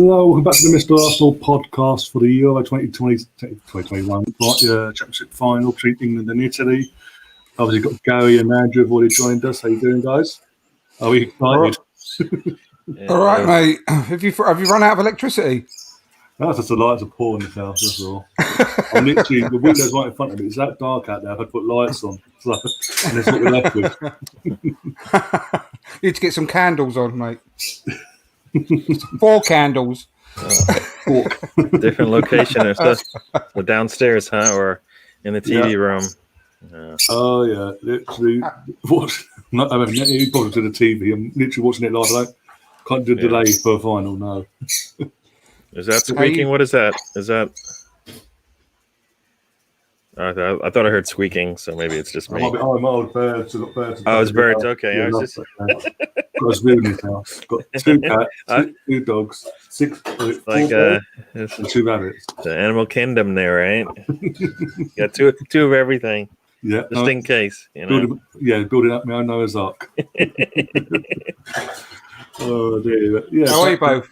Hello, welcome back to the Mr. Arsenal podcast for the Euro 2021 Championship final between England and Italy. Obviously, got Gary and Andrew have already joined us. How you doing, guys? Are we excited? All right, mate. Have you run out of electricity? That's just the lights are poor in this house, that's all. I'm literally, the window's right in front of me. It's that dark out there. I've had to put lights on. So, and that's what we're left with. You need to get some candles on, mate. 4 candles. Different location or stuff. We're downstairs, huh? Or in the TV room. Yeah. Oh, yeah. Literally, not having any problems with the TV. I'm literally watching it live. I can't do a delay for a final, no. Is that squeaking? What is that? Is that... I thought I heard squeaking, so maybe it's just me. My old birds. Oh, it's birds. Okay. Yeah, I was just... Got us moving this house. Got 2 cats, 2 dogs, 6 like and 2 rabbits. The animal kingdom there, right? Got two of everything. Yeah. Just in case. You know? Building up my own Noah's Ark. Oh, dear. Yeah, How are you both?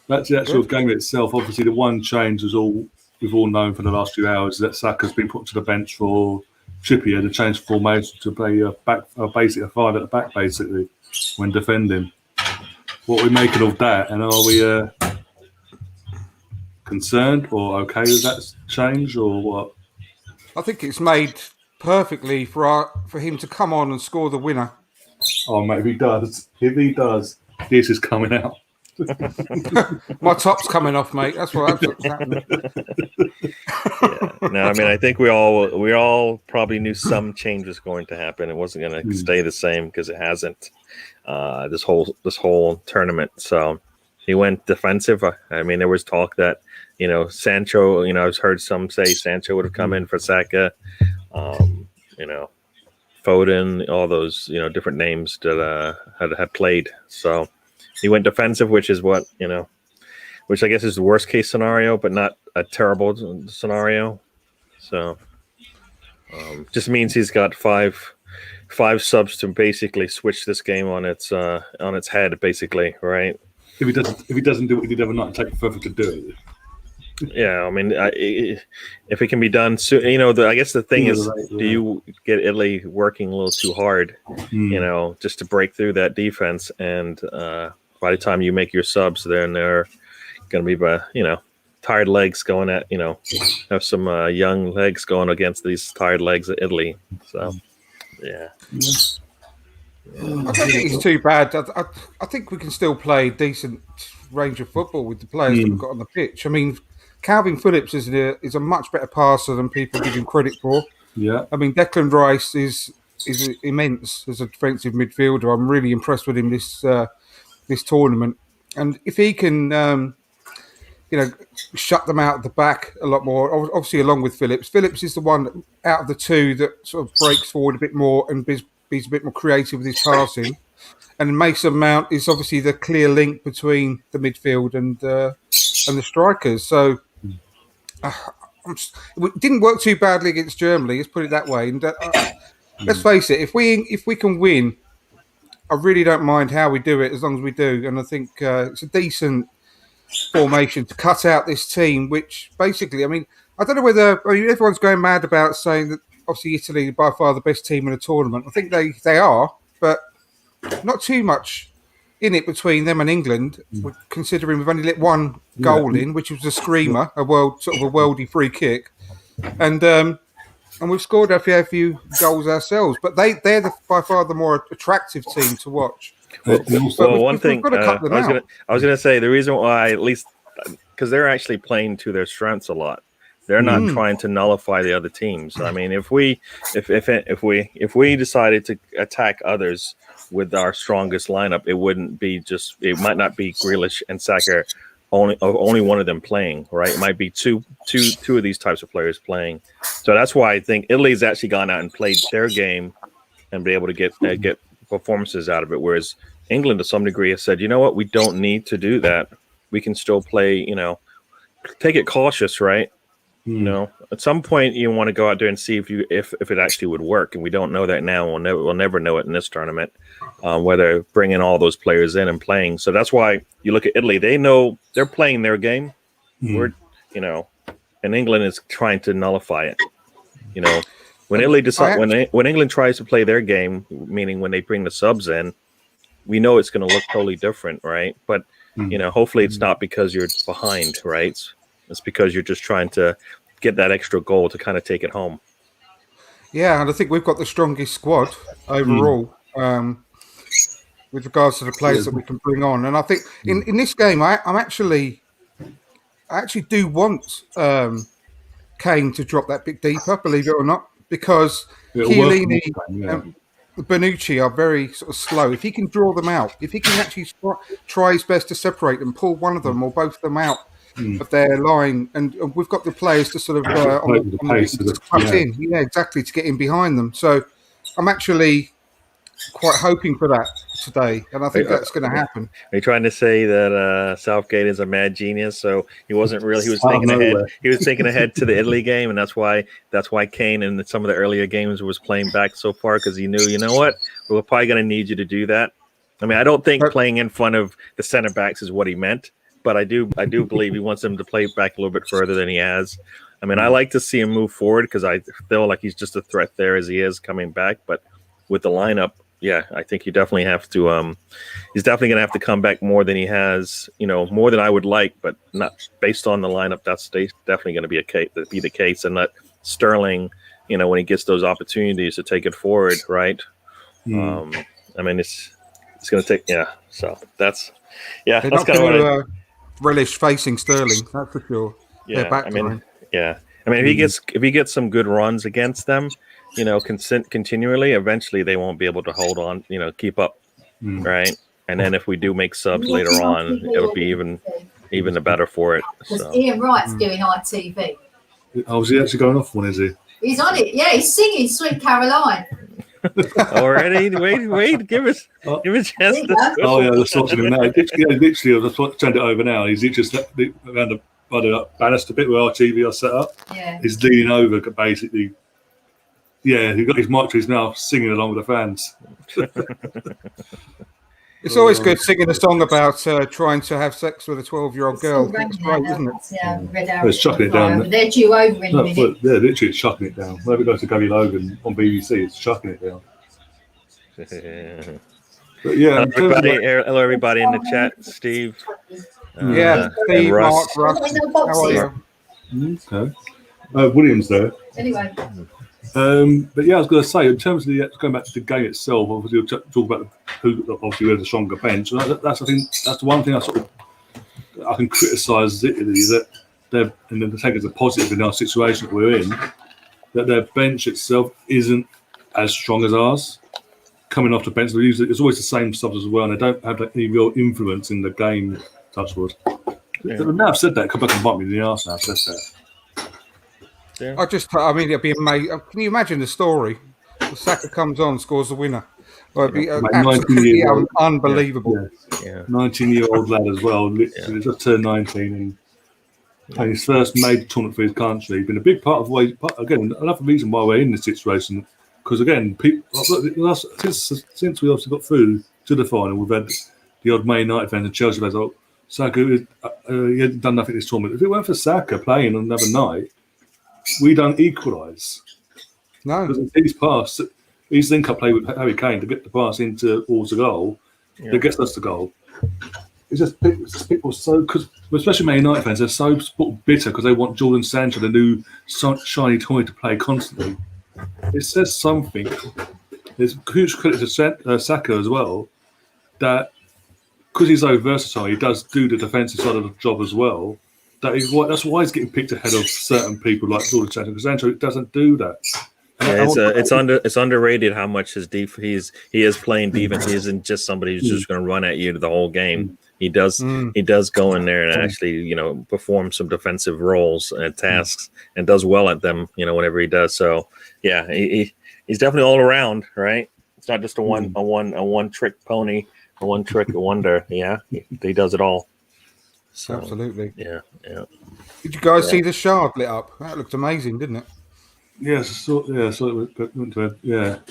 That's the actual game itself. Obviously, the one change was we've all known for the last few hours that Saka's been put to the bench for Trippier to change formation to play basically a 5 at the back, basically, when defending. What are we making of that? And are we concerned or okay with that change or what? I think it's made perfectly for him to come on and score the winner. Oh, mate, if he does, this is coming out. My top's coming off, mate. That's what's happening. No, I mean, I think we all probably knew some change was going to happen. It wasn't going to stay the same because it hasn't this whole tournament. So he went defensive. I mean, there was talk that Sancho. I've heard some say Sancho would have come in for Saka. Foden, all those different names that had played. So he went defensive, which is what which I guess is the worst case scenario, but not a terrible scenario. So just means he's got five subs to basically switch this game on its head, basically, right? If he doesn't do what he did overnight, take forever to do it. Yeah, I mean, if it can be done soon, I guess the thing is, do you get Italy working a little too hard, just to break through that defense? And by the time you make your subs, then they're going to be, tired legs going at, have some young legs going against these tired legs of Italy. So, yeah. I don't think it's too bad. I think we can still play decent range of football with the players that we've got on the pitch. I mean, Calvin Phillips is a much better passer than people give him credit for. Yeah. I mean, Declan Rice is immense as a defensive midfielder. I'm really impressed with him this tournament. And if he can, shut them out at the back a lot more, obviously along with Phillips. Phillips is the one out of the two that sort of breaks forward a bit more and is a bit more creative with his passing. And Mason Mount is obviously the clear link between the midfield and the strikers. So it didn't work too badly against Germany. Let's put it that way. And let's face it, if we can win, I really don't mind how we do it as long as we do. And I think it's a decent formation to cut out this team, which basically, I mean, I don't know whether everyone's going mad about saying that obviously Italy are by far the best team in the tournament. I think they are, but not too much in it between them and England, considering we've only let one goal in, which was a screamer, a worldy free kick, and we've scored a few goals ourselves. But they're by far the more attractive team to watch. Well, one thing I was going to say, the reason why, at least because they're actually playing to their strengths a lot. They're not trying to nullify the other teams. I mean, if we decided to attack others with our strongest lineup, it might not be Grealish and Saka only one of them playing, right? It might be two of these types of players playing. So that's why I think Italy's actually gone out and played their game and be able to get performances out of it. Whereas England, to some degree, has said, you know what, we don't need to do that. We can still play, take it cautious, right? You know, at some point you want to go out there and see if it actually would work, and we don't know that now. We'll never know it in this tournament, whether bringing all those players in and playing. So that's why you look at Italy; they know they're playing their game. We're, you know, and England is trying to nullify it. You know, when Italy when England tries to play their game, meaning when they bring the subs in, we know it's going to look totally different, right? But you know, hopefully it's not because you're behind, right? It's because you're just trying to get that extra goal to kind of take it home. Yeah, and I think we've got the strongest squad overall with regards to the players that we can bring on. And I think in this game, I actually do want Kane to drop that bit deeper, believe it or not, because Chiellini and Bonucci are very sort of slow. If he can draw them out, if he can actually try his best to separate them, pull one of them or both of them out of their line, and we've got the players to sort of exactly, to get in behind them. So I'm actually quite hoping for that today, and I think that's going to happen. Are you trying to say that Southgate is a mad genius? So he wasn't really. He was thinking ahead. He was thinking ahead to the Italy game, and that's why Kane in some of the earlier games was playing back so far, because he knew, you know what, we're probably going to need you to do that. I mean, I don't think playing in front of the center backs is what he meant, but I do believe he wants him to play back a little bit further than he has. I mean, I like to see him move forward because I feel like he's just a threat there as he is coming back. But with the lineup, yeah, I think you definitely have to. He's definitely going to have to come back more than he has. You know, more than I would like, but not based on the lineup. That's definitely going to be the case, and let Sterling, you know, when he gets those opportunities to take it forward, right? I mean, it's going to take. Yeah, so that's They're that's not going to relish facing Sterling, that's for sure. Yeah, I mean, if he gets some good runs against them, you know, continually, eventually they won't be able to hold on, you know, keep up, right? And then if we do make subs later on, it'll be even the better for it. So. Ian Wright's doing ITV. Oh, is he actually going off one? Is he? He's on it. Yeah, he's singing "Sweet Caroline." Already? Wait! Give us a chance. Oh yeah, that's watching him now. Literally, I've just turned it over now. He's just around the banister bit where our TV are set up. Yeah. He's leaning over, basically. Yeah, he's got his mic to his mouth, singing along with the fans. It's always good singing a song about trying to have sex with a 12-year-old girl. It's great, isn't it? Yeah, it's chucking it down. They're due over in a minute. Yeah, literally, it's chucking it down. Whenever it goes to Gary Logan on BBC, it's chucking it down. But yeah, hello everybody in the chat. Steve. Steve, Mark, Russ. How are you? Okay. William's there. Anyway. But yeah, I was going to say, in terms of going back to the game itself, obviously we'll talk about who has a stronger bench. That's the one thing I can criticise Italy, that they're, and then take it as a positive in our situation that we're in, that their bench itself isn't as strong as ours. Coming off the bench, it's always the same subs as well, and they don't have any real influence in the game. Touchwood. Yeah. Now I've said that, come back and bite me in the arse. Now I've said that. Yeah. It'd be amazing. Can you imagine the story? The Saka comes on, scores the winner. Well, it'd be absolutely unbelievable. Yeah. 19-year-old lad as well. Literally just turned 19 and his first major tournament for his country. Been a big part of again, another reason why we're in this situation. Because again, since we obviously got through to the final, we've had the odd Man United fans and Chelsea fans. Oh, Saka, he hadn't done nothing this tournament. If it weren't for Saka playing on another night, we don't equalise. No. Because he's passed. He's then play with Harry Kane to get the pass towards the goal. That gets us the goal. It's just people so, because especially Man United fans, they're so bitter because they want Jordan Sancho, the new shiny toy, to play constantly. It says something. There's huge credit to Saka as well, that because he's so versatile, he does do the defensive side of the job as well. That's why he's getting picked ahead of certain people like Jordan Sancho, because Sancho doesn't do that. Yeah, it's underrated how much he is playing defense. He isn't just somebody who's just going to run at you the whole game. He does go in there and actually, perform some defensive roles and tasks and does well at them, whenever he does. So yeah, he's definitely all around, right? It's not just a one trick pony, a one trick wonder. Yeah, he does it all. So, Absolutely. Yeah. Did you guys see the shard lit up? That looked amazing, didn't it? Yes, so it went to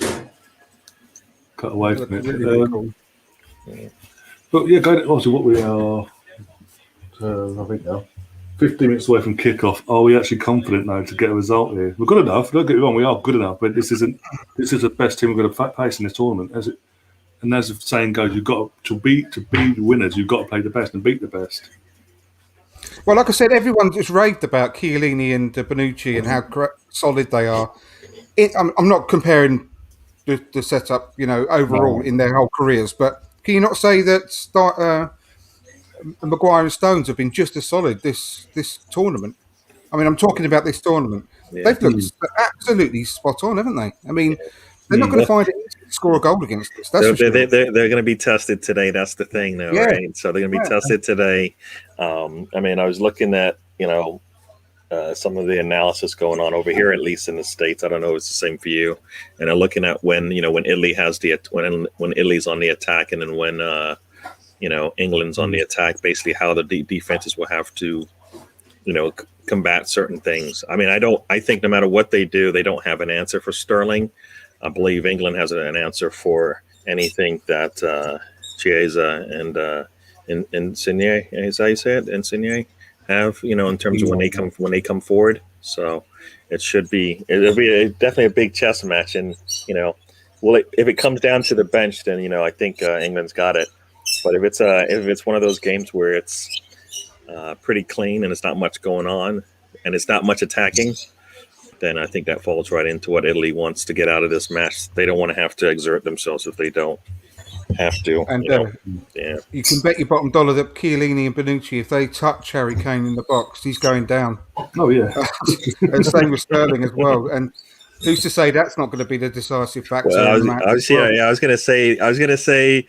cut away That from looked it. really cool. But yeah, going obviously what we are, I think now, 15 minutes away from kickoff. Are we actually confident now to get a result here? We're good enough. Don't get me wrong, we are good enough, but this is the best team we're going to face in this tournament. And as the saying goes, you've got to be the winners. You've got to play the best and beat the best. Well, like I said, everyone just raved about Chiellini and Bonucci and how solid they are. I'm not comparing the setup, overall in their whole careers, but can you not say that Maguire and Stones have been just as solid this tournament? I mean, I'm talking about this tournament. Yeah. They've looked absolutely spot on, haven't they? I mean, they're not going to find it easy to score a goal against us. That's for sure. They're going to be tested today. That's the thing, though, Yeah. right? So they're going to be tested today. I mean, I was looking at some of the analysis going on over here, at least in the States. I don't know if it's the same for you. And I'm looking at when Italy has when Italy's on the attack, and then when England's on the attack. Basically, how the defenses will have to combat certain things. I mean, I think no matter what they do, they don't have an answer for Sterling. I believe England has an answer for anything that Chiesa and Insigne, is that how you say it? Insigne have, in terms of when they come forward. So it'll be definitely a big chess match. And if it comes down to the bench, then I think England's got it. But if it's one of those games where it's pretty clean and it's not much going on and it's not much attacking, then I think that falls right into what Italy wants to get out of this match. They don't want to have to exert themselves if they don't have to. And you can bet your bottom dollar that Chiellini and Bonucci, if they touch Harry Kane in the box, he's going down. Oh yeah, and same with Sterling as well. And who's to say that's not going to be the decisive factor? Well, I was going to say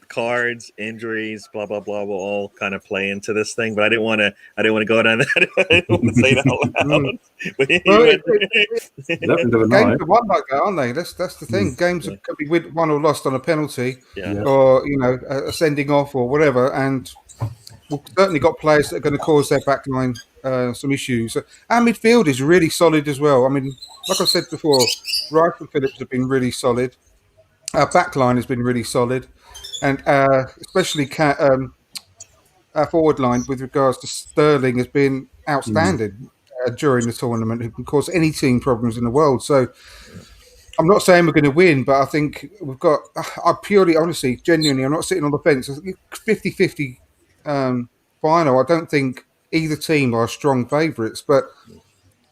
cards, injuries, blah blah blah, will all kind of play into this thing. But I didn't want to go down that. I didn't want to say that out loud. Games are won like that, aren't they? That's the thing. Games can be won or lost on a penalty, or a sending off or whatever. And we've certainly got players that are going to cause their backline some issues. Our midfield is really solid as well. I mean, like I said before, Rice and Phillips have been really solid. Our backline has been really solid. And especially our forward line with regards to Sterling has been outstanding during the tournament, who can cause any team problems in the world. So I'm not saying we're going to win, but I think we've got, honestly, genuinely, I'm not sitting on the fence. 50-50 final. I don't think either team are strong favourites, but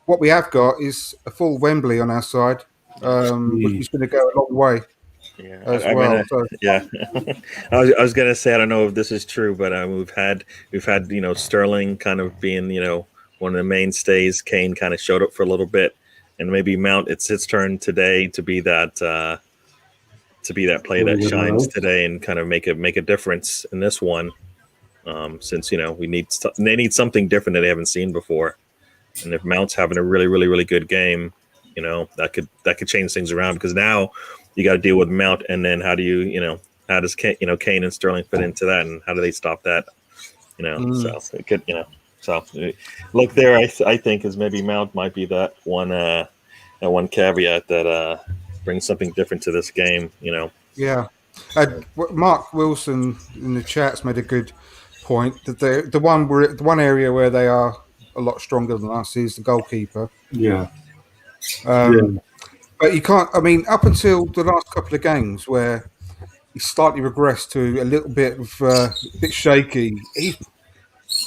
what we have got is a full Wembley on our side, which is going to go a long way. Yeah, I was gonna say, I don't know if this is true, but we've had Sterling kind of being one of the mainstays. Kane kind of showed up for a little bit, and maybe Mount. It's his turn today to be that player that shines today and kind of make a difference in this one. Since they need something different that they haven't seen before, and if Mount's having a really really really good game, that could change things around, because now you got to deal with Mount, and then how does Kane and Sterling fit into that, and how do they stop that? So it could, so look there. I think is maybe Mount might be that one caveat that brings something different to this game. Yeah, Mark Wilson in the chat's made a good point that the one area where they are a lot stronger than us is the goalkeeper. Yeah. But you can't. I mean, up until the last couple of games where he slightly regressed to a little bit of bit shaky,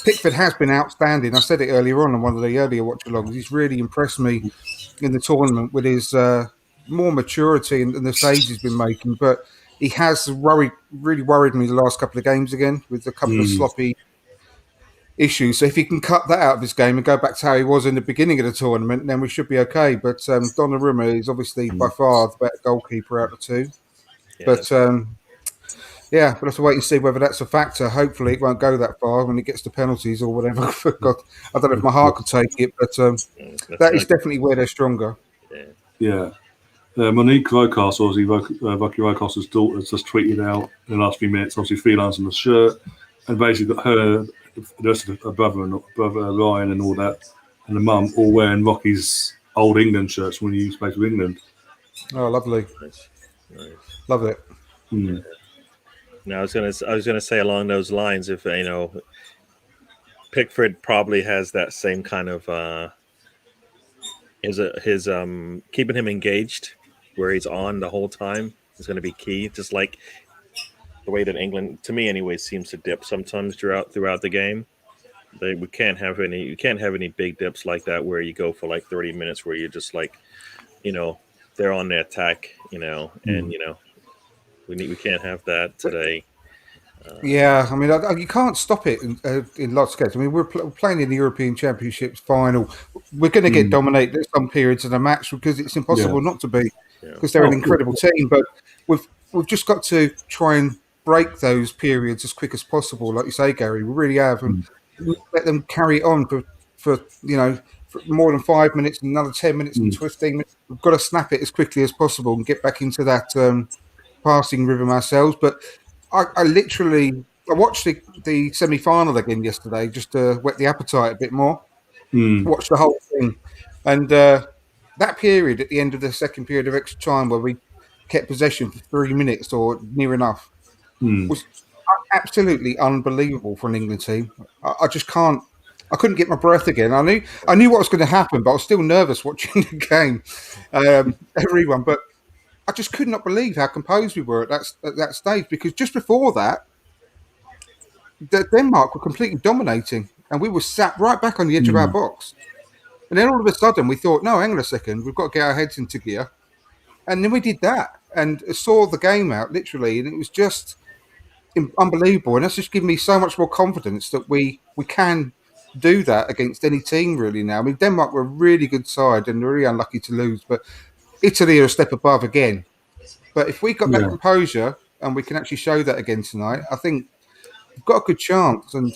Pickford has been outstanding. I said it earlier on one of the earlier watchalongs. He's really impressed me in the tournament with his more maturity and the saves he's been making. But he has really worried me the last couple of games again with a couple of sloppy issues. So if he can cut that out of his game and go back to how he was in the beginning of the tournament, then we should be okay. But Donnarumma is obviously by far the better goalkeeper out of the two. Yeah. But we'll have to wait and see whether that's a factor. Hopefully it won't go that far when it gets to penalties or whatever. God, I don't know if my heart could take it, but that is definitely where they're stronger. Yeah. Monique Rocastle, obviously Rocky Rocastle's daughter, just tweeted out in the last few minutes, obviously freelance on the shirt, and basically got her the rest of the brother Ryan and all that, and the mum all wearing Rocky's old England shirts when he used to play for England. Oh, lovely. Nice. Love it. Mm. Now I was gonna say along those lines, if Pickford probably has that same kind of his keeping him engaged, where he's on the whole time, is going to be key. Just like the way that England, to me anyway, seems to dip sometimes throughout the game. You can't have any big dips like that where you go for like 30 minutes where you're just like, they're on the attack, and we can't have that today. Yeah, I mean, you can't stop it in lots of cases. I mean, we're playing in the European Championships final. We're going to get dominated at some periods of the match because it's impossible not to be, because they're an incredible team. But we've just got to try and break those periods as quick as possible. Like you say, Gary, we really have, and let them carry it on for more than 5 minutes, and another 10 minutes, and 15 minutes. We've got to snap it as quickly as possible and get back into that passing rhythm ourselves. But I watched the semi-final again yesterday just to whet the appetite a bit more. Watched the whole thing. And that period at the end of the second period of extra time where we kept possession for 3 minutes or near enough was absolutely unbelievable for an England team. I just can't. I couldn't get my breath again. I knew what was going to happen, but I was still nervous watching the game. Everyone, but I just could not believe how composed we were at that stage, because just before that, Denmark were completely dominating and we were sat right back on the edge of our box. And then all of a sudden we thought, no, hang on a second, we've got to get our heads into gear. And then we did that and saw the game out literally, and it was just unbelievable. And that's just given me so much more confidence that we can do that against any team really now. I mean, Denmark were a really good side and really unlucky to lose, but Italy are a step above again. But if we got that composure and we can actually show that again tonight, I think we've got a good chance. And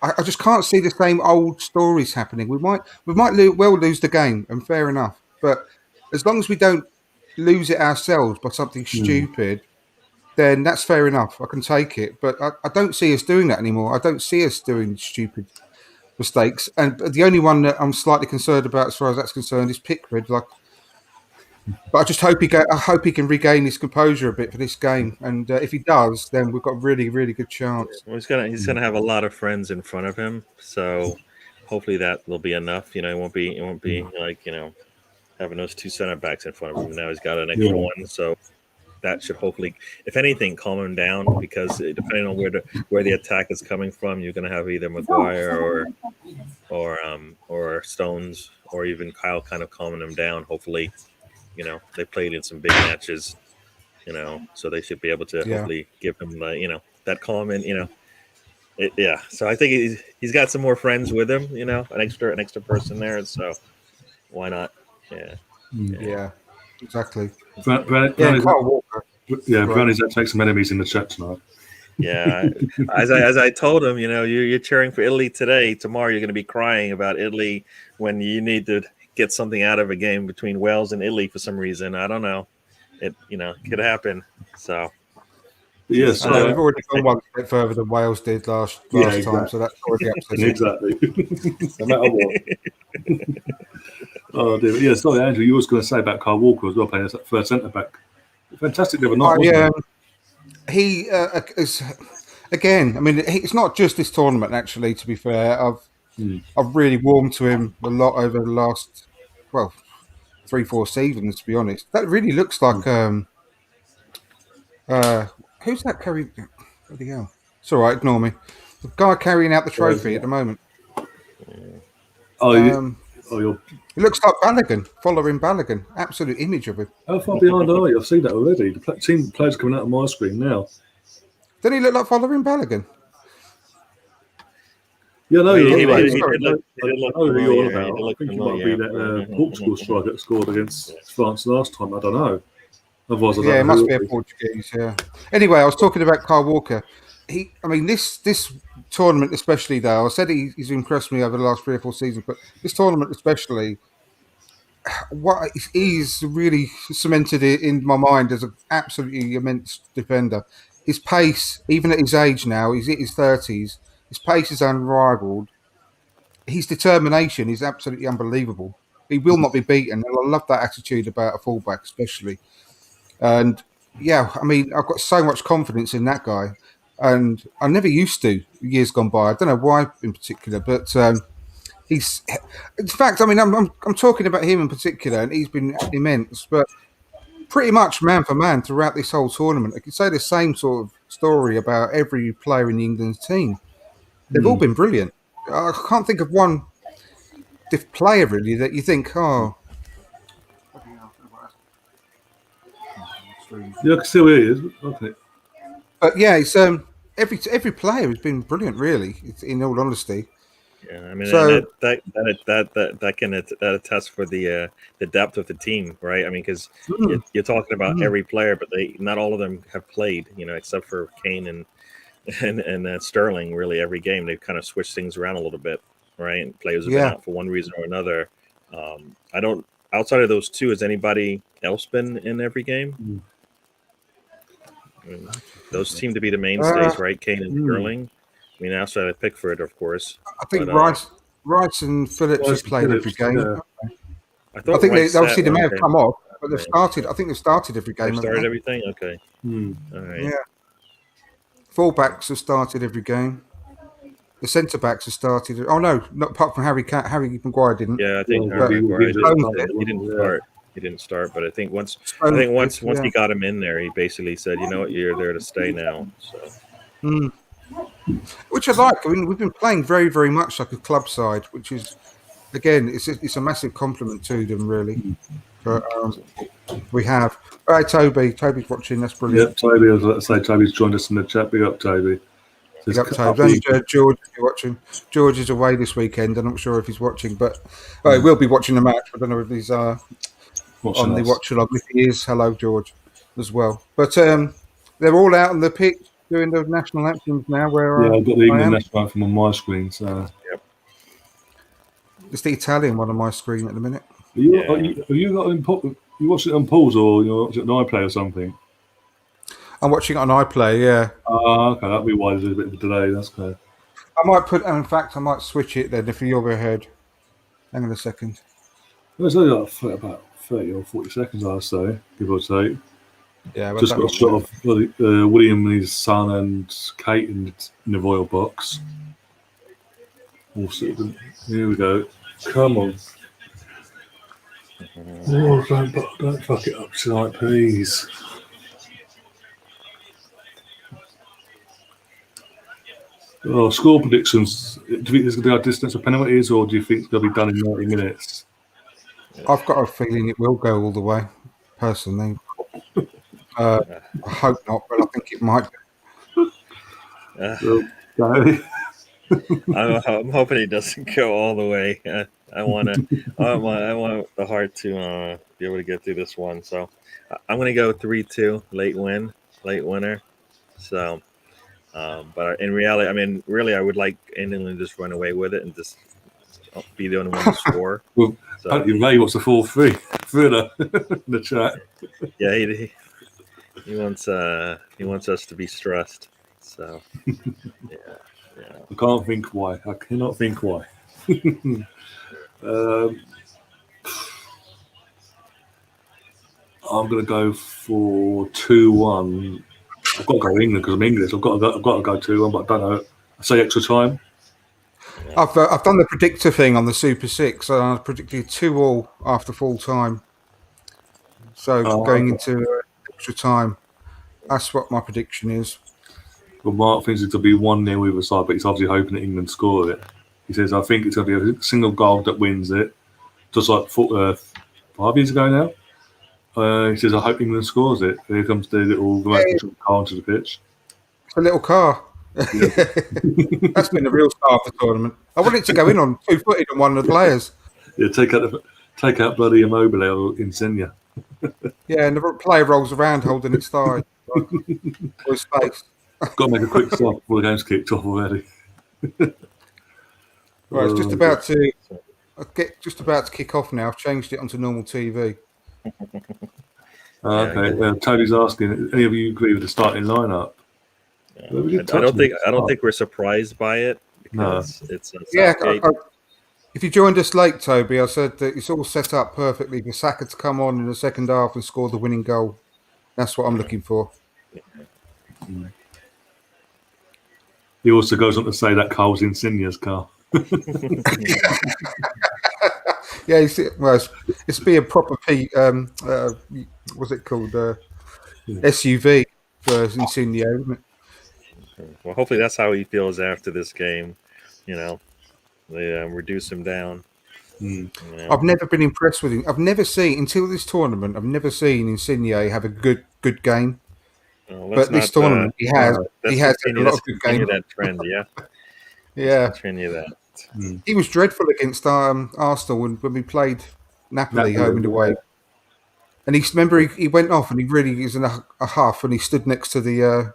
I just can't see the same old stories happening. We might well lose the game, and fair enough. But as long as we don't lose it ourselves by something stupid, then that's fair enough. I can take it. But I don't see us doing that anymore. I don't see us doing stupid mistakes. And the only one that I'm slightly concerned about as far as that's concerned is Pickford. But I just hope he can regain his composure a bit for this game, and if he does, then we've got a really, really good chance. Well, he's gonna have a lot of friends in front of him, so hopefully that will be enough. It won't be like having those two center backs in front of him. Now he's got an extra one, so that should hopefully, if anything, calm him down. Because depending on where the attack is coming from, you're gonna have either Maguire or Stones or even Kyle kind of calming him down. Hopefully. They played in some big matches, so they should be able to hopefully give him, that calm and, So I think he's got some more friends with him, an extra person there. So why not? Yeah, exactly. Brownie's that take some enemies in the chat tonight. Yeah, as I told him, you're cheering for Italy today. Tomorrow you're going to be crying about Italy when you need to get something out of a game between Wales and Italy for some reason. I don't know. It could happen. So yes, we've already gone one step further than Wales did last time, so that's already upsetting. Exactly. No matter what. Oh dear. Yeah, sorry, Andrew. You was going to say about Kyle Walker as well, playing as that first centre back. Fantastic the other night, wasn't he is again. I mean, it's not just this tournament. Actually, to be fair, I've really warmed to him a lot over the last 3-4 seasons. To be honest, that really looks like who's that carrying? Bloody hell! It's all right. Ignore me. The guy carrying out the trophy at the moment. It looks like Balogun, following Balogun. Absolute image of him. How far behind are you? I've seen that already. The team players coming out on my screen now. Doesn't he look like following Balogun? Yeah, no, he I did know who you're on about. I think it might be familiar. that Portugal striker that scored against France last time. I don't know. Otherwise, it must be a Portuguese. Yeah. Anyway, I was talking about Kyle Walker. This tournament especially, though, I said he's impressed me over the last 3 or 4 seasons, but this tournament especially, what he's really cemented in my mind as an absolutely immense defender. His pace, even at his age now, he's in his 30s, is His pace is unrivaled. His determination is absolutely unbelievable. He will not be beaten, and I love that attitude about a fullback, especially. And yeah, I mean, I've got so much confidence in that guy, and I never used to years gone by. I don't know why in particular, but he's. In fact, I mean, I'm talking about him in particular, and he's been immense. But pretty much man for man throughout this whole tournament, I could say the same sort of story about every player in the England team. They've all been brilliant. I can't think of one player really that you think, oh. Yeah, I can see where he is. Okay. But yeah, it's every player has been brilliant, really. In all honesty. Yeah, I mean, So- and that can attest for the depth of the team, right? I mean, because you're talking about every player, but not all of them have played, except for Kane and Sterling. Really, every game they've kind of switched things around a little bit, right? And players have been out for one reason or another. I don't. Outside of those two, has anybody else been in every game? I mean, those seem to be the mainstays, right? Kane and Sterling. I mean, outside of Pickford, of course. I think Rice and Phillips have played every game. Yeah. I think Rice they obviously they may have game. come off, but they've started. I think they've started every game. They've started everything. Okay. All right. Yeah. Fullbacks have started every game. The centre backs have started. Oh no, not apart from Harry Maguire didn't. Yeah, I think Well, Harvey Maguire he didn't Yeah. start. He didn't start, but I think once Yeah. he got him in there, he basically said, "You know what, you're there to stay now." So Which I like. I mean, we've been playing very, very much like a club side, which is, again, it's a massive compliment to them, really. But we have. All right, Toby's watching. That's brilliant. Yep, Toby. I was about to say, Toby's joined us in the chat. Big up, Toby. Big up, Toby. And, George, if you're watching. George is away this weekend. I'm not sure if he's watching, but he will be watching the match. I don't know if he's on the Watchalong. If he is, hello, George, as well. But they're all out on the pitch doing the national anthems now. Where I've got the England national anthem on my screen. So it's the Italian one on my screen at the minute. have you got you watch it on pause or you watch it on iPlay or something? I'm watching it on iPlay. Yeah. Okay, that'd be why there's a bit of a delay. That's good. I might in fact, I might switch it then if you're ahead. Hang on a second. It's only like about 30 or 40 seconds, I'd say, give or take. Yeah, Just got a shot of William and his son and Kate in the royal box. Also, here we go. Come on. Oh, don't fuck it up tonight, please. Oh, score predictions. Do you think there's going to be a distance of penalties, or do you think it's going to be done in 90 minutes? I've got a feeling it will go all the way, personally. I hope not, but I think it might be. I'm hoping it doesn't go all the way. I want the Heart to be able to get through this one. So I'm going to go 3-2, late winner. So, but in reality, I mean, really, I would like England to just run away with it and just be the only one to score. Well, apparently Ray wants a 4-3 further in the chat. Yeah, he wants us to be stressed. So yeah. I can't think why. I cannot think why. I'm going to go for 2-1. I've got to go England because I'm English. I've got to go 2-1, but I don't know. I say extra time. I've done the predictor thing on the Super 6, and I predicted 2-2 after full time. So going into extra time, that's what my prediction is. Well, Mark thinks it's going to be 1-0 either side, but he's obviously hoping that England score it. He says, I think it's going to be a single goal that wins it, just like 5 years ago now. He says, I hope England scores it. Here comes the little remote car onto the pitch. It's a little car. That's been the real star of the tournament. I want it to go in on 2-footed on one of the players. Yeah, take out bloody Immobile or Insigne. Yeah, and the player rolls around holding its thigh. Or his face. Got to make a quick stop before the game's kicked off already. Right, it's just about to kick off now. I've changed it onto normal TV. Okay, Toby's asking, any of you agree with the starting lineup? I don't think we're surprised by it because it's Yeah, if you joined us late, Toby, I said that it's all set up perfectly for Saka to come on in the second half and score the winning goal. That's what I'm looking for. He also goes on to say that car's Insignia's car. Yeah, it's be a proper what's it called? SUV for Insigne, isn't it? Well, hopefully that's how he feels after this game. You know, they reduce him down. You know? I've never been impressed with him. I've never seen until this tournament. I've never seen Insigne have a good game. But this tournament, he has had a lot of good games. That trend, yeah. Continue that. He was dreadful against Arsenal when we played Napoli home and away. And he went off and he really was in a huff and he stood next to the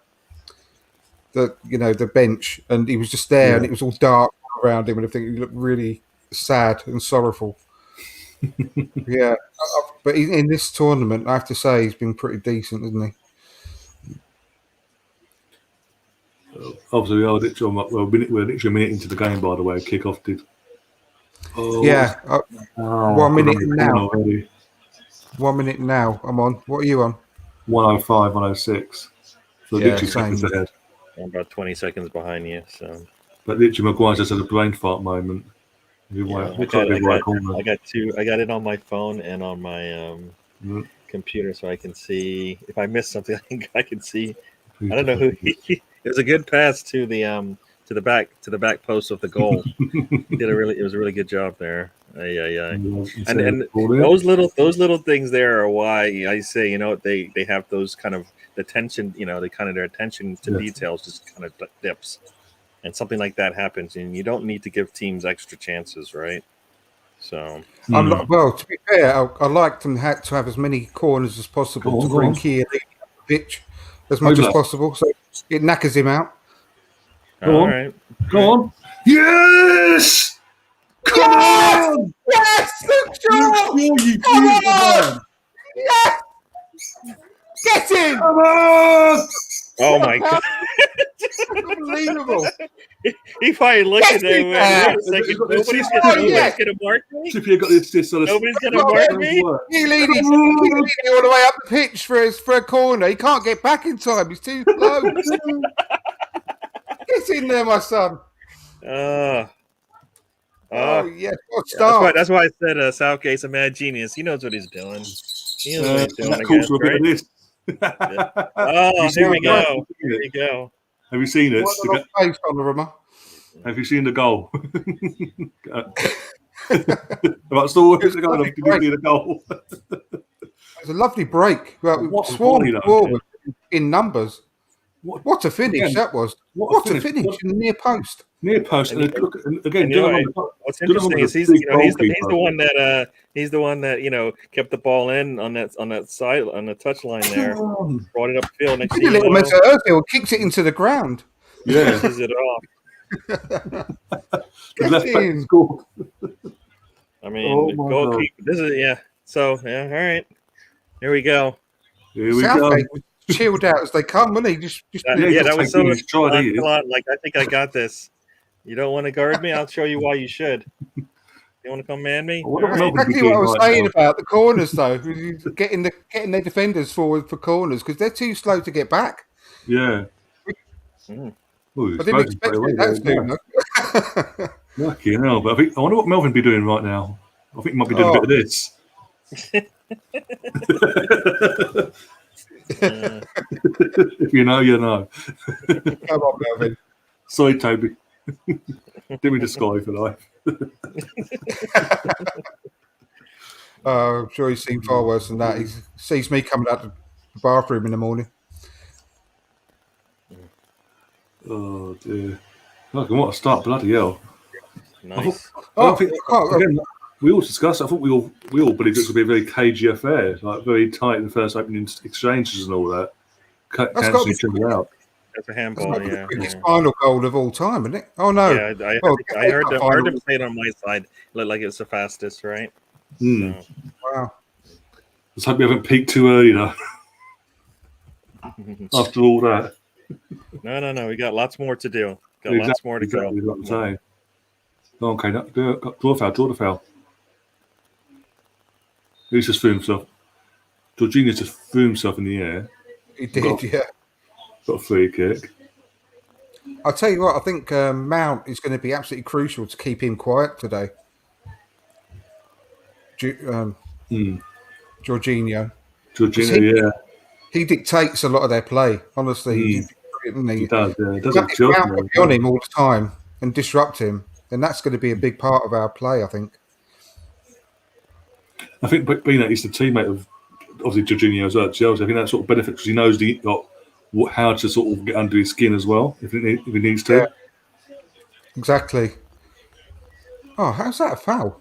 bench and he was just there and it was all dark around him and everything. He looked really sad and sorrowful. Yeah, but in this tournament, I have to say he's been pretty decent, isn't he? Obviously, we're literally a minute into the game, by the way. Kick-off did. 1 minute now. Already. 1 minute now. I'm on. What are you on? 105, 106. So literally seconds ahead. I'm about 20 seconds behind you. So, but literally, Maguire just had a brain fart moment. I got it on my phone and on my computer, so I can see if I miss something. I can see. I don't know who. It was a good pass to the back post of the goal. It was a really good job there. And those little things there are why I say they have those kind of attention. Their attention to details just kind of dips, and something like that happens, and you don't need to give teams extra chances, right? So, to be fair, I like them to have as many corners as possible to bring Keane on the pitch as much as possible, so it knackers him out. Go on. Yes! Come on! Yes! Luke Shaw! Come on! Yes! Get in! Come on! Oh my God! Unbelievable! He probably looked at him. Wait a second. Nobody's gonna mark me. Nobody's gonna mark me. He's leading all the way up the pitch for a corner. He can't get back in time. He's too slow. Get in there, my son. Yes. What start? That's why I said Southgate's a mad genius. He knows what he's doing. He knows what he's doing. That calls for a bit of this. Here we go. Here we go. Have you seen it? Have you seen the goal? About Star Did you see the goal? It's a lovely break. Well, swarmed forward in numbers. What a finish that was! What a finish in the near post. Near post, and again. What's interesting is he's the one that kept the ball in on that side on the touch line there, brought it upfield. Next thing you know, Ozil kicked it into the ground. Yeah, pisses it off. I mean, goal keep. This is So all right, here we go. Southgate was chilled out as they come, wasn't he? That was so much. Like I think I got this. You don't want to guard me? I'll show you why you should. You want to come man me? Exactly what I was saying about the corners, though. Getting their defenders forward for corners because they're too slow to get back. Yeah. I didn't expect that to. Lucky hell, but I wonder what Melvin be doing right now. I think he might be doing a bit of this. If you know, you know. Come on, Melvin. Sorry, Toby. Didn't mean to sky for life. I'm sure he's seen far worse than that. He sees me coming out the bathroom in the morning. Oh dear! Look, what a start! Bloody hell! Nice. We all discussed. I thought we all believed it would be a very cagey affair, like very tight in the first opening exchanges and all that. Cancelling each other out. That's a handball. That's the biggest final goal of all time, isn't it? Oh no! Yeah, I heard them say it on my side. Looked like it was the fastest, right? So. Wow. Let's hope we haven't peaked too early, though. After all that. No. We got lots more to do. Got lots more to go. Exactly what I'm saying. Oh, okay, draw the foul. He's just threw himself. Jorginho just threw himself in the air. He did, yeah. Got a free kick. I'll tell you what, I think Mount is going to be absolutely crucial to keep him quiet today. Jorginho, yeah. He dictates a lot of their play, honestly. He does, yeah. If Mount can be on him all the time and disrupt him, then that's going to be a big part of our play, I think. I think being that he's the teammate of obviously Jorginho as well at Chelsea, I think that sort of benefits because he knows how to sort of get under his skin as well if he needs to. Yeah. Exactly. Oh, how's that a foul?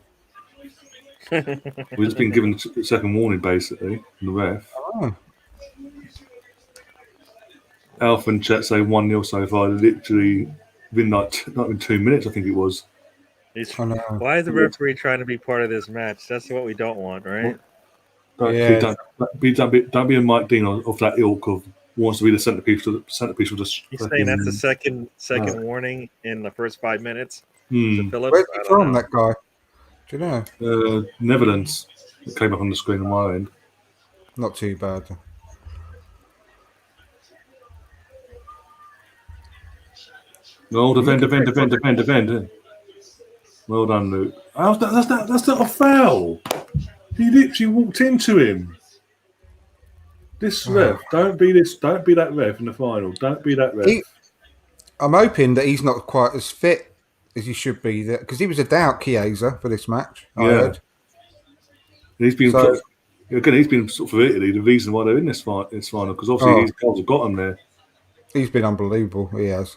We've just been given a second warning basically from the ref. Oh. Alpha and Chet say 1-0 so far. Literally within not in 2 minutes, I think it was. Why is the referee trying to be part of this match? That's what we don't want, right? Don't be a Mike Dean of that ilk of wants to be the centerpiece of the. He's saying that's the second warning in the first 5 minutes. Where's he from, that guy? Do you know? Netherlands. It came up on the screen on my end. Not too bad. No, defend. Well done, Luke. That's not a foul. He literally walked into him. This ref, don't be that ref in the final. Don't be that ref. I'm hoping that he's not quite as fit as he should be, because he was a doubt, Chiesa, for this match. I heard. He's been sort of for Italy the reason why they're in this final because obviously his goals have got him there. He's been unbelievable. He has.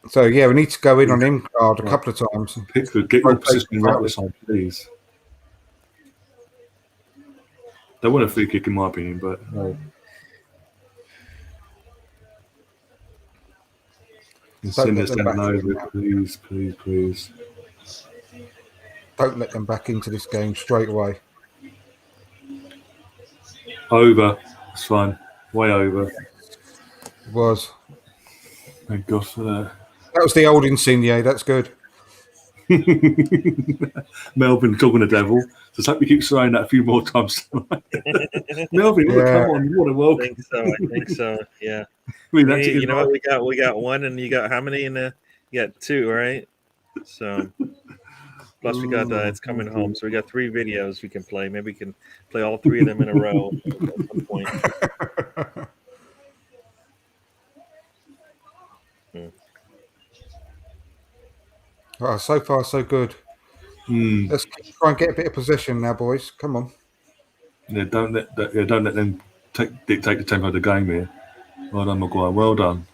So yeah, we need to go in on him a couple of times. Pickford, get your position right this time, please. They want a free kick in my opinion, but no. Send this down over, please. Don't let them back into this game straight away. Over. It's fine. Way over. It was. Thank God for that. That was the old Insigne. That's good. Melvin talking the devil. Just hope you keep saying that a few more times. Melvin, come on, you want to welcome. I think so. Yeah. I mean, you know what? We got one, and you got how many in the? You got two, right? So plus we got it's coming home, so we got 3 videos we can play. Maybe we can play all 3 of them in a row at some point. Oh, so far so good. Let's try and get a bit of possession now, boys. Come on. Yeah, don't let them dictate the tempo of the game here. Well done, Maguire. Well done.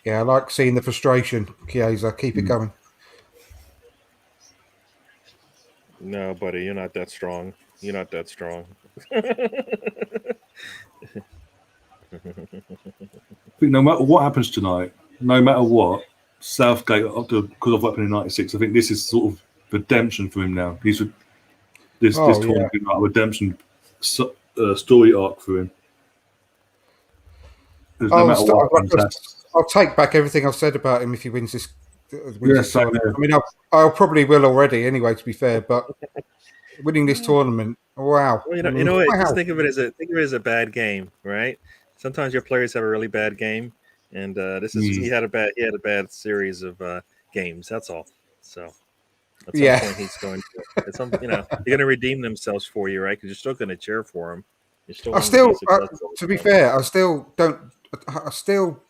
Yeah, I like seeing the frustration, Chiesa. Keep it going. No, buddy, you're not that strong. I think no matter what happens tonight, no matter what, Southgate, because of what happened in '96, I think this is sort of redemption for him now. This tournament is like a redemption story arc for him. No matter what I'll take back everything I've said about him if he wins this. I mean, I probably will already anyway, to be fair, but winning this tournament, wow. Well, you know what? Wow. Just think of it as a bad game, right? Sometimes your players have a really bad game, and he had a bad series of games. That's all. So at some point he's going to, they're going to redeem themselves for you, right? Because you're still going to cheer for him. To be fair, I still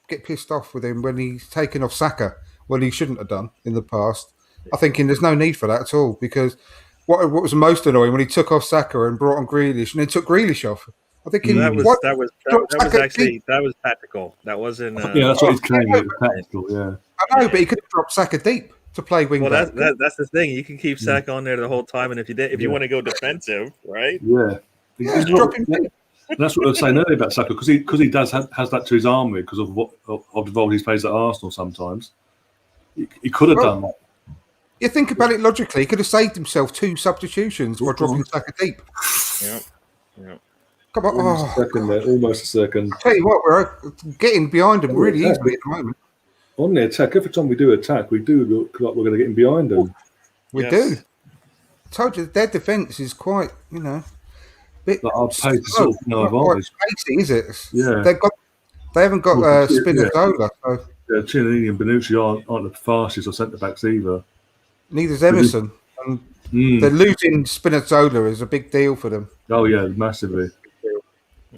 get pissed off with him when he's taken off Saka when he shouldn't have done in the past. I'm thinking there's no need for that at all, because what was most annoying when he took off Saka and brought on Grealish and then took Grealish off. I think that was tactical. That wasn't. That's what he's claiming. It was tactical. Yeah, I know, but he could have dropped Saka deep to play wing back. That's the thing. You can keep Saka on there the whole time, and if you want to go defensive, right? Yeah, that's what I was saying earlier about Saka, because he has that to his armour because of the role he plays at Arsenal. Sometimes he could have done that. You think about it logically, he could have saved himself 2 substitutions while dropping Saka deep. Yeah. Come on. Almost a second there. Almost a second. Tell you what, we're getting behind them really easily at the moment. On the attack, every time we do attack, we do look like we're going to get in behind them. We do. I told you, their defence is quite, bit But our pace is sort of no advantage. Pacey, is it? Yeah. They haven't got Spinazzola. So. Yeah, Chiellini and Bonucci aren't the fastest or centre backs either. Neither's Emerson. And they're losing Spinazzola is a big deal for them. Oh yeah, massively.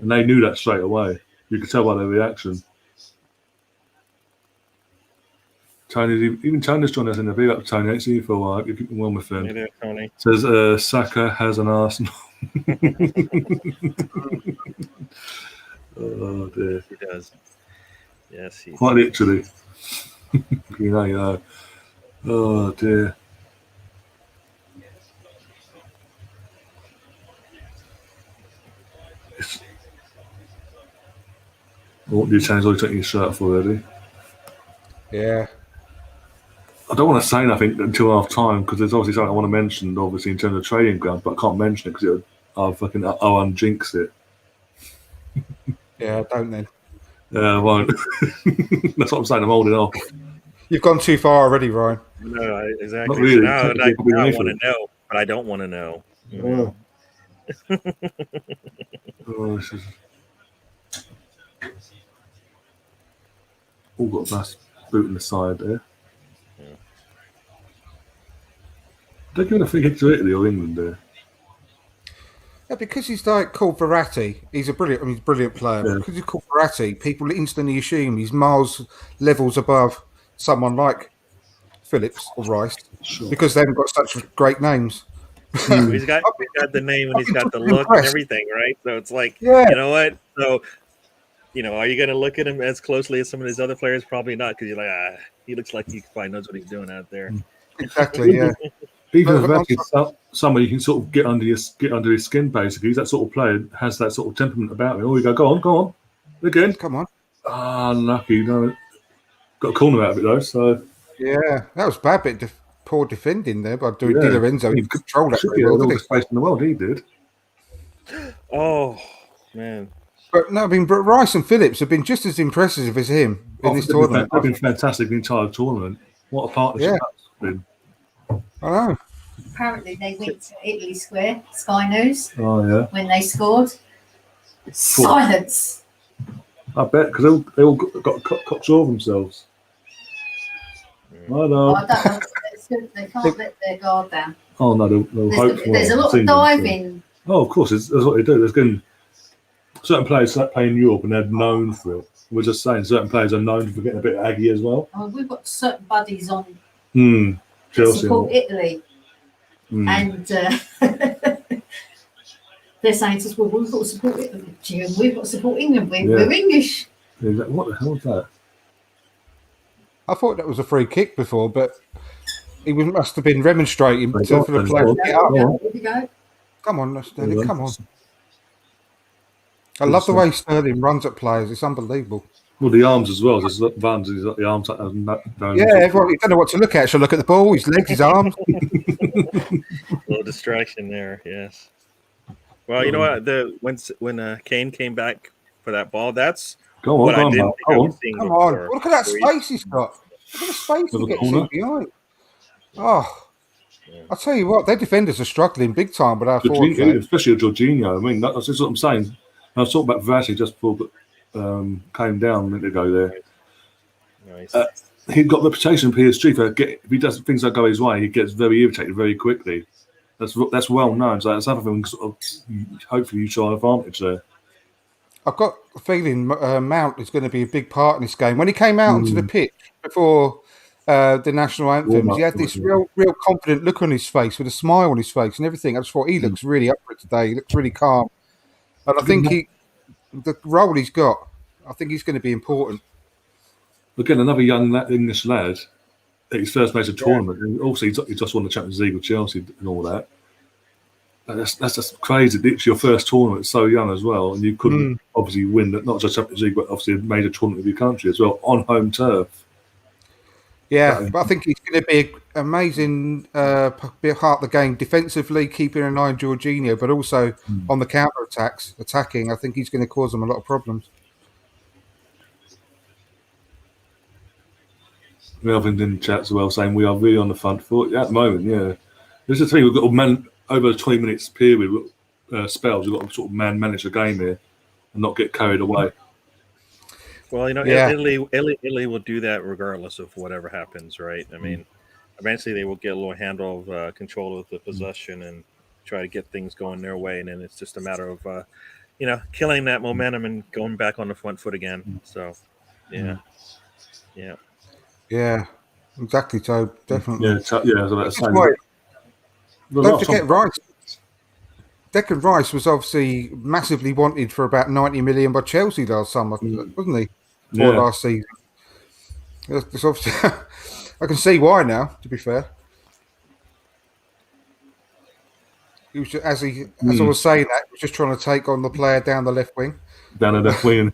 And they knew that straight away. You could tell by their reaction. Even Tony's joined us in the big up. Tony, I ain't seen you for a while. You're keeping well, my friend. Hey there, Tony. Says Saka has an Arsenal. Oh dear. He does. Yes, he Quite literally. Oh dear. What do you change all you taking your shirt off already? Yeah. I don't want to say nothing until half time because there's obviously something I want to mention, obviously in terms of training ground, but I can't mention it because I'll unjinx it. Yeah, don't then. I won't. That's what I'm saying. I'm holding off. You've gone too far already, Ryan. No, exactly. Not really. No, I want to know, but I don't want to know. Oh, this is... All got a nice boot in the side there. Yeah. Don't give a free kick to Italy or England there. Yeah, because he's called Verratti. He's a brilliant player. Yeah. Because he's called Verratti, people instantly assume he's levels above someone like Phillips or Rice because they haven't got such great names. He's got the name and he's got the look and everything, right? So it's like, you know what? So, are you going to look at him as closely as some of these other players? Probably not, because you're like, he looks like he probably knows what he's doing out there. Exactly, yeah. Even Verratti, someone you can sort of get under his skin, basically. He's that sort of player, has that sort of temperament about him. Oh, you go on. Again. Come on. Unlucky. No. Got a corner out of it, though, so... Yeah, that was bad bit poor defending there by Di Lorenzo. He controlled that very well, all the space in the world, he did. Oh, man. But Rice and Phillips have been just as impressive as him in this tournament. They've been fantastic the entire tournament. What a partnership that's been. I know. Apparently, they went to Italy Square, Sky News. Oh, yeah. When they scored. Silence. I bet, because they all got cocksure of themselves. I know. I don't know. They can't let their guard down. Oh, no, they'll hope for There's a lot of diving. Oh, of course, that's what they do. There's been certain players that play in Europe and they're known for it. We're just saying certain players are known for getting a bit aggy as well. Oh, we've got certain buddies on Chelsea support Italy. And they're saying to us, well, we've got to support Italy. We've got to support England. We're English. What the hell was that? I thought that was a free kick before, but he must have been remonstrating for the player to get up. Here we go. Come on, Sterling, come on. I love the way Sterling runs at players. It's unbelievable. Well, the arms as well. There's Vans, he's got the arms. Everyone, you don't know what to look at. She'll look at the ball, his legs, his arms. A little distraction there, yes. Well, you know what? When Kane came back for that ball, that's what I didn't think I was seeing before. Come on. Look at that space he's got. Look at the space he gets in behind. Oh, I'll tell you what, their defenders are struggling big time with our forward game. Especially Jorginho. I mean, that's what I'm saying. I was talking about Verratti just before came down a minute ago there. Nice. He's got a reputation for PSG. If he does things that go his way, he gets very irritated very quickly. That's well known. So that's another thing. Sort of, hopefully, you show an advantage there. I've got a feeling Mount is going to be a big part in this game. When he came out onto the pitch before the national anthems, he had this real confident look on his face with a smile on his face and everything. I just thought he looks really up for it today. He looks really calm. And I think the role he's got, I think he's going to be important. Again, another young English lad at his first major tournament. And also, he just won the Champions League with Chelsea and all that. And that's just crazy. It's your first tournament, so young as well. And you couldn't obviously win not just Champions League, but obviously a major tournament of your country as well on home turf. Yeah, but I think he's going to be an amazing be a part of the game defensively, keeping an eye on Jorginho, but also on the counter attacking. I think he's going to cause them a lot of problems. Melvin in the chat as well saying we are really on the front foot at the moment. Yeah, this is the thing. We've got a man over a 20 minutes period spells. We've got to sort of manage the game here and not get carried away. Well, Italy will do that regardless of whatever happens, right? I mean, eventually they will get a little handle of control of the possession and try to get things going their way, and then it's just a matter of killing that momentum and going back on the front foot again. So, yeah. Yeah, exactly. So definitely. Yeah, I was about to say. Don't forget Rice. Declan Rice was obviously massively wanted for about 90 million by Chelsea last summer, wasn't he? Or last season. It's obviously, I can see why now. To be fair, he was just, as I was saying that, he was just trying to take on the player down the left wing. Down the left wing.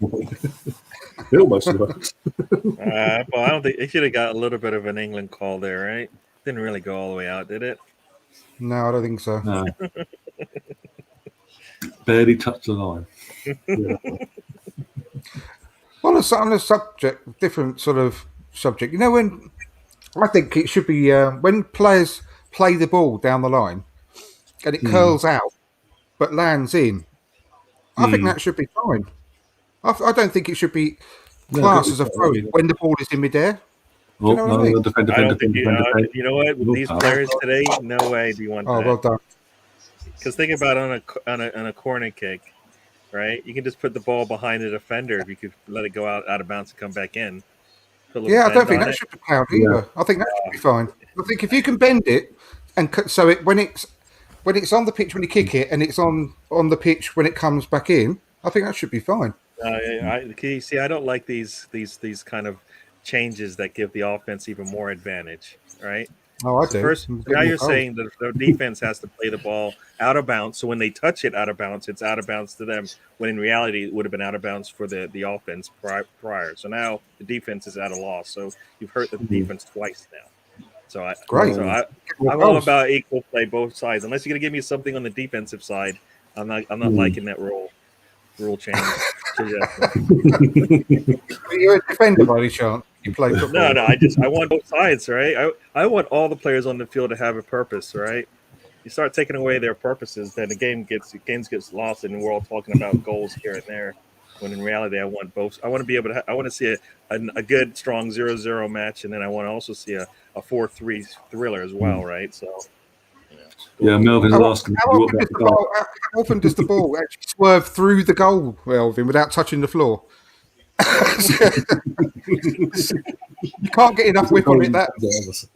It almost works. Well, I don't think it should have got a little bit of an England call there, right? Didn't really go all the way out, did it? No, I don't think so. No. Barely touched the line. Yeah. On a subject, different sort of subject. You know, when I think it should be when players play the ball down the line and it curls out but lands in, I think that should be fine. I don't think it should be classed as a throw-in when the ball is in midair. Do you know what I mean? You know what? With these players today, no way do you want that. Oh, well done. Because think about on a corner kick, right? You can just put the ball behind the defender if you could let it go out of bounds and come back in. Yeah, I don't think that should be count either. Yeah. I think that should be fine. I think if you can bend it and so it when it's on the pitch when you kick it and it's on the pitch when it comes back in, I think that should be fine. I don't like these kind of changes that give the offense even more advantage, right? Oh, I do. First, now you're saying that the defense has to play the ball out of bounds. So when they touch it out of bounds, it's out of bounds to them. When in reality, it would have been out of bounds for the offense prior. So now the defense is at a loss. So you've hurt the defense twice now. So I'm all about equal play both sides. Unless you're gonna give me something on the defensive side, I'm not liking that rule change. You're a defender by any chance? You play football? No. I want both sides, right? I want all the players on the field to have a purpose, right? You start taking away their purposes, then the games gets lost, and we're all talking about goals here and there. When in reality, I want both. I want to be able to. I want to see a good, strong 0-0 match, and then I want to also see a 4-3 thriller as well, right? So. Yeah, Melvin's asking. How often does the ball actually swerve through the goal, Melvin, without touching the floor? You can't get enough whip on it that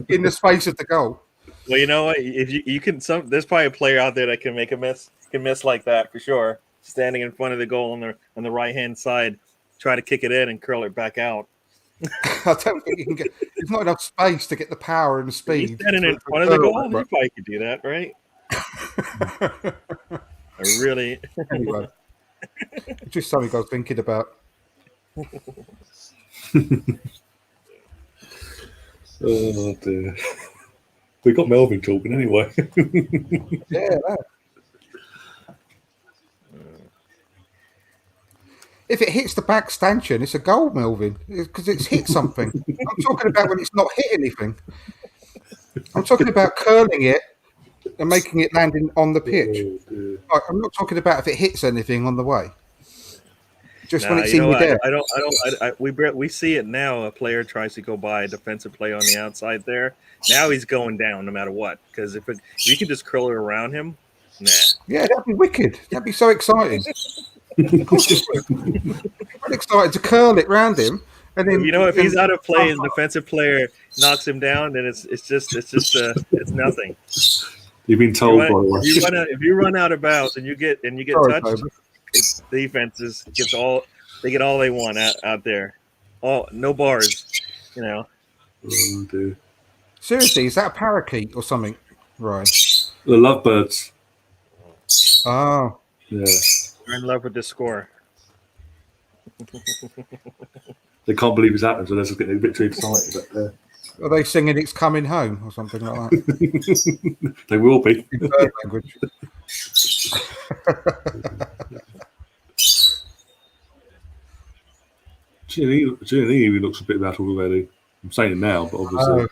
in the space of the goal. Well, you know what? If you can, there's probably a player out there that can make a miss, like that for sure. Standing in front of the goal on the right hand side, try to kick it in and curl it back out. I don't think you can get. There's not enough space to get the power and speed. He's standing in front of the goal. You probably could do that, right? I really. Anyway, just something I was thinking about. Oh dear. We got Melvin talking anyway. Yeah. If it hits the back stanchion, it's a goal, Melvin, because it's hit something. I'm talking about when it's not hit anything. I'm talking about curling it and making it landing on the pitch. I'm not talking about if it hits anything on the way. Just when it's in midair. We see it now. A player tries to go by a defensive play on the outside there. Now he's going down no matter what. Because if you can just curl it around him, nah. Yeah, that'd be wicked. That'd be so exciting. Of course it would. I'm excited to curl it round him. And then, if he's out of play and the defensive player knocks him down, then it's nothing. You've been told by the way. If you run out of bounds and you get touched, defenses get all they want out there. No bars, Oh, dude. Seriously, is that a parakeet or something, Ryan? The lovebirds. Oh. Yeah. You're in love with this score. They can't believe it's happened, so they're just getting a bit too excited. Are they singing "It's Coming Home" or something like that? They will be. In bird language. Giannini looks a bit rattled already. I'm saying it now, but obviously.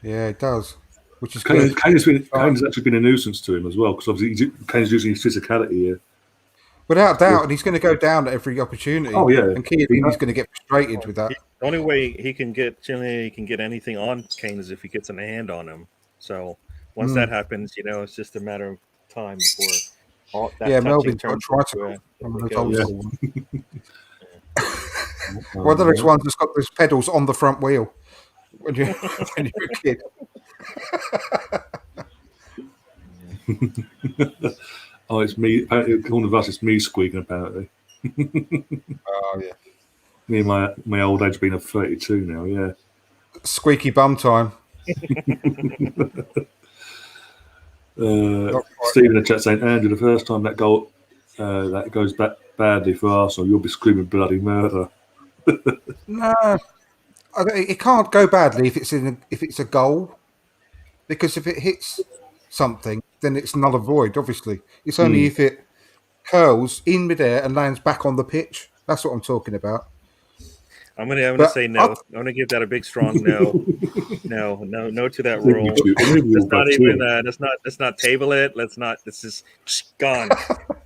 Yeah, it does. Which is good. Kane's actually been a nuisance to him as well, because obviously Kane's using his physicality here. Without doubt, and he's going to go down at every opportunity. Oh, yeah. And Chiellini's going to get frustrated with that. The only way he can get anything on Kane is if he gets a hand on him. So once that happens, it's just a matter of time before Melvin's got a tricycle. One of those ones that's got those pedals on the front wheel when you're a kid. Oh, it's me. One of us, it's me squeaking, apparently. Oh, yeah. Me and my old age being a 32 now, yeah. Squeaky bum time. Steve in the chat saying, Andrew, the first time that goal that goes back badly for Arsenal, you'll be screaming bloody murder. No, it can't go badly if it's a goal, because if it hits something, then it's null and void. Obviously, it's only if it curls in midair and lands back on the pitch. That's what I'm talking about. I'm gonna say no. I'm gonna give that a big strong no. No to that rule. Let's not even. Let's not table it. Let's just gone.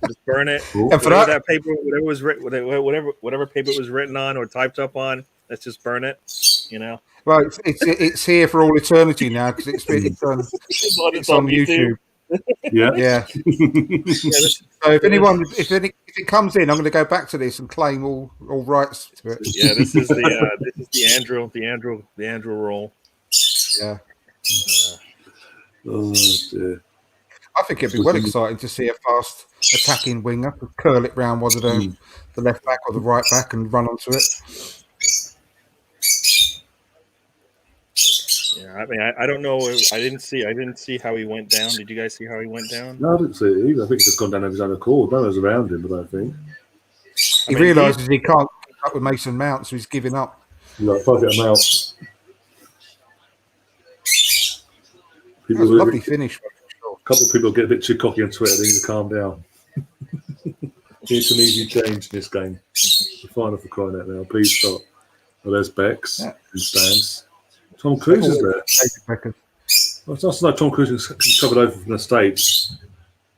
Just burn it. And for that paper, whatever paper it was written on or typed up on, let's just burn it. Well, it's here for all eternity now because it's on YouTube. Yeah. So if it comes in, I'm going to go back to this and claim all rights to it. Yeah, this is the Andrew role. Yeah. Oh dear. I think it'd be well exciting to see a fast attacking winger curl it round one of the left back or the right back and run onto it. Yeah, I mean, I don't know. I didn't see how he went down. Did you guys see how he went down? No, I didn't see it either. I think he's just gone down of his own accord. No one was around him, but I think he realises he can't keep up with Mason Mount, so he's giving up. Like, if I get him out. That was a lovely finish. A couple of people get a bit too cocky on Twitter. They need to calm down. Here's some easy change in this game. The final for crying out now. Please stop. Well, there's Bex who stands. Tom Cruise is there. Well, it's nice to know Tom Cruise is covered over from the States.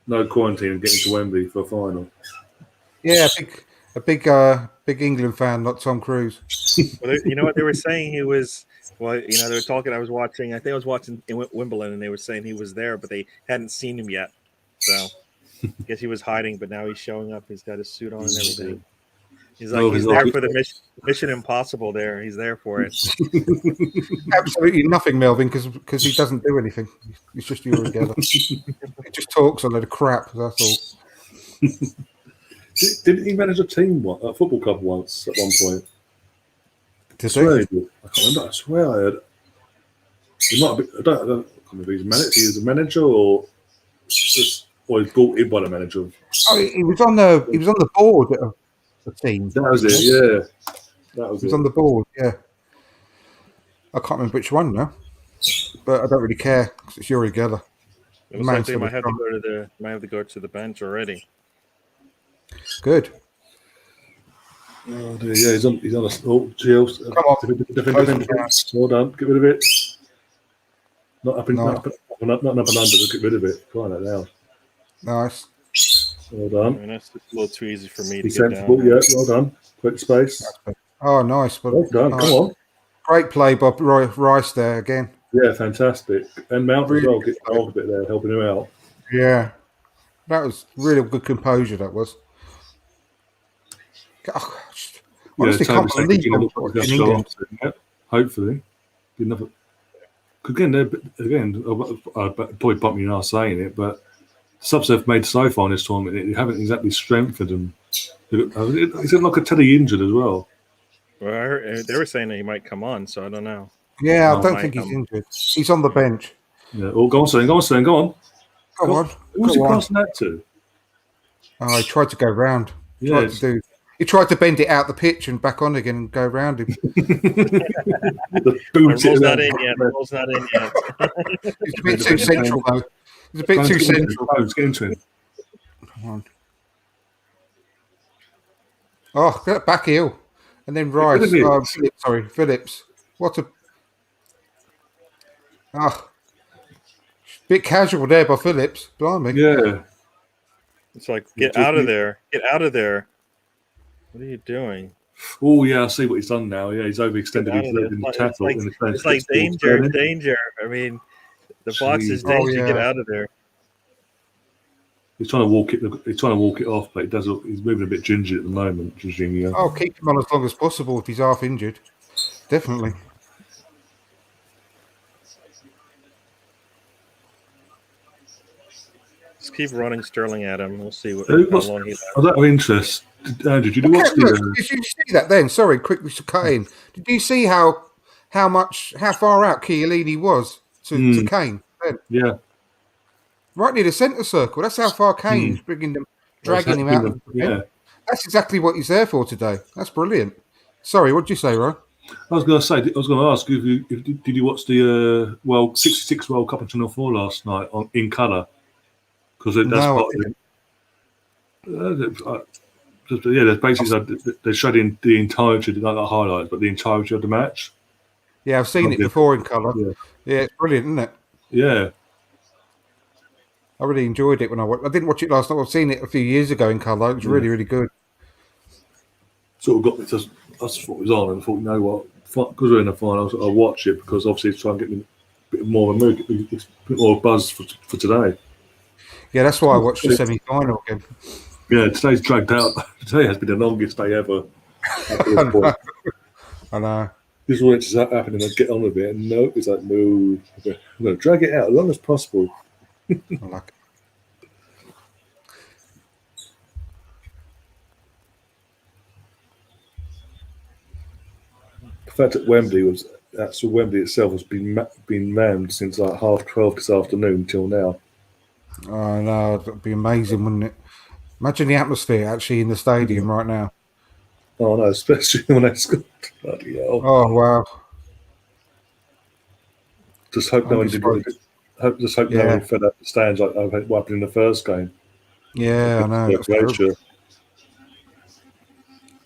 No quarantine and getting to Wembley for a final. Yeah, a big England fan, not Tom Cruise. Well, you know what they were saying? He was. Well, they were talking. I think I was watching in Wimbledon, and they were saying he was there, but they hadn't seen him yet. So I guess he was hiding, but now he's showing up. He's got his suit on and everything. He's like he's there for the mission Impossible. There, he's there for it. Absolutely nothing, Melvin, because he doesn't do anything. He's just you together. He just talks a load of crap. That's all. Didn't he manage a team, a football club once at one point? Did I swear he did. I can't remember. I swear I heard. He might have been, I don't know if he was a manager or he's brought in by the manager. Oh, he was on the board of the team. That was it. Yeah, that was he was on the board. Yeah, I can't remember which one now, but I don't really care because it's Yuri Geller. It looks like they might have to go to the bench already. Good. Oh dear, yeah, he's on a GL. Come on. Defend. Well done. Get rid of it. Not up and under, but get rid of it. Crying out loud. Nice. Well done. I mean, that's just a little too easy for me to Be get sensible, down. yeah, well done. Quick space. Oh, nice. Well done, come on. Great play, Bob Rice there again. Yeah, fantastic. And Mount Really as well, get involved a bit there, helping him out. Yeah. That was really good composure, that was. Oh, honestly, can't believe in England. Hopefully. Again, I'd probably bump me in saying it, but subs they've made so far in this tournament, they haven't exactly strengthened them. He's like a Teddy injured as well. Well, I heard, they were saying that he might come on, so I don't know. Yeah, I don't think he's injured. He's on the bench. Yeah. Oh, go on, Stan, go on. Go on. Who's he passing that to? Oh, he tried to go round. He He tried to bend it out the pitch and back on again and go around him. The ball's not in yet. The ball's not in yet. It's a bit too central, though. It's a bit too central. Let's get into him. Come on. Oh, get back heel. And then Rice. Phillips. What a... bit casual there by Phillips. Blimey. Yeah. It's like, get out of there. Get out of there. What are you doing? Oh, yeah, I see what he's done now. Yeah, he's overextended his leg in the tackle. It's like danger. I mean, the box is danger. Get out of there. He's trying to walk it. He's trying to walk it off, but he's moving a bit gingy at the moment. Jorginho. Oh, keep him on as long as possible if he's half injured. Definitely. Just keep running Sterling at him. We'll see how long he lasts. Out of interest, did you watch Did you see that then? Sorry, quickly to cut in. Did you see how far out Chiellini was to Kane? Then? Yeah. Right near the centre circle. That's how far Kane's dragging him out. Yeah. That's exactly what he's there for today. That's brilliant. Sorry, what did you say, Ron? I was going to ask you, did you watch the 66 World Cup on Channel 4 last night in colour? Because basically they showed in the entirety, not the highlights, but the entirety of the match. Yeah, I've seen it before in colour. Yeah, it's brilliant, isn't it? Yeah. I really enjoyed it when I didn't watch it last night. I've seen it a few years ago in colour. It was really, really good. Sort of got me to. That's what was on, and I thought, you know what? Because we're in the final, I'll watch it because obviously it's trying to get me a bit more of a mood, a bit more buzz for today. Yeah, that's why I watched the semi-final again. Yeah, today's dragged out. Today has been the longest day ever. I know. This is what's happening. I get on with it, and no, it's like no. I'm going to drag it out as long as possible. I like it. The fact that Wembley itself has been manned since like 12:30 this afternoon till now. Oh no, that'd be amazing, wouldn't it? Imagine the atmosphere actually in the stadium right now. Oh no, especially when it's got bloody hell. Oh wow! Just hope no one did. Just hope no one fed up the stands like what happened in the first game. Yeah, I know.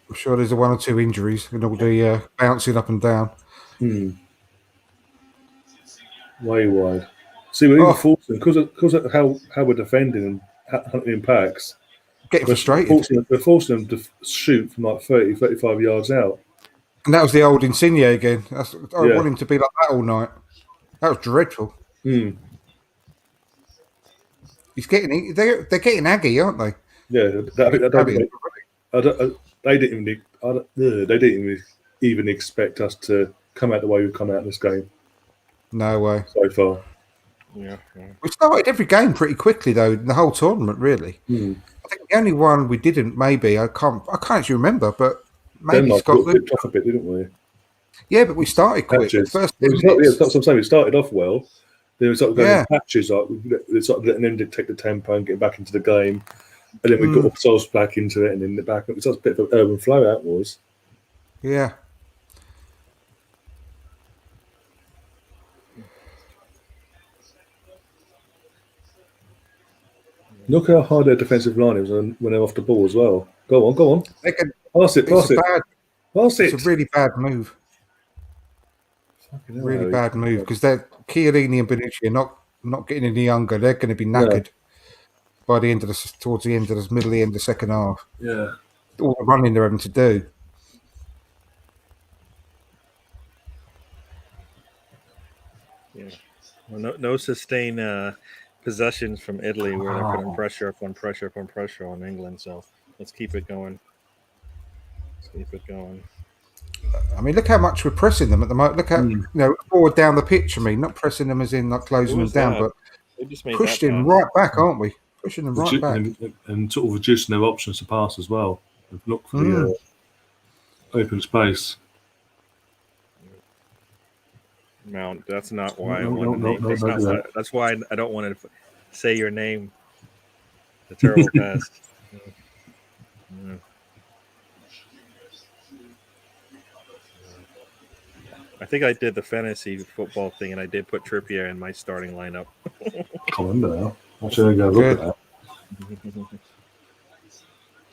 I'm sure there's one or two injuries and all the bouncing up and down. Way wide. See, we're even forcing because of how we're defending and hunting in packs. Getting frustrated. We're forcing them to shoot from like 30, 35 yards out. And that was the old Insigne again. I want him to be like that all night. That was dreadful. He's getting. They're getting aggy, aren't they? Yeah, they didn't even expect us to come out the way we've come out in this game. No way. So far. Yeah. We started every game pretty quickly though, in the whole tournament, really. I think the only one we didn't, maybe I can't actually remember, but maybe Scotland picked off a bit, didn't we? Yeah, but we started quick. That's what I'm saying. We started off well. Then we started going in patches, like we started letting them take the tempo and get back into the game, and then we got ourselves back into it, and then the back. It was a bit of an urban flow. That was. Yeah. Look how hard their defensive line is when they're off the ball as well. Go on. Pass it. It's a really bad move. Really bad move because they're Chiellini and Bonucci are not getting any younger. They're going to be knackered by the end of towards the end of the middle of the end of the second half. Yeah, all the running they're having to do. Yeah, well, no sustained possessions from Italy where they're putting pressure upon pressure on England. So let's keep it going. I mean, look how much we're pressing them at the moment. Look how forward down the pitch. I mean, not pressing them as in like closing them down, but pushed him right back, aren't we? Pushing them right back and sort of reducing their options to pass as well. Look for the open space. Mount. That's not why I want to name. That's why I don't want to say your name. The terrible pass. I think I did the fantasy football thing, and I did put Trippier in my starting lineup. Can't remember now. I'll show you go look at that.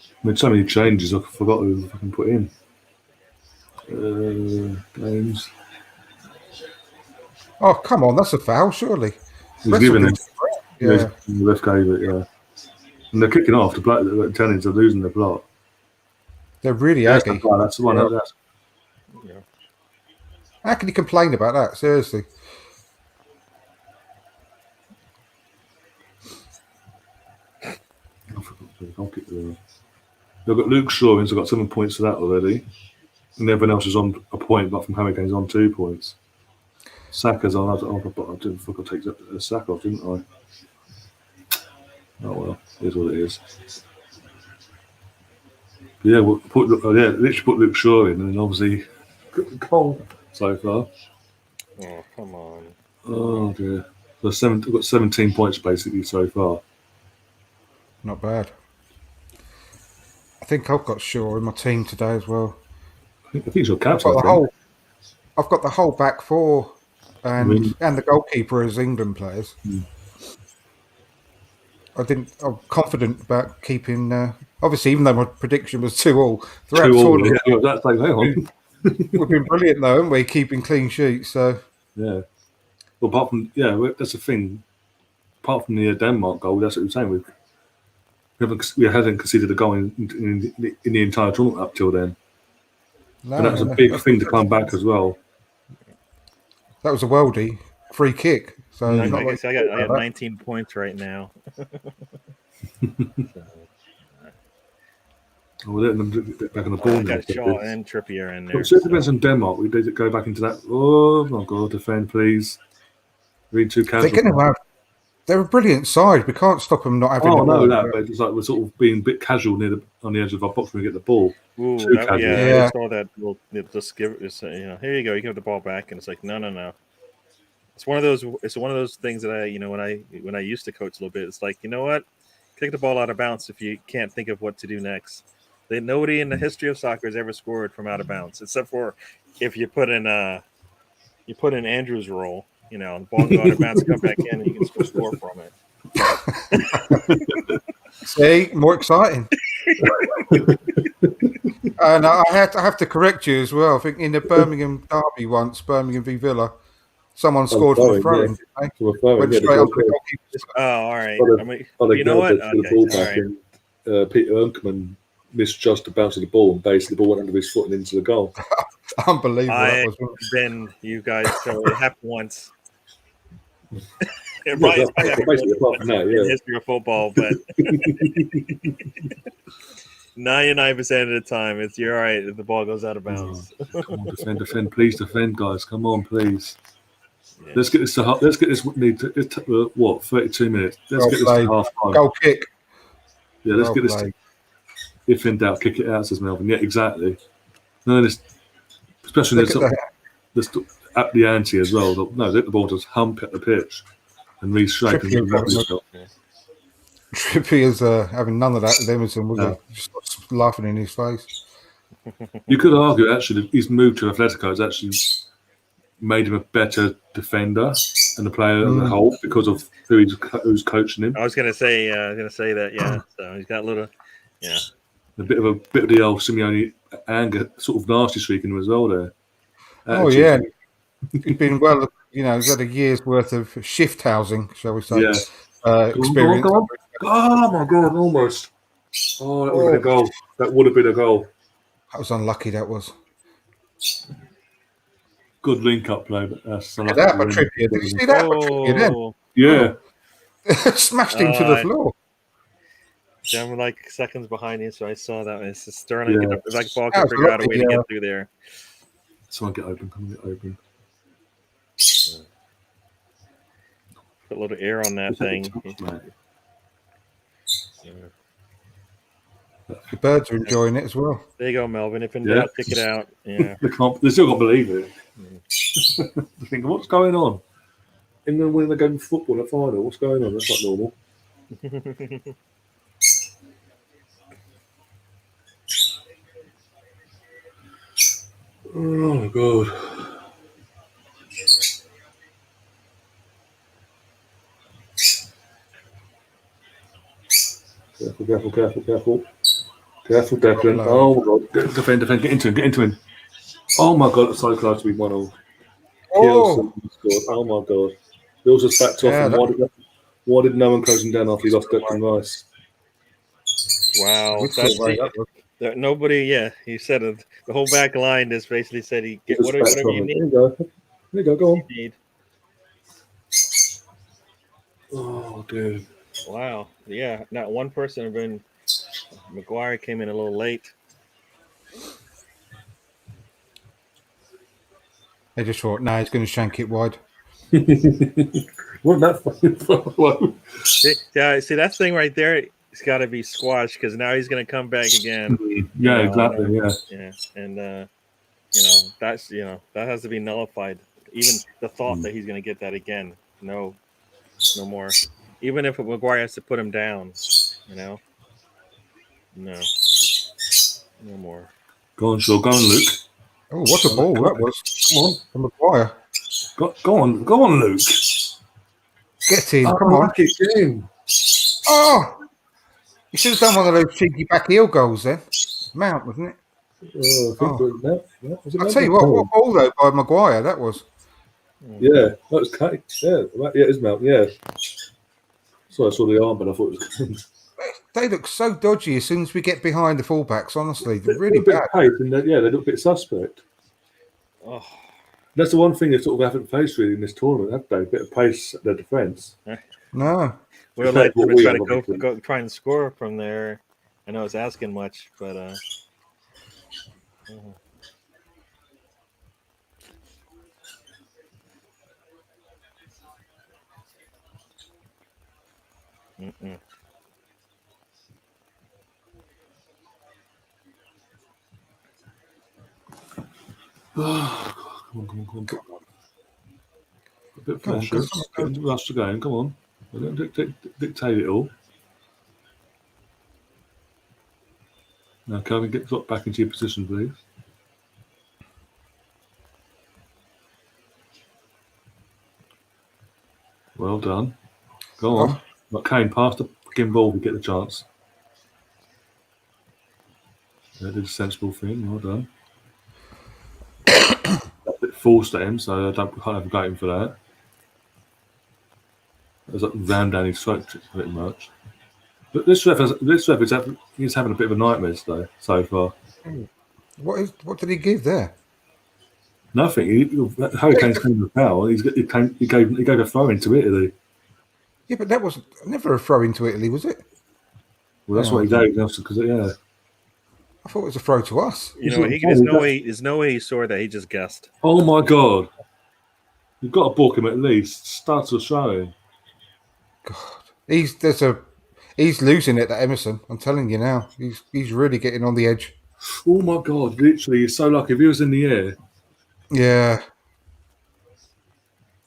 I made so many changes, I forgot who I can put in. Games. Oh, come on, that's a foul, surely. He's giving it. Yeah. The ref gave it, yeah. And they're kicking off. The Italians are losing the plot. They're really That's aggy. the one. Yeah. That's, How can you complain about that? Seriously. I forgot to They've got Luke Shaw in, so got 7 points for that already. And everyone else is on a point, but from Hurricanes on 2 points. Saka's on. I didn't forget to take Saka off, didn't I? Oh well, here's what it is. But yeah, literally put Luke Shaw in, and then obviously goal so far. Oh, come on. Oh dear. So I've got 17 points basically so far. Not bad. I think I've got Shaw in my team today as well. I think it's your captain. I've got the whole back four and the goalkeeper as England players. I'm confident about keeping. Obviously, even though my prediction was 2-2 throughout the tournament, that's like, hang on. We've been brilliant though, haven't we? Keeping clean sheets. So yeah. Well, apart from that's the thing. Apart from the Denmark goal, that's what we're saying. We hadn't conceded a goal in the entire tournament up till then. And that was a big thing to come back as well. That was a worldie free kick. So I got 19 points right now. We'll let them get back on the ball. I got Shaw and Trippier in there. But it depends on Denmark. We did go back into that. Oh my God! Defend, please. Read too casual. They're a brilliant side. We can't stop them not having. Oh no, but it's like we're sort of being a bit casual on the edge of our box when we get the ball. Ooh, I saw that. We'll just give it. Here you go. You give the ball back, and it's like no. It's one of those things that when I used to coach a little bit, it's like, you know what, kick the ball out of bounds if you can't think of what to do next. Nobody in the history of soccer has ever scored from out of bounds, except for if you put in Andrew's role. The ball go out of bounds, come back in, and you can still score from it. See, more exciting. And I have to correct you as well. I think in the Birmingham derby once, Birmingham v Villa, someone scored from a throw-in. Went straight up the goalkeeper. Oh, all right. You know what? Okay. Peter Unkerman misjudged the bounce of the ball, and basically the ball went under his foot and into the goal. Unbelievable. You guys, so it happened once. Basically, apart from that, in history of football, but 99% of the time, you're all right if the ball goes out of bounds. Come on, defend, please defend, guys. Come on, please. Yeah. Let's get this to 32 minutes. Let's get this to half time. Goal kick. Yeah, let's get this. If in doubt, kick it out, says Melvin. Yeah, exactly. No, especially this at the ante as well. No, let the ball just hump at the pitch and reshape. Trippier's having none of that with Emerson. We're just laughing in his face. You could argue actually his move to Atletico has actually made him a better defender and a player as a whole because of who's coaching him. I was going to say that. Yeah, so he's got a little, a bit of the old Simeone anger, sort of nasty streak in him as well there. Oh yeah, he's been he's had a year's worth of shift housing, shall we say? Yeah. Experience. Oh my God, almost. Oh, that would have been a goal. That would have been a goal. That was unlucky. That was. Good link up play, but that's that by Trippier. Did you see that by Trippier then? Yeah. Smashed him to the floor. I'm like seconds behind you, so I saw that. It's just Sterling. If I can figure out a way to get through there. Someone get open. Come get open. Put a little air on that thing. The birds are enjoying it as well. There you go, Melvin. If in doubt, kick it out. Yeah. They still can't believe it. They think, what's going on? England winning the game of football in the final. What's going on? That's not normal. Oh, God. Careful, Declan. Oh my God, defend, get into him. Oh my God, it's so close to be 1-1. Oh, scored. Oh my God, Bill's just backed off. Yeah, And why did no one close him down after he lost Declan Rice? Wow, good sort of way that was. nobody. Yeah, he said it. The whole back line just basically said he get Just backed whatever off you him. need. There you go, go on. You need. Oh dude. Wow. Yeah, not one person have been. McGuire came in a little late. They just thought, he's going to shank it wide. Wasn't that funny? Yeah, see that thing right there. It's got to be squashed because now he's going to come back again. Yeah, exactly. Yeah, and that's that has to be nullified. Even the thought that he's going to get that again. No more. Even if McGuire has to put him down, no more. Go on, Shaw. Go on, Luke. Oh, what a ball that was. Come on. From McGuire. Go on, Luke. Get in, come on. Get in. Oh! You should have done one of those cheeky back heel goals then. Mount, wasn't it? Was it I'll tell you what ball though by Maguire that was. Yeah, that was Kate. Yeah, it is Mount. Yeah. So I saw the arm, but I thought it was. They look so dodgy as soon as we get behind the fullbacks. Honestly, they're really a bit bad. of pace, and they look a bit suspect. Oh, that's the one thing they sort of haven't faced really in this tournament, have they? A bit of pace at their defence. No. We would like to try to go try and score from there. I know it's asking much, but Come on. A bit of pressure. Get rush to game. Come on. Don't dictate it all. Now, Kevin, get back into your position, please. Well done. Go on. Like Kane, pass the fucking ball if you get the chance. Yeah, did a sensible thing. Well done. A bit forced at him, so I can't have him for that. There's like rammed down his throat a bit much. But this ref he's having a bit of a nightmare today so far. What did he give there? Nothing. Harry Kane's coming to the power. He gave a throw into Italy. Yeah, but that was never a throw into Italy, was it? Well, that's what he gave. Because I thought it was a throw to us. There's no way he saw that. He just guessed. Oh my God! You've got to balk him at least. Start to showing. God, he's losing it. That Emerson, I'm telling you now, he's really getting on the edge. Oh my God! Literally, he's so lucky. If he was in the air, yeah.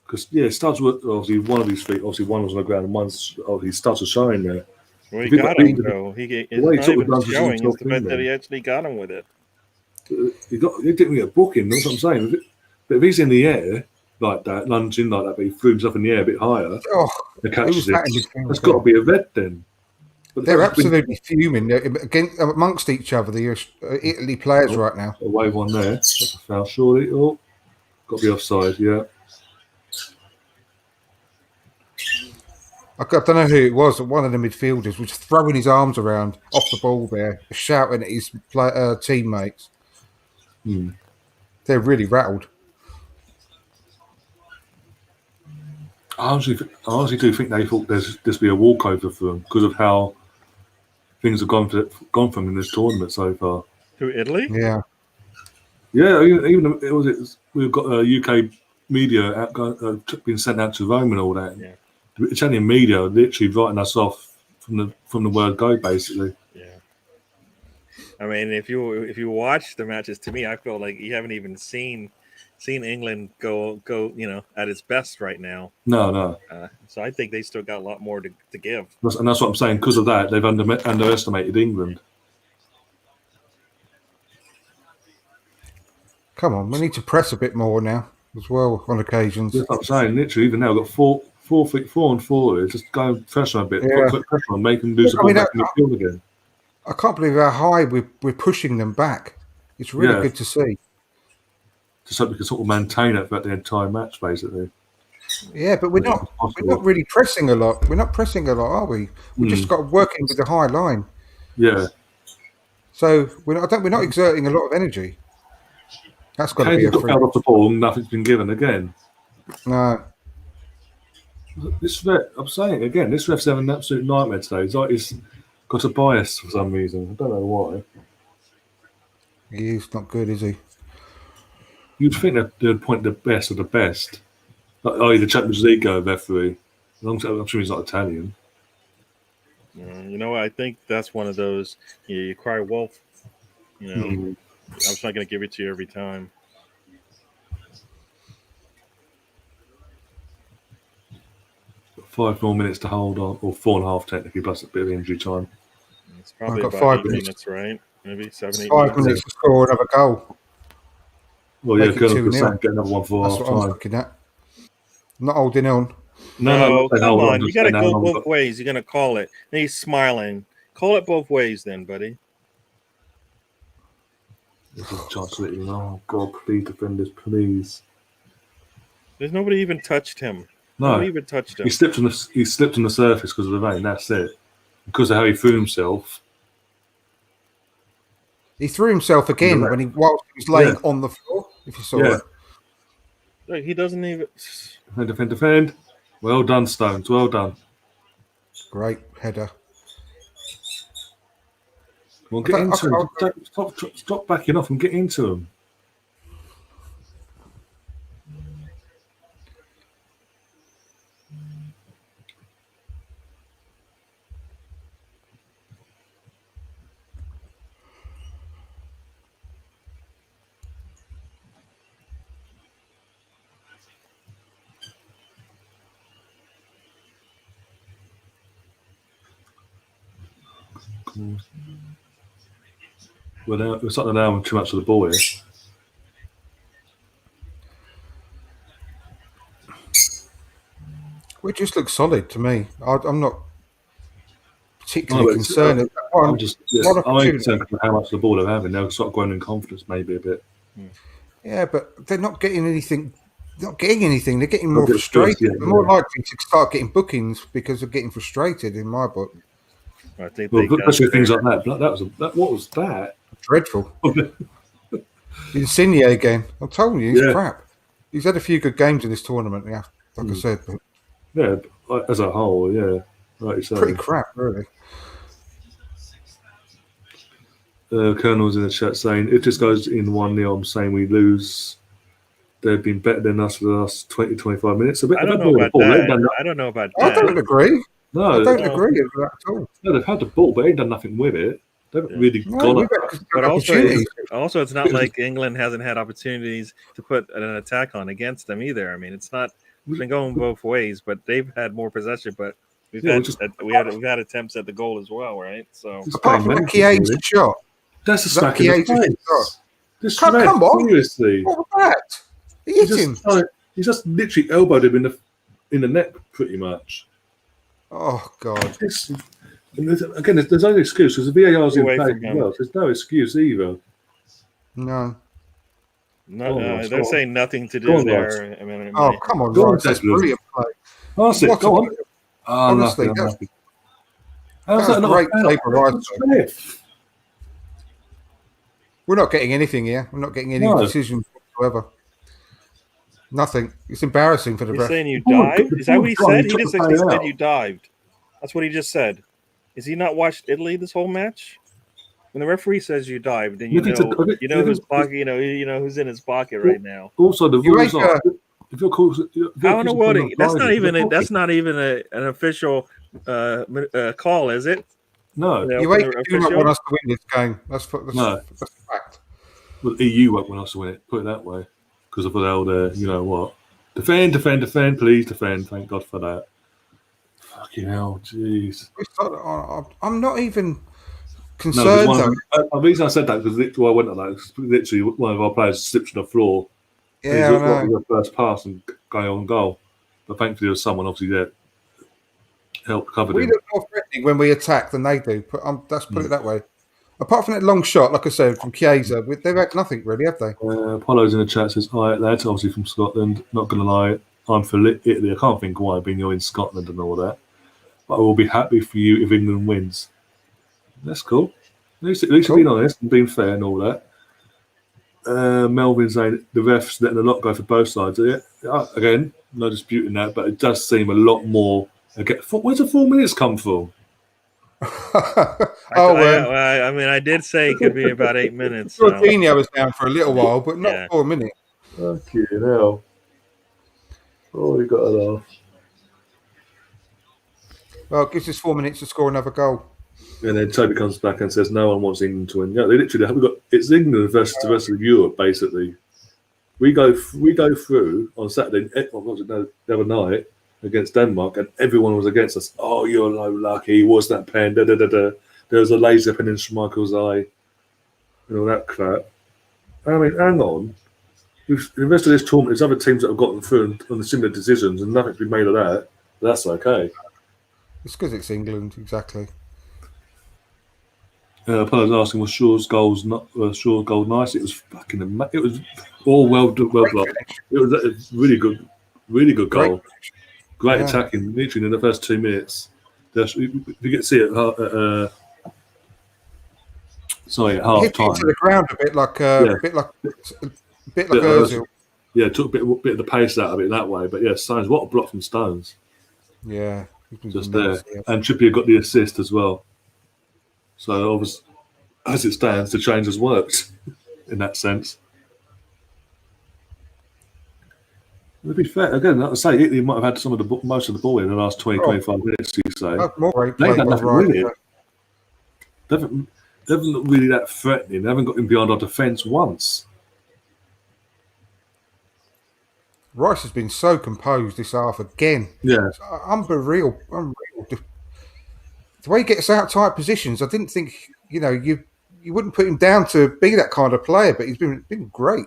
Because studs were obviously one of his feet. Obviously, one was on the ground, and one's his studs are showing there. Well, he got him though. It's not even showing. It's the fact that he actually got him with it. He didn't get a booking. That's what I'm saying. But if he's in the air like that, lunging like that, but he threw himself in the air a bit higher, and catches it. That's got to be a vet then. But they're absolutely fuming amongst each other. The Italy players right now. A wave on there. That's a foul, surely. Oh, got to be offside. Yeah. I don't know who it was. One of the midfielders was throwing his arms around off the ball there, shouting at his teammates. They're really rattled. I honestly do think they thought there's be a walkover for them because of how things have gone from in this tournament so far. To Italy? Yeah. Yeah, even we've got UK media being sent out to Rome and all that. Yeah. The Italian media are literally writing us off from the word go, basically. Yeah. I mean, if you watch the matches, to me, I feel like you haven't even seen England go at its best right now. No. So I think they still got a lot more to give. And that's what I'm saying. Because of that, they've underestimated England. Come on, we need to press a bit more now as well on occasions. That's what I'm saying. Literally, even now, we've got 4 feet, 4 on 4 is just go and pressure a bit, put pressure on, make them lose the I ball mean, back in the field again. I can't believe how high we're pushing them back. It's really good to see. Just so we can sort of maintain it throughout the entire match, basically. Yeah, but we're not really pressing a lot. We're not pressing a lot, are we? We just got working with the high line. Yeah. So we're not exerting a lot of energy. That's got to be a got free. out off the ball and nothing's been given again. No. This ref, I'm saying again, this ref's having an absolute nightmare today. He's got a bias for some reason. I don't know why. He's not good, is he? You'd think that they'd point the best of the best. Like, the Champions League go referee. I'm sure he's not Italian. You know what? I think that's one of those. You cry wolf. You know, I'm just not going to give it to you every time. Got 5 more minutes to hold on, or 4.5 technically, plus a bit of injury time. It's probably got about 5 minutes, right? Maybe 7, 8 5 minutes to score another goal. Well, yeah, Make it Colonel 2-0. was saying get another one for That's half what I'm time. looking at. Not holding on. No, come hold on. You got to just go saying both ways. You're going to call it. And he's smiling. Call it both ways then, buddy. This is chance to let you know. Oh, God, please defend this, please. There's nobody even touched him. No. Nobody even touched him. He slipped on the surface because of the rain. That's it. Because of how he threw himself. He threw himself again whilst he was laying on the floor, if you saw it. Look, he doesn't even... Defend. Well done, Stones. Well done. Great header. Well, get into him. Stop backing off and get into him. Well, we're starting now with too much of the ball here. Well, it just looks solid to me. I'm not particularly concerned. I'm only concerned with how much of the ball they're having. They'll start growing in confidence maybe a bit. Yeah, but they're not getting anything. Not getting anything. They're getting more frustrated. They're more likely to start getting bookings because they're getting frustrated. In my book, I think especially things like that. What was that? Dreadful. Insigne again. I'm telling you, he's crap. He's had a few good games in this tournament. Yeah, like I said. But yeah, as a whole, yeah, like you say. Pretty crap, really. Colonel's in the chat saying, if this goes in 1-0, I'm saying we lose. They've been better than us for the last 20, 25 minutes. I don't know about that. I don't know about that. I don't agree. No, I don't agree with that at all. No, they've had the ball, but they ain't done nothing with it. They haven't really gone at that. But also, it's not like England hasn't had opportunities to put an attack on against them either. I mean, it's been going both ways, but they've had more possession. But we've had attempts at the goal as well, right? So apart from that Chiesa shot, that's a smack in the face. Come on, seriously, what was that? He hit him. He just literally elbowed him in the neck, pretty much. Oh God! Again, there's no excuse because the VAR's in play as well. There's no excuse either. No. They're saying nothing to do there. Come on, Ross. That's brilliant play. That's it. Go on. Honestly, how's that not great play for Rice? We're not getting anything here. We're not getting any decisions whatsoever. Nothing. It's embarrassing for the ref. He's saying you dived? Is that what he said? He just said you dived. That's what he just said. Has he not watched Italy this whole match? When the referee says you dived, then you know whose pocket, you know who's in his pocket right now. Also, the rules are. I don't know what that's not even an official call, is it? No. UEFA do not want us to win this game. That's a fact. Well, the EU won't want us to win it. Put it that way, because of the old, you know what? Defend, please defend. Thank God for that. Fucking hell, jeez. I'm not even concerned. The reason I said that because I went at that because literally one of our players slipped to the floor. Yeah, he was the first pass and going on goal. But thankfully, there was someone obviously there helped cover We him. look more threatening when we attack than they do. Let's put it that way. Apart from that long shot, like I said, from Chiesa, they've had nothing really, have they? Apollo's in the chat says, "All right, lads, obviously from Scotland. Not going to lie, I'm for Italy. I can't think why, being you're in Scotland and all that. But I will be happy for you if England wins." That's cool. At least Cool. being honest and being fair and all that. Melvin saying the refs letting a lot go for both sides. Yeah, again, no disputing that, but it does seem a lot more. Where's the 4 minutes come from? I mean, I did say it could be about 8 minutes. So. Jorginho was down for a little while, but not 4 minutes. Fucking hell. Oh, you got to laugh. Well, it gives us 4 minutes to score another goal. And then Toby comes back and says, "No one wants England to win." Yeah, they literally have it's England versus the rest of Europe, basically. We go through on Saturday. What was it? The other night against Denmark, and everyone was against us. Oh, you're no lucky. What's that pen? Da, da, da, da. There was a laser pen in Schmeichel's eye, and all that crap. I mean, hang on. The rest of this tournament, there's other teams that have gotten through on the similar decisions, and nothing's been made of that. But that's okay. It's because it's England, exactly. Apollo's asking, was Shaw's goal nice? It was fucking it was all well blocked. It was a really good goal. Great attacking, literally in the first 2 minutes. You get to see it at half time. Hit to the ground a bit like Ozil. Yeah, took a bit of the pace out of it that way. But yeah, Stones, what a block from Stones. Yeah, just there, and Trippier got the assist as well. So, obviously, as it stands, the change has worked in that sense. To be fair, again, like I say, Italy might have had most of the ball in the last 25 minutes, you say. They've had nothing with it. They haven't looked really that threatening. They haven't got in beyond our defence once. Rice has been so composed this half again. Yeah. It's unreal. The way he gets out tight positions, I didn't think, you wouldn't put him down to be that kind of player, but he's been great.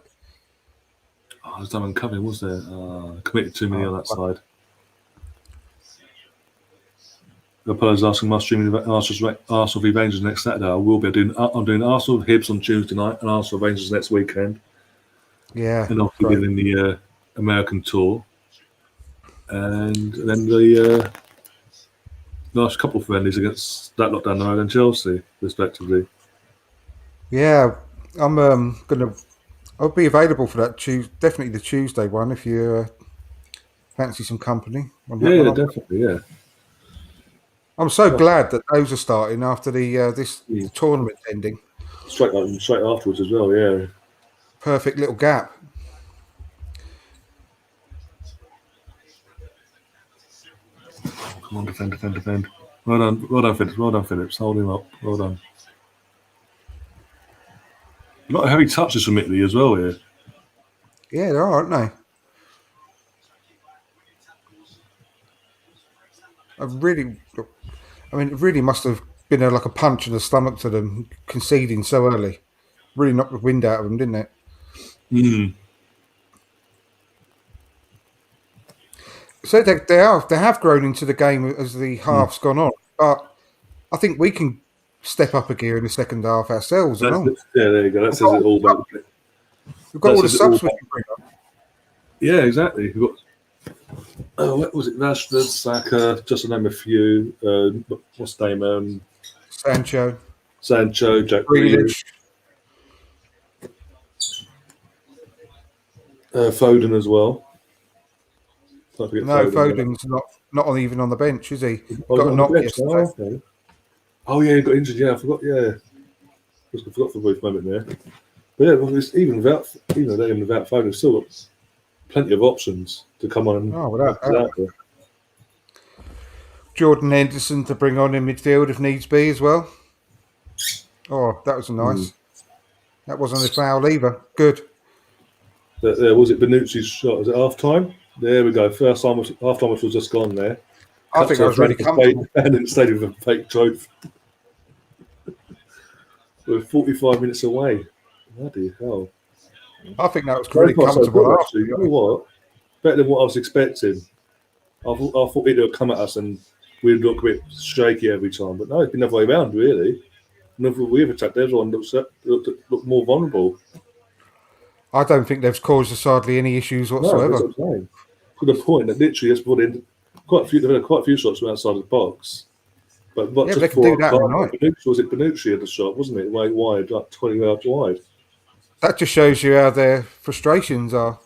Oh, there's someone coming, was there? Committed too many on that side. The Apollo's asking, "Must streaming Arsenal v Rangers next Saturday?" I will be. I'm doing Arsenal Hibs on Tuesday night and Arsenal Rangers next weekend. Yeah. And I'll be in the American tour. And then the last couple of friendlies against that lot down the road and Chelsea, respectively. Yeah, I'll be available for that definitely the Tuesday one if you fancy some company. Yeah, definitely, yeah. I'm so glad that those are starting after this tournament ending. Straight afterwards as well, yeah. Perfect little gap. Come on, defend. Well done, Phillips. Hold him up. Well done. A lot of heavy touches from Italy as well here. Yeah, there are, aren't they? It really must have been like a punch in the stomach to them conceding so early. Really knocked the wind out of them, didn't it? Mm. So they have grown into the game as the half's gone on, but I think we can step up a gear in the second half ourselves. Yeah, there you go. That says it all. We've got all the subs we can bring up. Yeah, exactly. We've got. What was it? Rashford, Saka, just to name a few. What's the name? Sancho, Jack Grealish. Foden as well. No, Foden's not even on the bench, is he? Got a knock yesterday. Oh yeah, he got injured. Yeah, I forgot. Yeah, I forgot for a brief moment there. But yeah, even without Foden, still got plenty of options to come on. Without that. Jordan Henderson to bring on in midfield if needs be as well. Oh, that was nice. That wasn't a foul either. Good. Was it Benucci's shot? Was it half time? There we go. First time, half time, which was just gone there. I think I was really comfortable. And then stayed with a fake trophy. We're 45 minutes away. Bloody hell. I think that was really comfortable. Actually. You know what? Better than what I was expecting. I thought he'd come at us and we'd look a bit shaky every time, but no, it's been the other way around, really. Whenever we've attacked, everyone looked more vulnerable. I don't think they've caused us hardly any issues No, whatsoever. that's what I'm saying. To the point that literally just before the end, they've had quite a few shots from outside the box. But Yeah, just they can do that all night. Benucci had the shot, wasn't it? Wide, like 20 yards wide. That just shows you how their frustrations are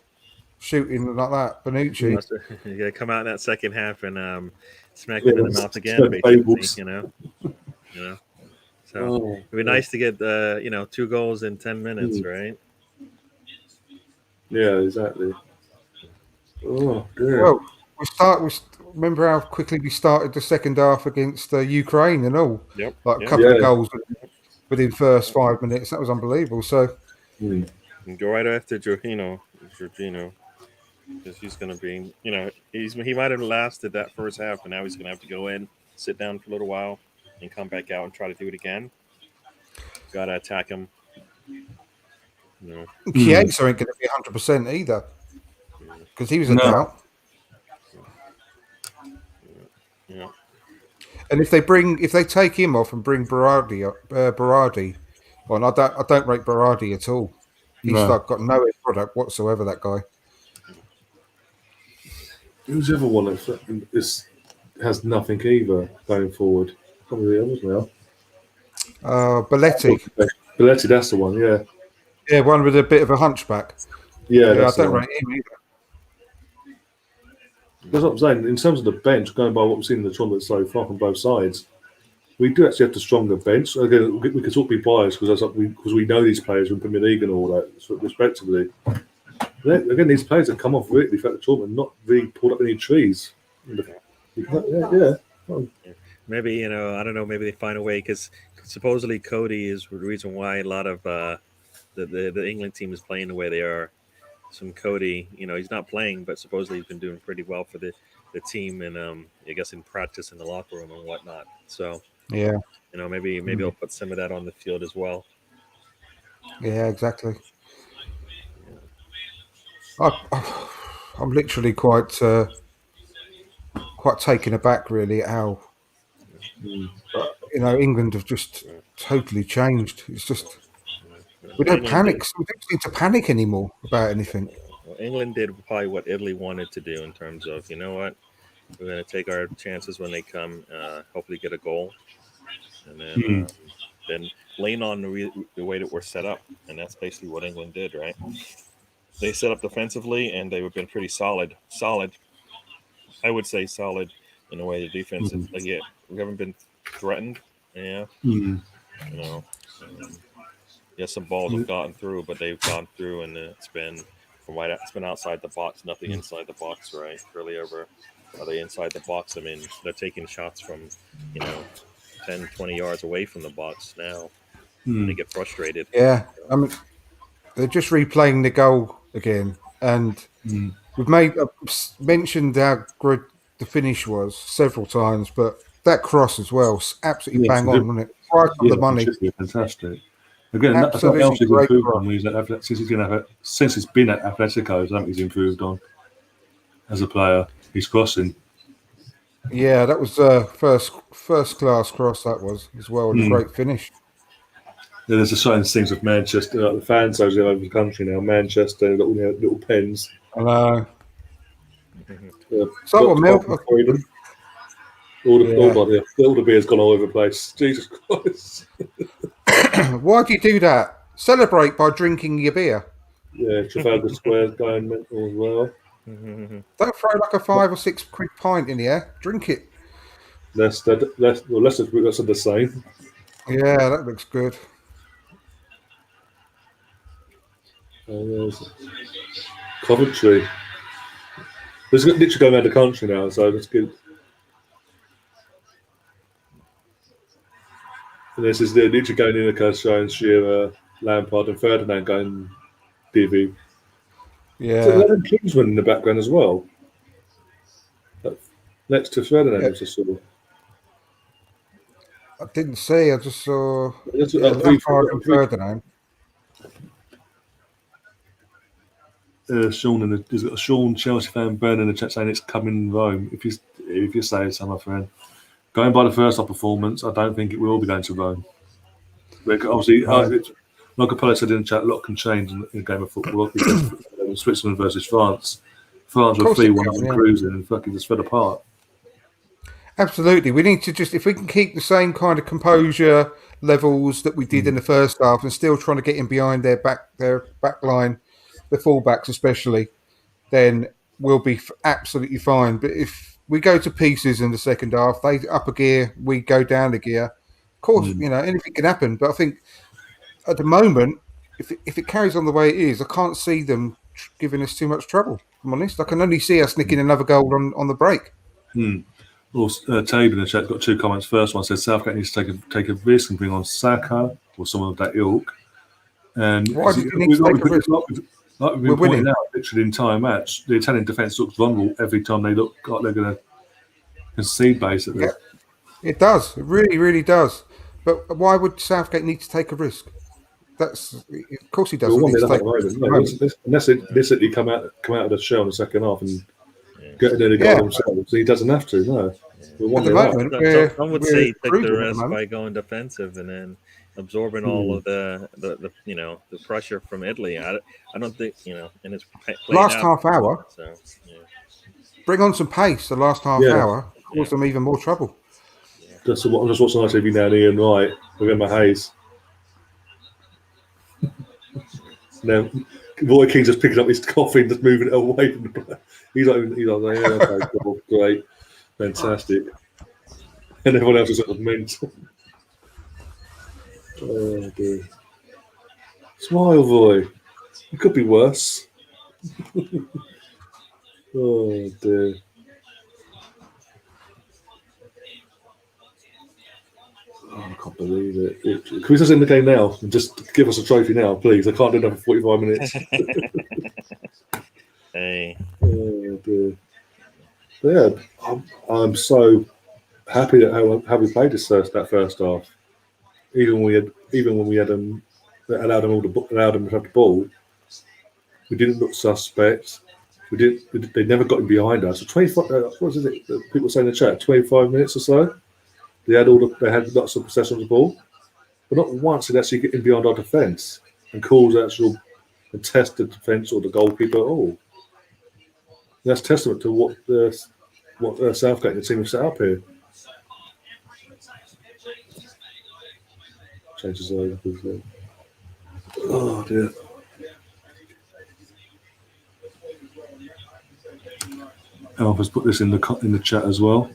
shooting like that. Bonucci. You got to come out in that second half and smack them in the mouth again, Smack basically. tables. You know. So it'd be nice to get 2 goals in 10 minutes, right? Yeah, exactly. Oh, dear. Well, remember how quickly we started the second half against Ukraine and all. Yep. Like a couple of goals within the first 5 minutes. That was unbelievable. So and go right after Jorginho, because he's going to be, he might have lasted that first half, but now he's going to have to go in, sit down for a little while, and come back out and try to do it again. Got to attack him. Chiesa ain't going to be 100% either, because he was a doubt. Yeah. And if they take him off and bring Berardi on, I don't rate Berardi at all. He's got no product whatsoever. That guy. Who's the other one that has nothing either going forward? Probably the others now. Balletti. Balletti, that's the one. Yeah. Yeah, one with a bit of a hunchback. Yeah, I don't rate him either. That's what I'm saying. In terms of the bench, going by what we've seen in the tournament so far from both sides, we do actually have the stronger bench. Again, we could sort of be biased because we know these players from Premier League and all that, respectively. Again, these players have come off really throughout the tournament, not really pulled up any trees. Yeah. Maybe, I don't know, maybe they find a way because supposedly Cody is the reason why a lot of the England team is playing the way they are. Some Cody, he's not playing, but supposedly he's been doing pretty well for the team and I guess in practice in the locker room and whatnot. So yeah, maybe I'll put some of that on the field as well. Yeah, exactly. I'm literally quite taken aback, really, at how England have just totally changed. It's just we don't panic. We don't seem to panic anymore about anything. Well, England did probably what Italy wanted to do in terms of, what, we're going to take our chances when they come, hopefully get a goal, and then lean on the way that we're set up, and that's basically what England did, right? They set up defensively, and they've been pretty solid. I would say solid in a way the defense is. Again, we haven't been threatened. Yeah. Yes, some balls have gotten through, but they've gone through, and it's been outside the box, nothing inside the box, right? Really ever are they inside the box? I mean, they're taking shots from 10, 20 yards away from the box now. And they get frustrated. Yeah, I mean, they're just replaying the goal again, and we've mentioned how good the finish was several times, but that cross as well, absolutely bang on, wasn't it? Right on the money. Fantastic. Again, that's what else he's improved on. Since he's been at Atletico, I think he's improved on as a player. He's crossing. Yeah, that was first class cross. That was as well, and a great finish. Yeah, there's a certain things of Manchester, like the fans over the country now. Manchester, little pens. I know. All the beer's gone all over the place. Jesus Christ. Why do you do that? Celebrate by drinking your beer. Yeah, Trafalgar Square's going mental as well. Don't throw like a 5 or 6 quid pint in the air. Drink it. Less of the same. Yeah, that looks good. There's Coventry. There's literally going around the country now, so that's good. And this is literally going in the showing Shearer, Lampard, and Ferdinand going DV. Yeah. So there's Kingsman in the background as well. Next to Ferdinand, I just saw. I didn't see. I just saw Lampard and Ferdinand. Sean he's got a Sean Chelsea fan burn in the chat saying it's coming Rome. If you say so, my friend. Going by the first half performance, I don't think it will be going to Rome. But obviously, like Apollo said in the chat, a lot can change in a game of football. Like we said, Switzerland versus France. France were 3-1 and cruising and fucking just fell apart. Absolutely. We need to if we can keep the same kind of composure levels that we did in the first half and still trying to get in behind their back line, the fullbacks especially, then we'll be absolutely fine. But if we go to pieces in the second half, they up a gear, we go down a gear. Of course, anything can happen. But I think at the moment, if it carries on the way it is, I can't see them giving us too much trouble. If I'm honest, I can only see us nicking another goal on the break. Well, Tabe in the chat got 2 comments. First one says Southgate needs to take a risk and bring on Saka or someone of that ilk. And why did you need to take a risk? Like we've been pointing out, literally the entire match, the Italian defence looks vulnerable every time they look like they're going to concede, basically. Yeah, it does. It really, really does. But why would Southgate need to take a risk? Of course he doesn't. Unless they literally come out of the shell in the second half and get in the goal themselves. He doesn't have to, no. At the moment, some would say take the risk by going defensive and then absorbing all of the pressure from Italy. I don't think, and it's last half hour. So, bring on some pace. The last half hour cause them even more trouble. I'm just watching ITV now, Ian Wright with Emma Hayes. Now, Roy King's just picking up his coffee and just moving it away from the play. He's like, okay, cool, great, fantastic. And everyone else is sort of mental. Oh dear. Smile, boy. It could be worse. Oh dear. Oh, I can't believe it. Can we just end the game now and just give us a trophy now, please? I can't do that for 45 minutes. Hey. Oh dear. But yeah, I'm so happy that how we played that first half. Even when we had allowed them to have the ball, we didn't look suspect. They never got in behind us. So 25. What is it? People say in the chat, 25 minutes or so. They had lots of possession of the ball, but not once did they actually get in behind our defence and cause actual contested defence or the goalkeeper at all. That's testament to what Southgate and the team have set up here. Changes over. Oh dear. Alpha's put this in the chat as well.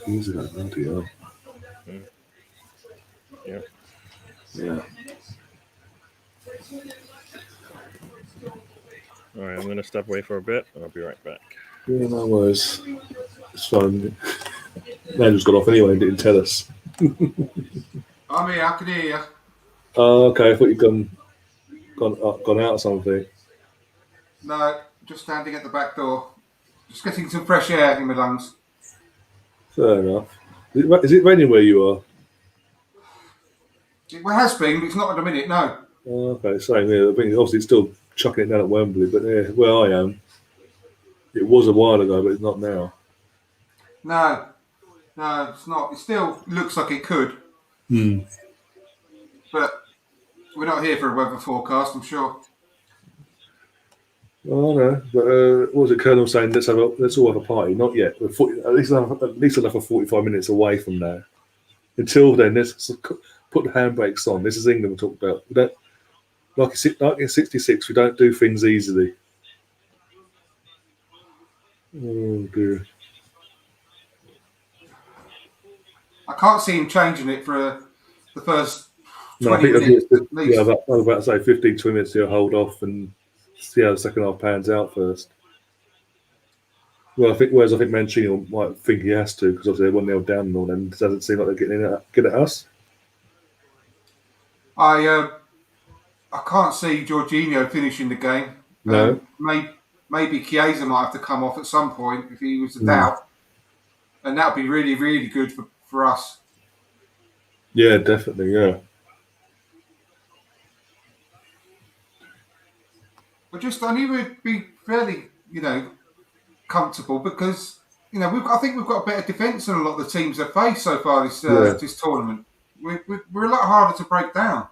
Easy that bloody hell. Yeah. All right, I'm going to step away for a bit. I'll be right back. Yeah, no worries. It's fine. Andrew's got off anyway and didn't tell us. I'm here, I can hear you. Oh, okay. I thought you'd gone out or something. No, just standing at the back door. Just getting some fresh air in my lungs. Fair enough. Is it raining where you are? It has been, but it's not at the minute, no. Oh, okay, same here. I think obviously it's still chucking it down at Wembley, but yeah, where I am, it was a while ago, but it's not now. No, it's not. It still looks like it could. But we're not here for a weather forecast, I'm sure. Oh no, but what was it Colonel saying? Let's all have a party. Not yet. At least enough for 45 minutes away from there. Until then, let's put the handbrakes on. This is England we talked about. We don't, like in '66, we don't do things easily. Oh dear. I can't see him changing it for the first 20 minutes. Yeah, I was about to say 15, 20 minutes to hold off and see how the second half pans out first. Well, I think Mancini might think he has to because obviously they're 1-0 down and all, and it doesn't seem like they're getting at us. I can't see Jorginho finishing the game. No. Maybe Chiesa might have to come off at some point if he was a doubt. And that would be really, really good for us. Yeah, definitely, yeah. I knew we'd be fairly, comfortable because I think we've got a better defence than a lot of the teams they've faced so far this tournament. We're a lot harder to break down.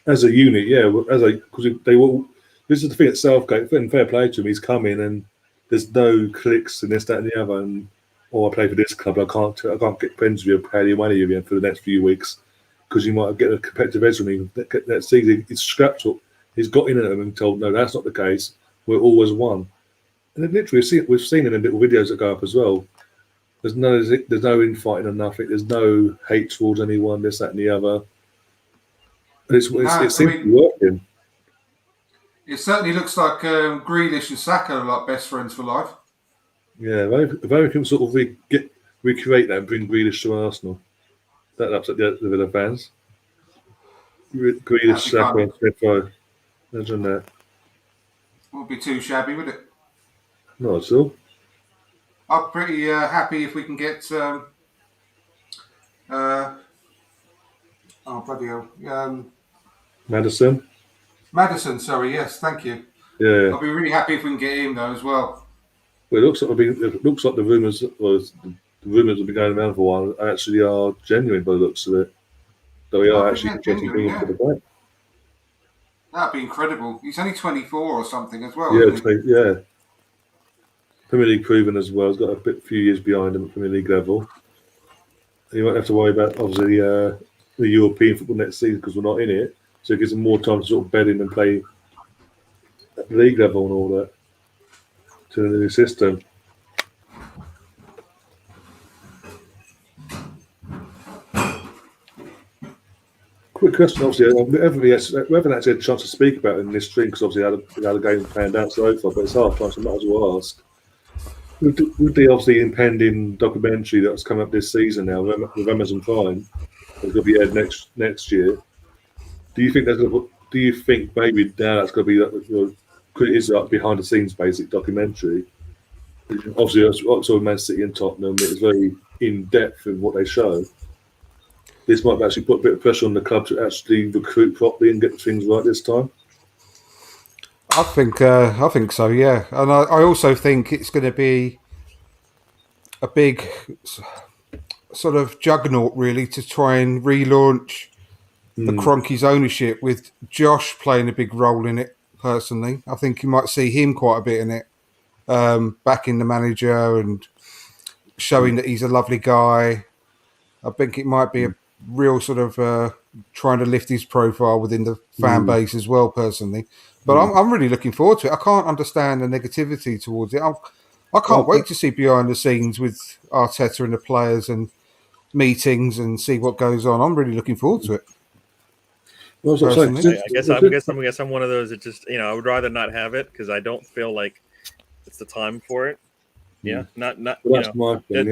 As a unit, yeah. Because they will. This is the thing at Southgate. And fair play to him, he's come in and there's no clicks and this, that, and the other. And I play for this club. I can't get friends with you, pay any money with you for the next few weeks because you might get a competitive edge on him. That season, it's scrapped up. He's got in at them and told, no, that's not the case. We're always one. And then literally, we've seen it in little videos that go up as well. There's no infighting or nothing. There's no hate towards anyone, this, that, and the other. And it seems to be working. It certainly looks like Grealish and Saka are like best friends for life. Yeah, if only can sort of recreate that and bring Grealish to Arsenal. That upset the Villa fans. Grealish, Saka, and Smith Rowe. Imagine that. Won't be too shabby, would it? Not at all. I'm pretty happy if we can get. Bloody hell. Maddison, sorry, yes, thank you. Yeah. I'll be really happy if we can get him though as well. Well, it looks like the rumours have been going around for a while actually are genuine by the looks of it. So we are actually getting him for the back. That'd be incredible. He's only 24 or something as well. Yeah. Premier League proven as well. He's got a few years behind him at Premier League level. You won't have to worry about obviously the European football next season because we're not in it. So it gives them more time to sort of bed in and play at the league level and all that to the new system. Quick question, obviously, we haven't actually had a chance to speak about it in this stream because obviously we had a game planned out so far, but it's half time, so I might as well ask. With the obviously impending documentary that's come up this season now with Amazon Prime, it's going to be aired next year. Do you think maybe now that's going to be it is like behind the scenes basic documentary? Obviously, also Man City and Tottenham, it's very in depth in what they show. This might actually put a bit of pressure on the club to actually recruit properly and get things right this time. I think so, yeah. And I also think it's going to be a big sort of juggernaut, really, to try and relaunch the Kroenke's ownership with Josh playing a big role in it, personally. I think you might see him quite a bit in it, backing the manager and showing that he's a lovely guy. I think it might be a real sort of trying to lift his profile within the fan base as well, personally. But I'm really looking forward to it. I can't understand the negativity towards it. I can't wait to see behind the scenes with Arteta and the players and meetings and see what goes on. I'm really looking forward to it. I guess I'm one of those that just I would rather not have it because I don't feel like it's the time for it. Yeah, not that's my thing,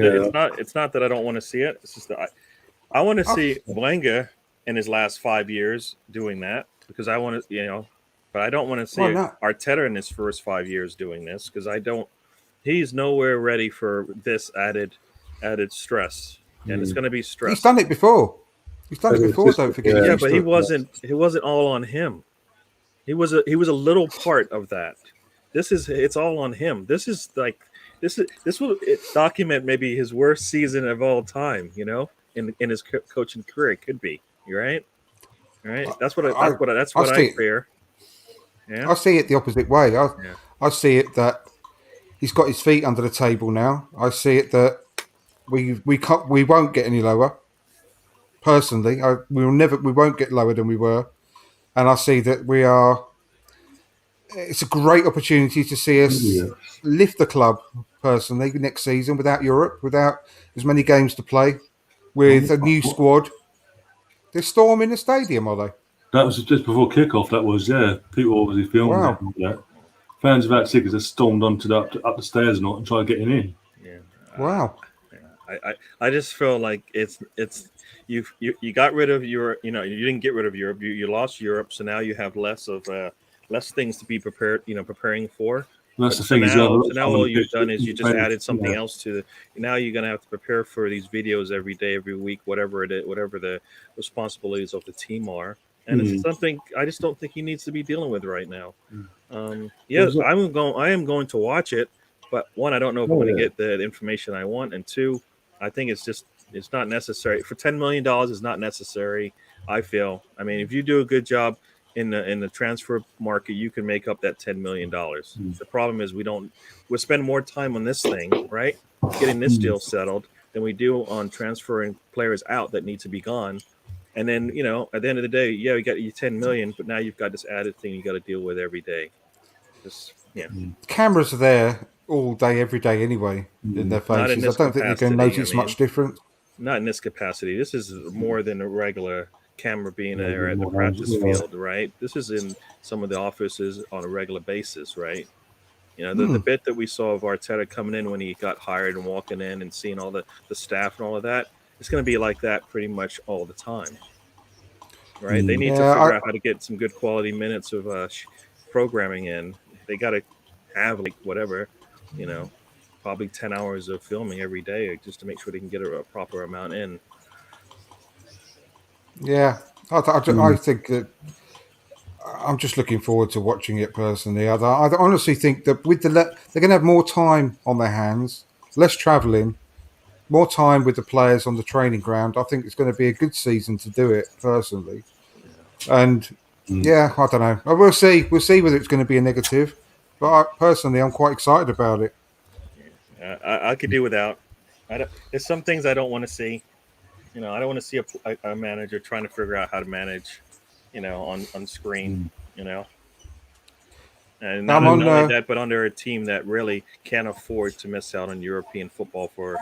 It's not that I don't want to see it. It's just that I want to see Wenger in his last 5 years doing that because I want to but I don't want to see Arteta in his first 5 years doing this because he's nowhere ready for this added stress, and it's going to be stress. He's done it before. Don't forget. Yeah, but he wasn't all on him. He was a little part of that. It's all on him. This will document maybe his worst season of all time. In his coaching career, it could be. You're right. All right. That's what I fear. Yeah. I see it the opposite way. I see it that he's got his feet under the table now. I see it that we won't get any lower. Personally, we won't get lower than we were, and I see that we are. It's a great opportunity to see us lift the club personally next season without Europe, without as many games to play, with a new squad. They're storming the stadium, are they? That was just before kickoff. That was people obviously filming that. Fans without tickets have stormed onto up the stairs and tried getting in. Yeah. Wow. I just feel like it's you got rid of your you didn't get rid of Europe. You lost Europe, so now you have less things to be preparing for. That's the thing. So now all you've done is you just added something else to the. Now you're going to have to prepare for these videos every day, every week, whatever the responsibilities of the team are. and it's something I just don't think he needs to be dealing with right now. I am going to watch it, but one, I don't know if I'm going to get the information I want, and two, I think it's not necessary. For $10 million is not necessary. I feel. I mean, if you do a good job in the transfer market, you can make up that $10 million. The problem is we'll spend more time on this thing, right? Getting this deal settled than we do on transferring players out that need to be gone. And then, at the end of the day, you got your 10 million, but now you've got this added thing you got to deal with every day. Cameras are there all day, every day anyway, in their faces. I don't think you can notice much difference. Not in this capacity. This is more than a regular camera being there at the practice field, right? This is in some of the offices on a regular basis, right? The bit that we saw of Arteta coming in when he got hired and walking in and seeing all the staff and all of that, it's going to be like that pretty much all the time, right? They need to figure out how to get some good quality minutes of programming in. They got to have whatever, probably 10 hours of filming every day just to make sure they can get a proper amount in. Yeah, I think that I'm just looking forward to watching it personally. I honestly think that they're going to have more time on their hands, less travelling, more time with the players on the training ground. I think it's going to be a good season to do it personally. And I don't know. We'll see. We'll see whether it's going to be a negative. But personally, I'm quite excited about it. I could do without. There's some things I don't want to see. I don't want to see a manager trying to figure out how to manage, on screen, And not only that, but under a team that really can't afford to miss out on European football for,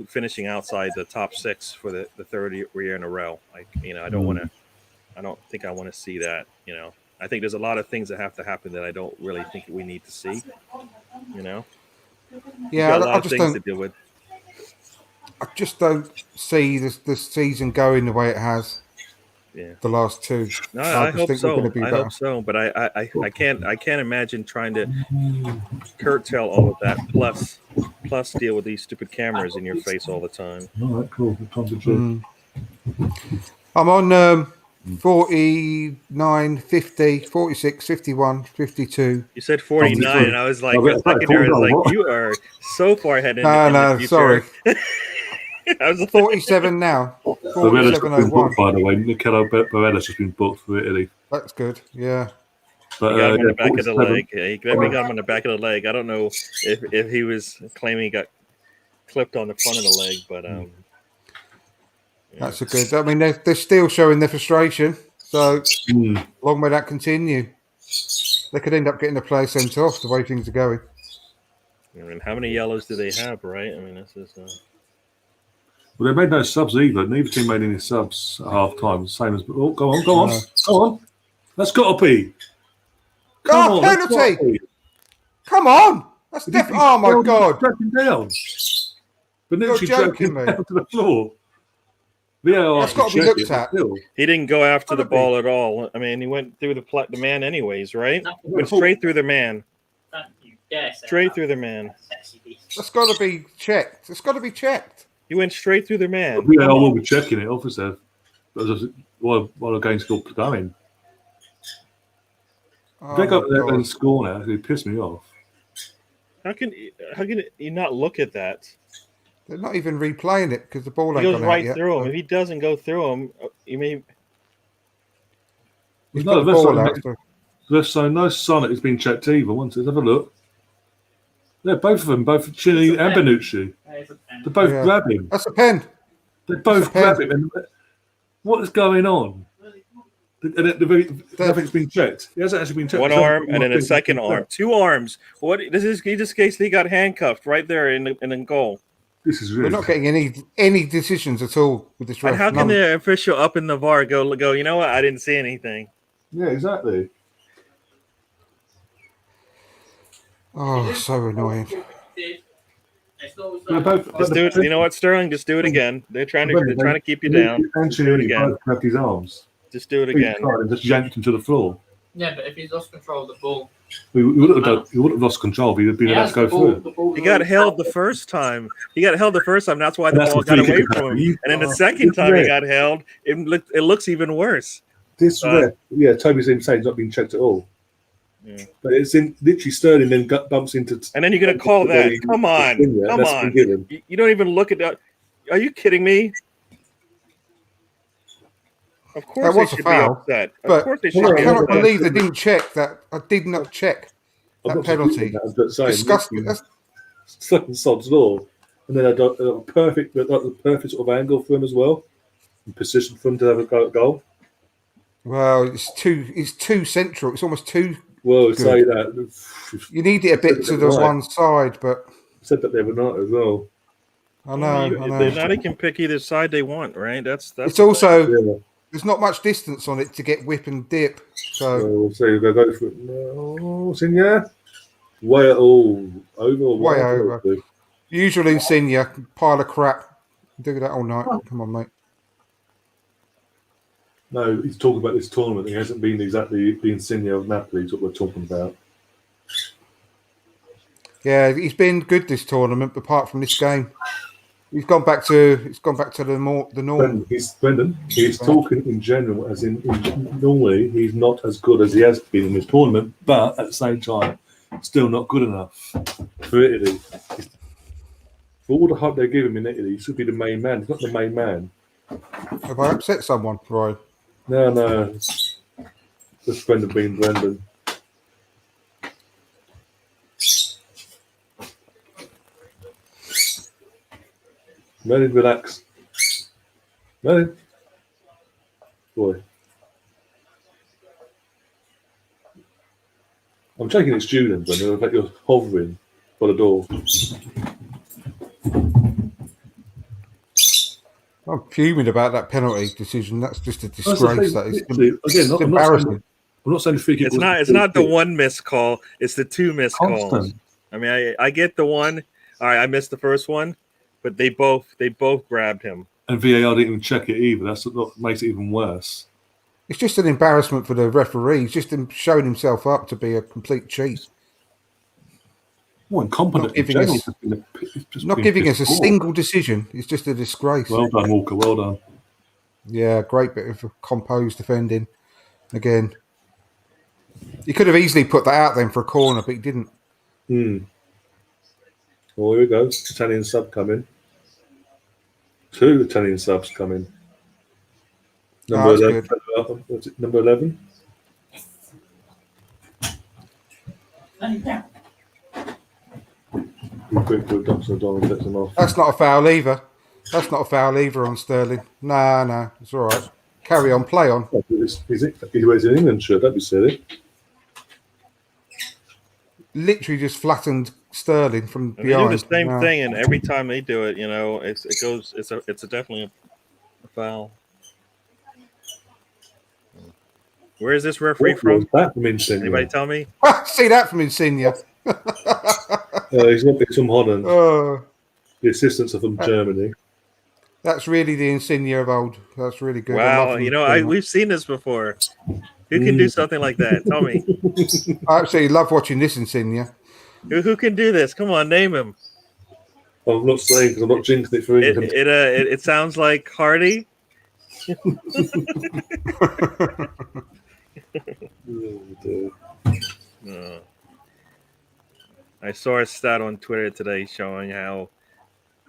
finishing outside the top 6 for the third year in a row. I don't think I want to see that, I think there's a lot of things that have to happen that I don't really think we need to see, Yeah, a lot of things to deal with. I just don't see this season going the way it has. Yeah, the last 2. No, I hope so. I hope so, but I can't imagine trying to curtail all of that. Plus deal with these stupid cameras in your face all the time. All right, cool. I'm on 49, 50, 46, 51, 52. You said 49, and I was like, a second there, I was like, you are so far ahead in the future. Sorry. I was 47 now. 47.01. By the way, Mikel Barella's just been booked for Italy. That's good. Yeah. But, he got him on the back of the leg. Yeah, he got him on the back of the leg. I don't know if he was claiming he got clipped on the front of the leg, but that's a good. I mean, they're still showing their frustration. So long may that continue. They could end up getting the player sent off the way things are going. I mean, how many yellows do they have, right? I mean, this is. Well, they made no subs either. Neither team made any subs at half time. Same as. Oh, go on. That's got to be. Come on, penalty. Come on. That's definitely. Oh my God. Dragging down. You're joking me. Down to the floor. That's got to be looked at. He didn't go after the ball at all. I mean, he went through the man anyways, right? Went straight through the man. Straight through the man. That's got to be checked. It's got to be checked. He went straight through the man. I will be checking it, officer. While the game's still going. They go up there and score now. It pissed me off. How can you not look at that? They're not even replaying it because the ball ain't goes gone right out through yet. him. If he doesn't go through him, you may. He's got the ball out. So no Sonnet has been checked either. Let's have a look. Yeah, both of them, both Chini and Benucci. They're both grabbing. That's a pen. They're both grabbing. And what is going on? Nothing's been checked. It hasn't actually been checked. One arm and then a second arm. 2 arms. What? This is he just basically got handcuffed right there in the goal. This is really. We're not getting any decisions at all with this. And how can the official up in the VAR go? You know what? I didn't see anything. Yeah, exactly. Oh, so annoying. Just do it. You know what, Sterling? Just do it again. They're trying to keep you down. Just do it again. Grabbed his arms. Just do it again. And just yanked him to the floor. Yeah, but if he's lost control of the ball, he wouldn't have lost control. He'd have been allowed to go through. He got held the first time. That's why the ball got away from him. And then the second time he got held, it looks even worse. This ref, Toby's saying it's not being checked at all. Yeah. But it's in literally Sterling then bumps into. And then you're going to call that. Come on. Come that's on. been given. You don't even look at that. Are you kidding me? Of course That was they a should foul, be upset. Of but course they should I be cannot upset. believe they didn't check that. I did not check I'm that not penalty. disputing that, I'm just saying, Disgusting. That's, Fucking sod's law. And then a perfect sort of angle for him as well, and position for him to have a go at goal. well, it's too central. It's almost too. Well, Good. say that. You need it a bit to the one side, but Said that the other night as well. I know. Now they can pick either side they want, right? That's It's also Yeah. there's not much distance on it to get whip and dip. So We'll say they'll go for it. No, Insigne. Way at all over. Or way whatever over. they'll do. Usually Insigne, pile of crap. Do that all night. Come on, mate. No, he's talking about this tournament. He hasn't been exactly the Insigne of Napoli. Is what we're talking about. Yeah, he's been good this tournament, apart from this game. It's gone back to the norm. Brendan, he's talking in general, as in normally he's not as good as he has been in this tournament, but at the same time, still not good enough for Italy. For all the hype they give him in Italy, he should be the main man. He's not the main man. Have I upset someone, Roy? No. Just Brendan being Brendan. Merlin, relax. Merlin. Boy. I'm taking it's Julian, but in fact you're hovering by the door. I'm fuming about that penalty decision. That's just a disgrace. That is Again, it's embarrassing. I'm not saying free kick. It's not the one missed call. It's the two missed calls. Constant. I mean, I get the one. All right, I missed the first one, but they both grabbed him. And VAR didn't even check it either. That's what makes it even worse. It's just an embarrassment for the referee. He's just showing himself up to be a complete cheat. Well, incompetent. Not giving us a single decision. It's just a disgrace. Well done, Walker. Well done. Yeah, great bit of composed defending. Again, he could have easily put that out then for a corner, but he didn't. Well, here we go. Italian sub coming. 2 Italian subs coming. Number 11. What's it? Number 11. That's not a foul either. That's not a foul either on Sterling. No, it's all right. Carry on, play on. He wears an England shirt. Don't be silly. Literally just flattened Sterling from They behind. do the same thing, and every time they do it, it's definitely a foul. Where is this referee from? Anybody tell me? See that from Insigne. He's not from Holland. The assistants are from Germany. That's really the Insigne of old. That's really good. Wow, we've seen this before. Who can do something like that? Tell me. I absolutely love watching this Insigne. Who can do this? Come on, name him. I'm not saying because I'm not jinxing it for England. It sounds like Hardy. I saw a stat on Twitter today showing how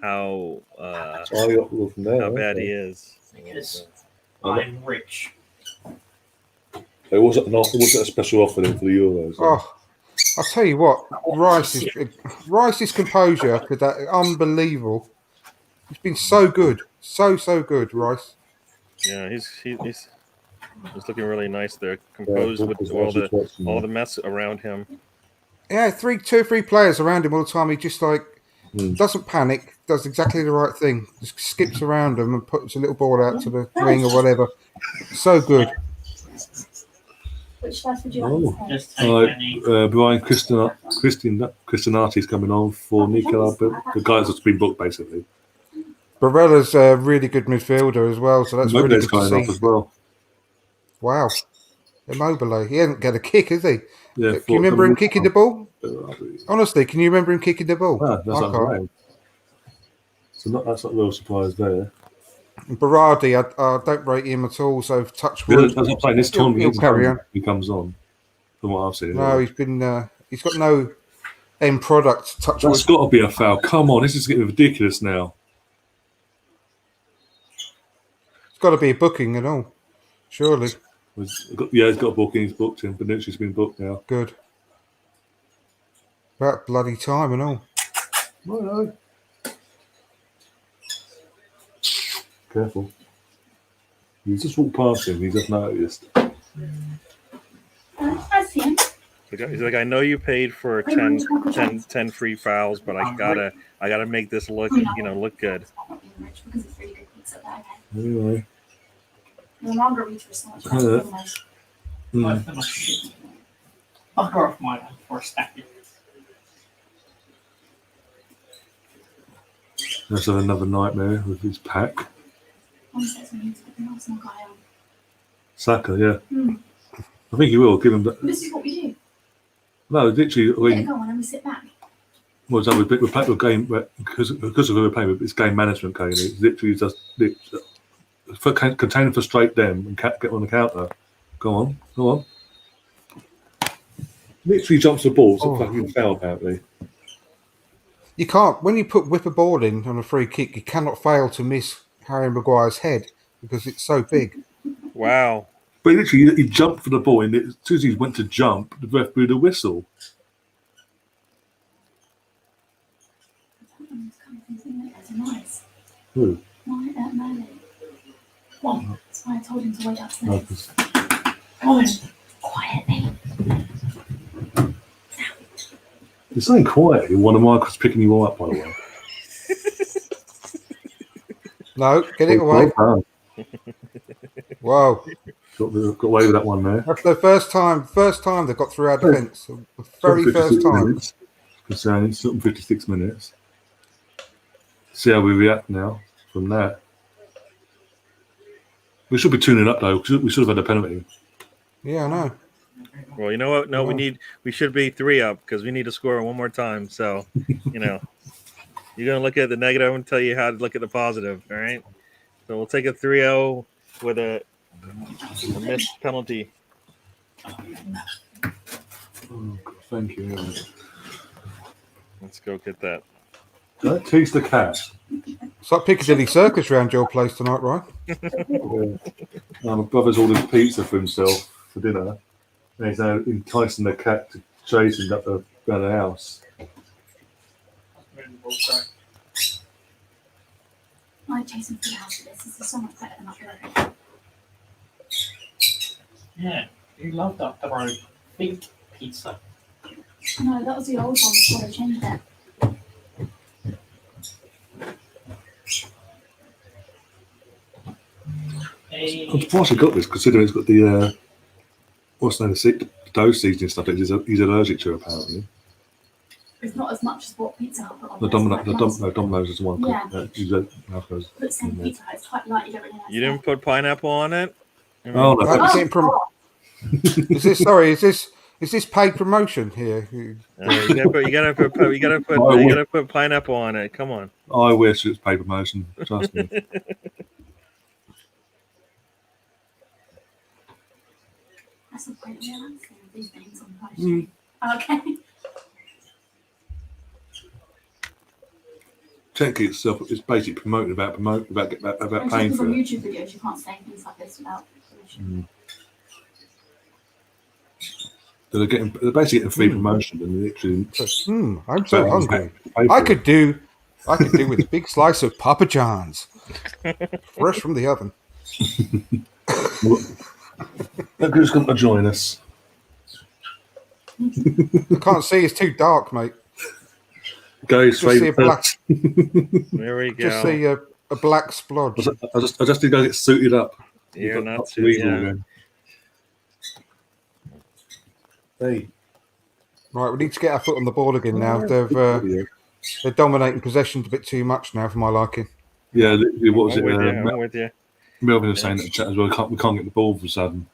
bad he is. Because I'm rich. It wasn't a special offer then for the Euros. Oh, I'll tell you what, Rice's composure, because that unbelievable. He's been so good, so good, Rice. Yeah, he's looking really nice there, composed with all the mess around him. Yeah, 2 or 3 players around him all the time. He just doesn't panic, does exactly the right thing, just skips around them and puts a little ball out to the wing or whatever. So good. Which slice would you like? Just take any. Brian Christinati's coming on for Nicola, the guys that's been booked basically. Barella's a really good midfielder as well, so that's really good to see. As well. Wow. Immobile. He hasn't got a kick, has he? Yeah, can you remember him kicking the ball? Honestly, can you remember him kicking the ball? That's not right. So that's not a real surprise there. Berardi, I don't rate him at all. So touch Yeah, wood. that's what I'm saying. This He'll tournament, carry on. he comes on, from what I've seen. No, he's got no end product. Touch wood. That's got to be a foul. Come on, this is getting ridiculous now. It's got to be a booking and all. Surely. He's got a booking. He's booked him. Benucci's been booked now. Good. About bloody time and all. No. Careful. You just walked past him. He just noticed. I see him. He's like, I know you paid for 10 free fouls, but I gotta make this look good. Because it's really good pizza that I had. Anyway. The margaritas were so much better than most. I'll go off my first second. Let's have another nightmare with his pack. One says we need to put the Arsenal guy on. Saka, yeah. I think he will give him that. This is what we do. No, literally, We get a goal and then we sit back. we're playing a game because of who we're playing with. It's game management game. It's literally just containing frustrate them and get on the counter. Go on. Literally jumps the ball. It's a fucking foul, apparently. You can't, when you whip a ball in on a free kick, you cannot fail to miss Harry Maguire's head because it's so big. Wow. But literally, he jumped for the ball, and as soon as he went to jump, the ref blew the whistle. That's nice. Who? Merlin. Well, that's why I told him to wait upstairs. Oh, Come on, quietly. you're saying quietly. One of Michael's picking you all up, by the way. No, get it away. Well done. Whoa. Got away with that one there. That's the first time they got through our defence. The very first time. Concerning, it's not 56 minutes. See how we react now from that. We should be tuning up though. We should have had a penalty. Yeah, I know. Well, you know what? No, we should be 3 up because we need to score one more time. So, you're gonna look at the negative and tell you how to look at the positive. All right. So we'll take a 3-0 with a missed penalty. Oh, God, thank you. Let's go get that. Don't tease the cat. It's like Piccadilly Circus round your place tonight, right? My brother's ordered pizza for himself for dinner, and he's now enticing the cat to chase him up around the house. I chase him through the house for this. This is so much better than up there. Yeah, you love that double big pizza. No, that was the old one before I changed it. I'm surprised he got this, considering it's got the what's the name, the dose seasoning stuff that he's allergic to, apparently. It's not as much as what Pizza Hut put on The there. Domino's is the one. Yeah. Put Put some Pizza Hut. It's quite light. You don't really like You didn't put pineapple on it? Oh, no. Right, is this paid promotion here? You gotta put pineapple on it. Come on. I wish it's paper motion. Trust me. That's not quite real answer of these things on the Okay. Technically itself, it's basically promoting about paying Because for on it. YouTube videos, you can't say things like this without permission. They're basically getting free promotion, and literally. I'm so hungry. I could do with a big slice of Papa John's, fresh from the oven. Look who's going to join us. I can't see; it's too dark, mate. Go Just see a black. There we go. Just see a black splodge. I just need to go get suited up. You're Got not up too. to eagle Yeah. again. Hey. Right, we need to get our foot on the ball again now. They're dominating possession a bit too much now for my liking. Yeah, literally, what was I'm with you. it? I'm with you. Melvin was saying that in chat as well. We can't get the ball all of a sudden.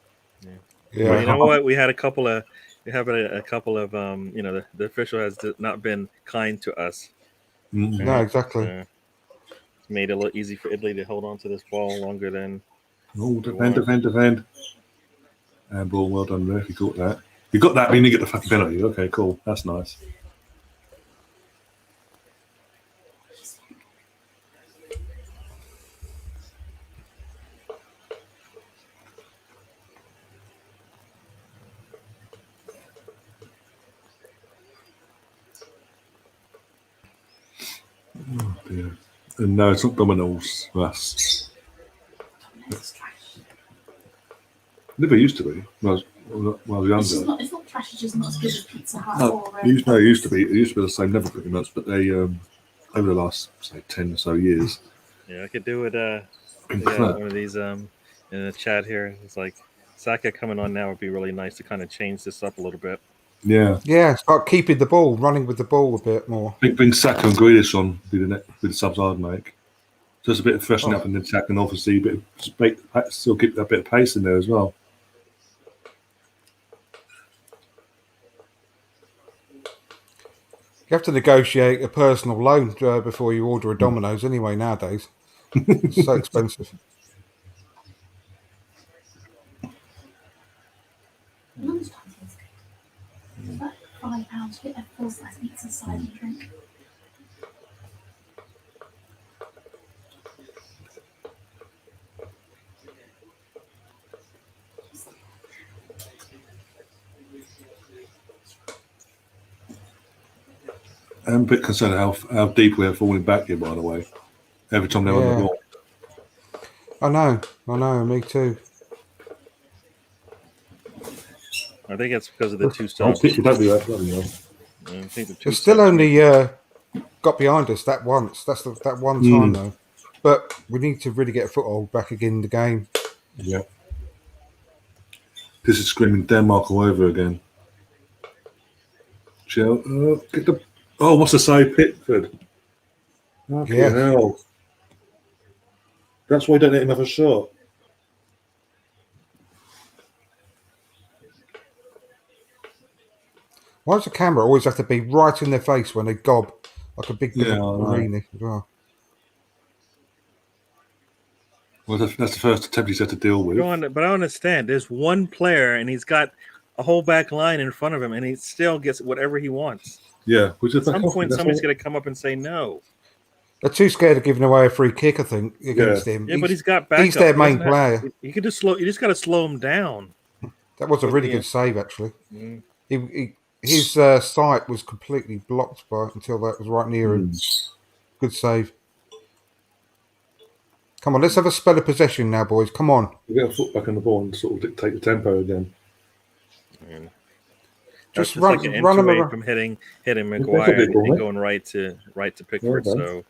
Yeah, Well, you know what? We have a couple of the official has not been kind to us. Mm. no, exactly. made it a little easy for Italy to hold on to this ball longer than. Oh, defend. And ball, well done there if you caught that. You got that, but you didn't get the fucking penalty. Okay, cool. That's nice. Oh dear. And no, it's not Domino's. Russ. Never used to be. When I was younger. It's not trash. It's just not as good as Pizza Hut. No, Or, it used to be. It used to be the same level pretty much, but they over the last say 10 or so years. Yeah, I could do it. been One of these in the chat here. It's like Saka coming on now would be really nice to kind of change this up a little bit. Yeah, start keeping the ball, running with the ball a bit more. Bring Saka and Grealish on with the subs I'd make. Just a bit of freshening up in the attack, and obviously a bit of still keep that bit of pace in there as well. You have to negotiate a personal loan before you order a Domino's anyway nowadays. It's so expensive. Lunchtime is good. It's like £5 to get a full-size pizza, side and drink. I'm a bit concerned how deep we're falling back here, by the way. Every time they're on the ball. I know, me too. I think it's because of the two I'll subs. pick you, don't do that, bloody hell. I think the two They've still subs- only got behind us that once. That's that one time though. But we need to really get a foothold back again in the game. Yeah. This is screaming Denmark all over again. Get the. Oh, what's the save, Pickford? Okay, hell. That's why I don't let him have a shot. Why does the camera always have to be right in their face when they gob like a big Yeah, I know. marine as well? Well, that's the first attempt he's had to deal with. But I understand. There's one player, and he's got a whole back line in front of him, and he still gets whatever he wants. Yeah, which At some point, somebody's going to come up and say no. They're too scared of giving away a free kick, I think, against him. Yeah, but he's got backup. He's their main player. You could just slow. You just got to slow him down. That was a really good save, actually. His sight was completely blocked until that was right near him. Good save. Come on, let's have a spell of possession now, boys. Come on. We get a foot back on the ball and sort of dictate the tempo again. Just run like an run inch them away around. from hitting Maguire and going right to Pickford. So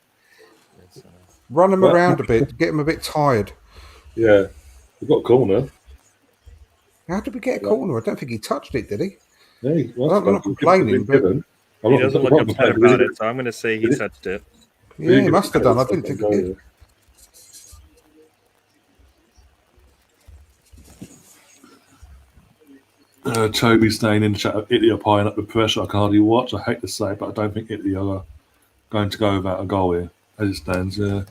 run them around a bit, get them a bit tired. Yeah, we've got a corner. How did we get a corner? I don't think he touched it, did he? Yeah, I'm not complaining, but he doesn't look upset about it. So I'm going to say he touched it. Yeah, he must have done. I didn't think he did. Toby's staying in the chat. Italy are piling up the pressure. I can hardly watch. I hate to say it, but I don't think Italy are going to go without a goal here as it stands. Hopefully,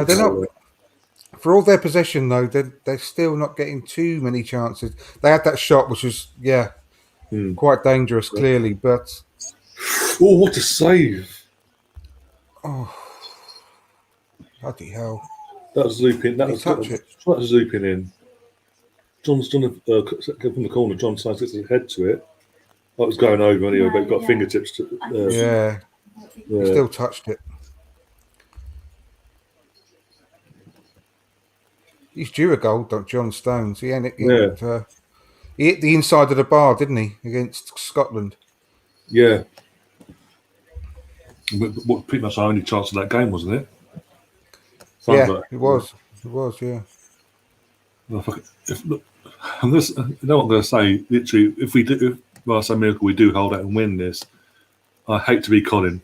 they're not. For all their possession, though, they're still not getting too many chances. They had that shot, which was quite dangerous, clearly. But oh, what a save! Oh, bloody hell! That was looping. That was looping in. John's done from the corner. John Sides gets his head to it. That was going over anyway, but he got fingertips to. He still touched it. He's due a goal, John Stones. He hit the inside of the bar, didn't he, against Scotland? Yeah. What pretty much our only chance of that game, wasn't it? It was. It was, yeah. I'm not going to say, literally, if we do, some miracle, we do hold out and win this. I hate to be Colin.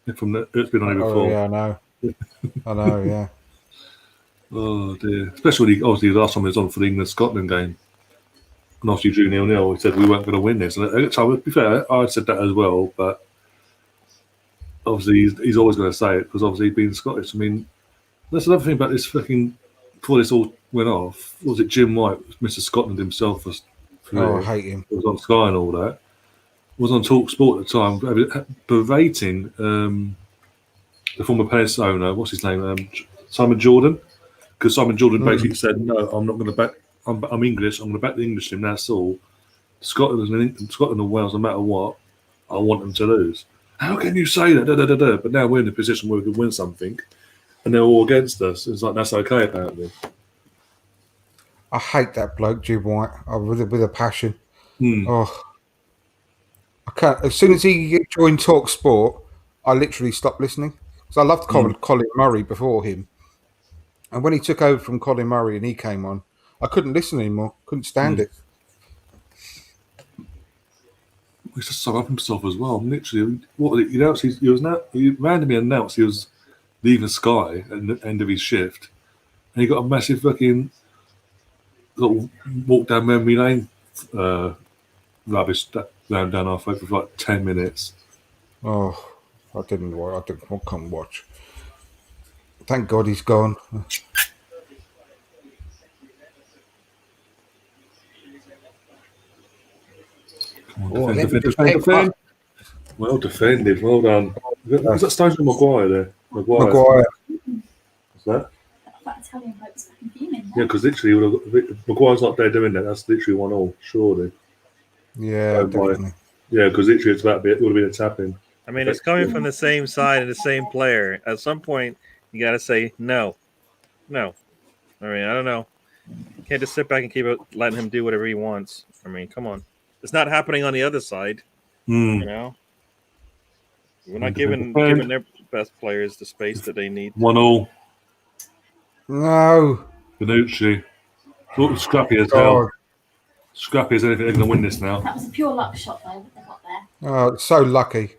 It's been on here before. Yeah, I know. I know, yeah. Oh dear! Especially when the last time he was on for the England-Scotland game, and after you drew 0-0, he said we weren't going to win this. And to be fair, I said that as well. But obviously he's always going to say it because obviously being Scottish. I mean, that's another thing about this fucking. Before this all went off, was it Jim White, Mr. Scotland himself, was I hate him. was on Sky and all that. Was on Talk Sport at the time, berating the former Palace owner. What's his name? Simon Jordan. Because Simon Jordan basically said, "No, I'm not going to back. I'm English. I'm going to back the English team. That's all. Scotland and Wales, no matter what, I want them to lose. How can you say that? Da, da, da, da. But now we're in a position where we can win something, and they're all against us. It's like that's okay, apparently. I hate that bloke, Jim White, with a passion. Oh, I can't. As soon as he joined Talk Sport, I literally stopped listening because I loved Colin Murray before him, and when he took over from Colin Murray and he came on, I couldn't listen anymore. Couldn't stand it. He's just so up himself as well. Literally, he randomly announced he was leaving Sky at the end of his shift, and he got a massive fucking walk down memory lane rubbish down our phone for like 10 minutes. Oh, I couldn't watch. Thank God he's gone. Defend. Well defended. Well done. Is that Stones or Maguire there? Maguire. What's that? That Italian bloke's fucking fuming. Yeah, because literally, Maguire's not there doing that. That's literally 1-1, surely. Yeah, definitely. Yeah, because literally it would have been a tap-in. I mean, it's coming from the same side and the same player. At some point, you got to say no. I mean, I don't know. You can't just sit back and keep letting him do whatever he wants. I mean, come on. It's not happening on the other side. You know? We're not giving their best players the space that they need. 1-1. No. Benucci. Scrappy as hell. Scrappy as anything. They're going to win this now. That was a pure luck shot, though, that they got there. Oh, it's so lucky.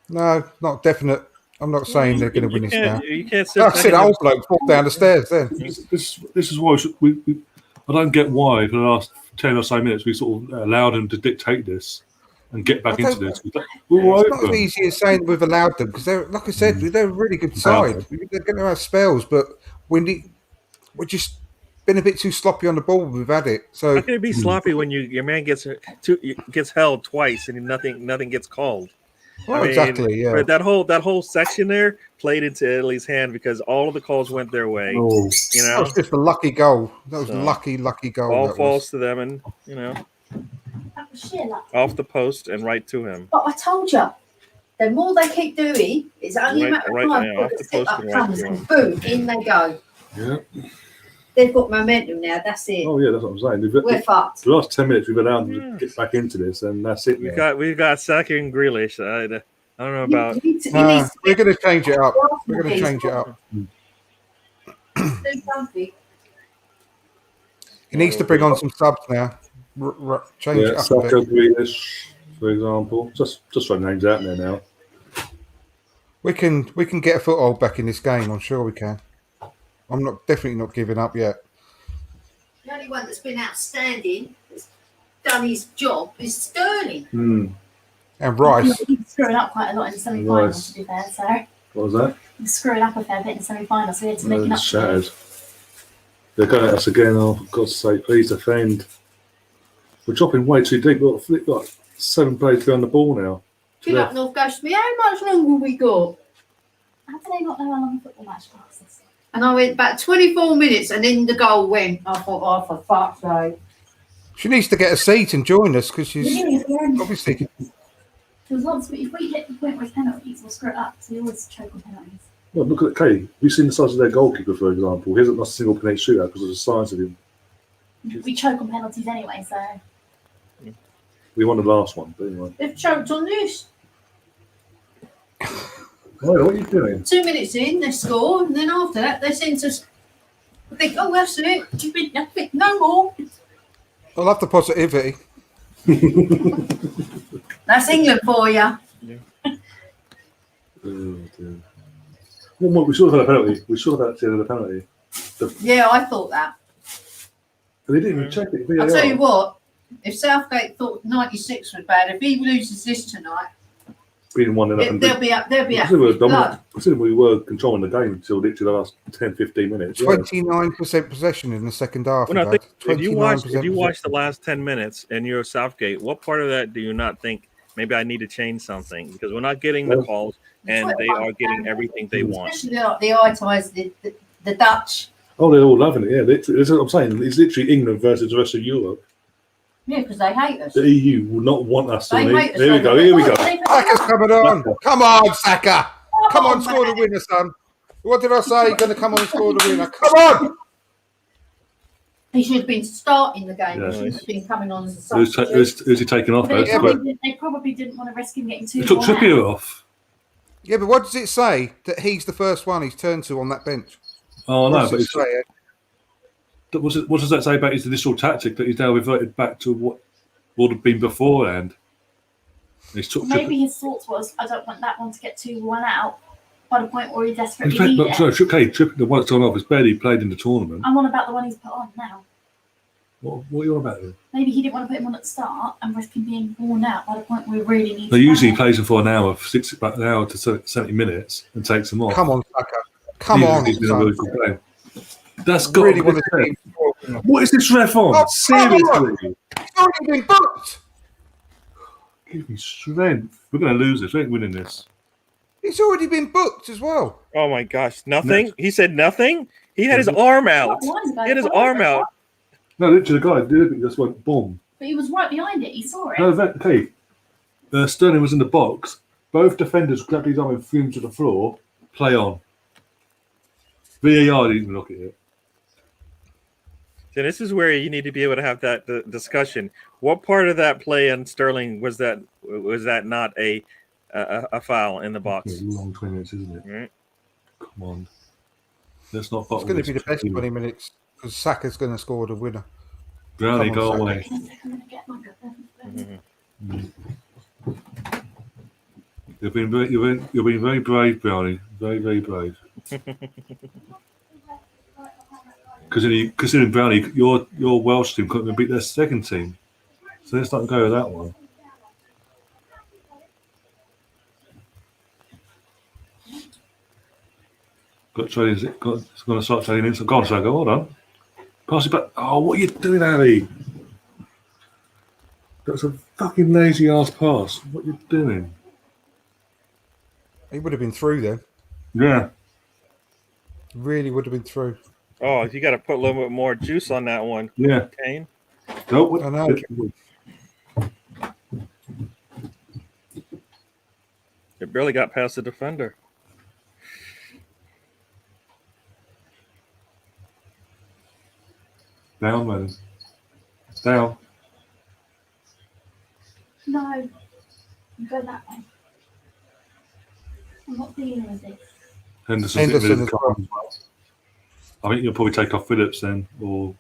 No, not definite. I'm not saying they're going to win this now. You can't sit I said old bloke fall down the stairs then. This is why I don't get why for the last 10 or so minutes we sort of allowed them to dictate this and get back into this. It's not as easy as saying we've allowed them because they're, like I said, they're a really good side. They're going to have spells, but we've just been a bit too sloppy on the ball. We've had it. So how can it be sloppy when your man gets held twice and nothing gets called? Well, exactly. Yeah. But that whole section there played into Italy's hand because all of the calls went their way. Oh. You know, that was just a lucky goal. That was a lucky goal. All falls to them, and That was sheer luck. off the post and right to him. But I told you, the more they keep doing, it's only a matter of time. Off the post and right to him. And boom, in they go. Yeah. They've got momentum now. That's it. Oh yeah, that's what I'm saying. We're fucked. The last 10 minutes we've allowed them to get back into this, and that's it. We've got Saka and Grealish. I don't know about. We're going to change it up. We're going to change it up. He needs to bring on some subs now. Change it up Saka, a bit. Grealish, for example. Just throwing names out there now. We can get a foothold back in this game. I'm sure we can. I'm definitely not giving up yet. The only one that's been outstanding, that's done his job, is Sterling. And Rice. He's screwing up quite a lot in the semi-finals, to be fair. So What was that? he's screwing up a fair bit in the semi-finals, so he had to make it up. Shattered. They're going at us again. Oh, for God's sake, please defend. We're dropping way too deep. We've got 7 players behind the ball now. Fill up North Coast to me. How much longer have we got? How do they not know how long a football match lasts? And I went back 24 minutes, and then the goal went. I thought, oh, for fuck's sake. She needs to get a seat and join us because she's obviously. Because once if we hit the point with penalties, we'll screw it up. So we always choke on penalties. Well, look at Kay. We've seen the size of their goalkeeper, for example. He hasn't lost a single penalty shootout because of the size of him. We choke on penalties anyway, so. We won the last one, but anyway. They've choked on this. What are you doing? 2 minutes in, they score, and then after that, they seem to think, oh, that's it. You've been nothing, no more. I love the positivity. That's England for you. Oh, dear. Well, we should have had a penalty. We should have had a penalty. Yeah, I thought that. But they didn't even check it. I'll tell you what, if Southgate thought 96 was bad, if he loses this tonight, being 1-0 up. They'll be up. They'll be up. Considering we were controlling the game until literally the last 10-15 minutes. 29% possession in the second half. Well, if you watch the last 10 minutes and you're Southgate, what part of that do you not think maybe I need to change something? Because we're not getting the calls and they are getting everything they want. Especially the eye ties, the Dutch. Oh, they're all loving it. Yeah, that's what I'm saying. It's literally England versus the rest of Europe. Yeah, because they hate us. The EU will not want us to They leave. hate us. Here we go. Here we go. Saka's coming on. Come on, Saka. Come on, score the winner, son. What did I say? You're going to come on and score the winner. Come on. He should have been starting the game. Yeah. He should have been coming on as a substitute. Who's he taking off? But They they probably didn't want to risk him getting too took worn out. Trippier off. Yeah, but what does it say that he's the first one he's turned to on that bench? Oh, no. What But does it say? what does that say about his initial tactic that he's now reverted back to what would have been beforehand? He's took Maybe his thoughts was, I don't want that one to get too worn out by the point where he desperately Trippier. needs it. Trippier, the one that's gone off, has barely played in the tournament. I'm on about the one he's put on now. What are you on about then? Maybe he didn't want to put him on at the start and risk him being worn out by the point where we really need They to usually play. plays him for an hour to 70 minutes and takes him off. Come on, Saka. Come on. He's been a son. really good game. That's I got really to want be to see him. What is this ref on? Oh, Seriously? He's already been booked. Give me strength. We're going to lose this. We ain't winning this. He's already been booked as well. Oh my gosh, nothing. He said nothing. He had his arm out. He had his arm out. No, literally, the guy did it. Just went boom. But he was right behind it. He saw it. No, okay. Sterling was in the box. Both defenders grabbed his arm and threw him to the floor. Play on. VAR didn't even look at it. So this is where you need to be able to have that discussion. What part of that play on Sterling was that not a foul in the box? It's a long 20 minutes, isn't it? Right. Come on. Let's not. It's going to be the best 20 minutes because Saka's going to score the winner. Brownie, Come on, go Saka. away. I'm going to get my You've been very brave, Brownie. Very, very brave. Considering Brownie, your Welsh team couldn't even beat their second team, so let's not go with that one. It's going to start trading instant. Go on, Sago. Hold on. Pass it back. Oh, what are you doing, Ali? That's a fucking lazy ass pass. What are you doing? He would have been through then. Yeah. Really would have been through. Oh, you got to put a little bit more juice on that one, Yeah. Kane. No, I know. It barely got past the defender. Down, man. Down. No. You go that way. I'm not dealing with this. Henderson as well. I think you'll probably take off Phillips then, or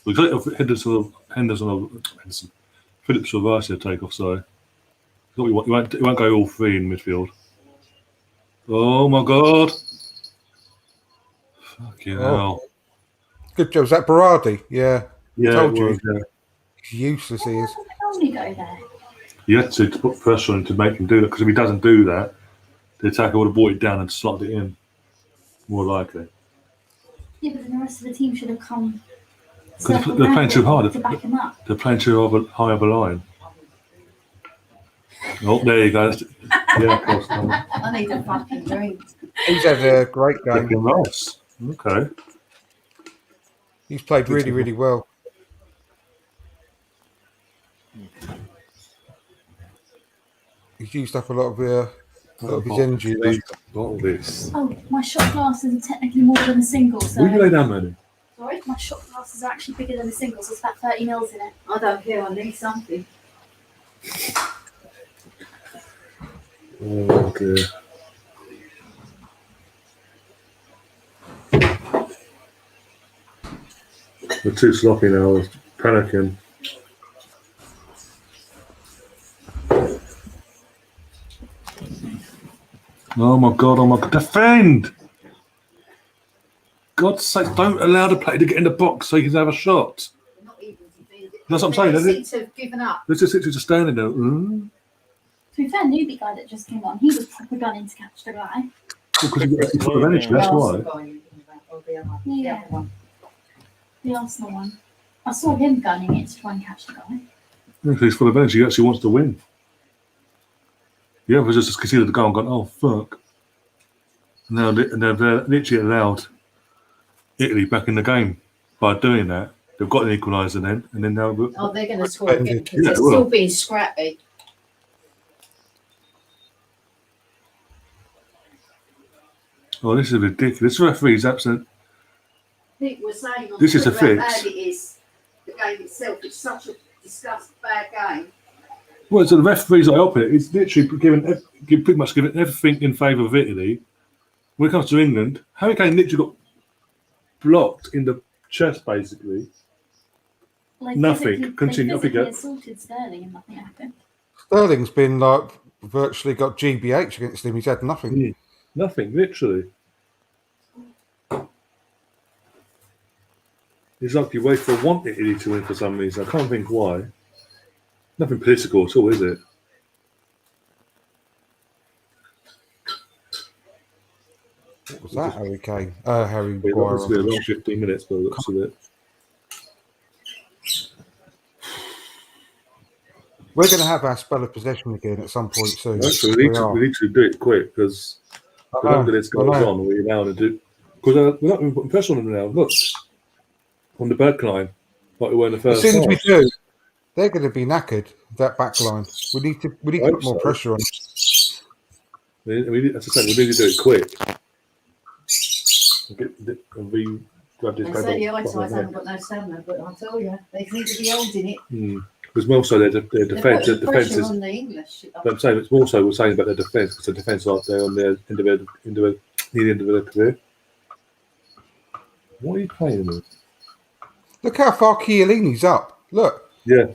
we'll take off Henderson. Phillips or Rice will take off. So you won't go all three in midfield. Oh my god! Fucking hell! Good job. Was that Berardi? Yeah. Yeah, Told you. it was, He's useless, he is. Only go there. You had to put pressure on him to make him do that, because if he doesn't do that, the attacker would have brought it down and slotted it in. More likely. Yeah, but then the rest of the team should have come. Because they're playing too hard. To back him up. They're playing too high of a line. Oh, there you go. Yeah, of course. I need a fucking drink. He's had a great game. Fucking nice. Okay. He's played really, really well. He's used up a lot of his energy. There. Bottle this. Oh, my shot glasses are technically more than a single, so. Will you lay down, Manny? Sorry, my shot glasses are actually bigger than a single, so it's about 30 mils in it. I don't care. I need something. Oh, dear. We're too sloppy now. We're panicking. Oh my god, defend! God's sake, don't allow the player to get in the box so he can have a shot. Not even to be. That's what I'm saying, They isn't it? seem to have given up. Let's just standing there. be fair, newbie guy that just came on, he was proper gunning to catch the guy. Because he's full of energy, that's why. Yeah. The Arsenal one. I saw him gunning it to try and catch the guy. Because he's full of energy, he actually wants to win. The others just considered the goal and gone, oh, fuck. Now they've literally allowed Italy back in the game by doing that. They've got an equaliser then, and then now. Oh, they're going to score again because Yeah, they're they will. still being scrappy. Oh, this is ridiculous. This referee's absolute. People were saying on This is a Twitter how fix. bad it is. The game itself is such a disgusting bad game. Well, so the referees are helping it. It's literally pretty much giving everything in favour of Italy. When it comes to England, Harry Kane literally got blocked in the chest, basically. Like, Nothing. They Continue. Off you physically go. assaulted Sterling and nothing happened. Sterling's been like virtually got GBH against him. He's had nothing. Nothing, literally. It's like you wait for one Italy to win for some reason. I can't think why. Nothing political at all, is it? What was that, Harry Kane? Harry It Maguire. must be a long 15 minutes, but looks of it. We're going to have our spell of possession again at some point soon. Actually, we need to do it quick because the longer this goes on, we're now to do. Because we're not even putting pressure on them now. Look, on the back line, like we were in the first As soon as half. we do, they're going to be knackered. That back line. We need to put more pressure on. As I said, we need to do it quick. And we grab this They back say the up. eyesight haven't got no stamina, but I tell you, they seem to be holding it. Because more so their They're defence. Their putting defence pressure is. on the English. But I'm saying it's more so we're saying about their defence because the defence aren't there on their individual near the end of their career. What are you playing with? Look how far Chiellini's up. Look. Yeah.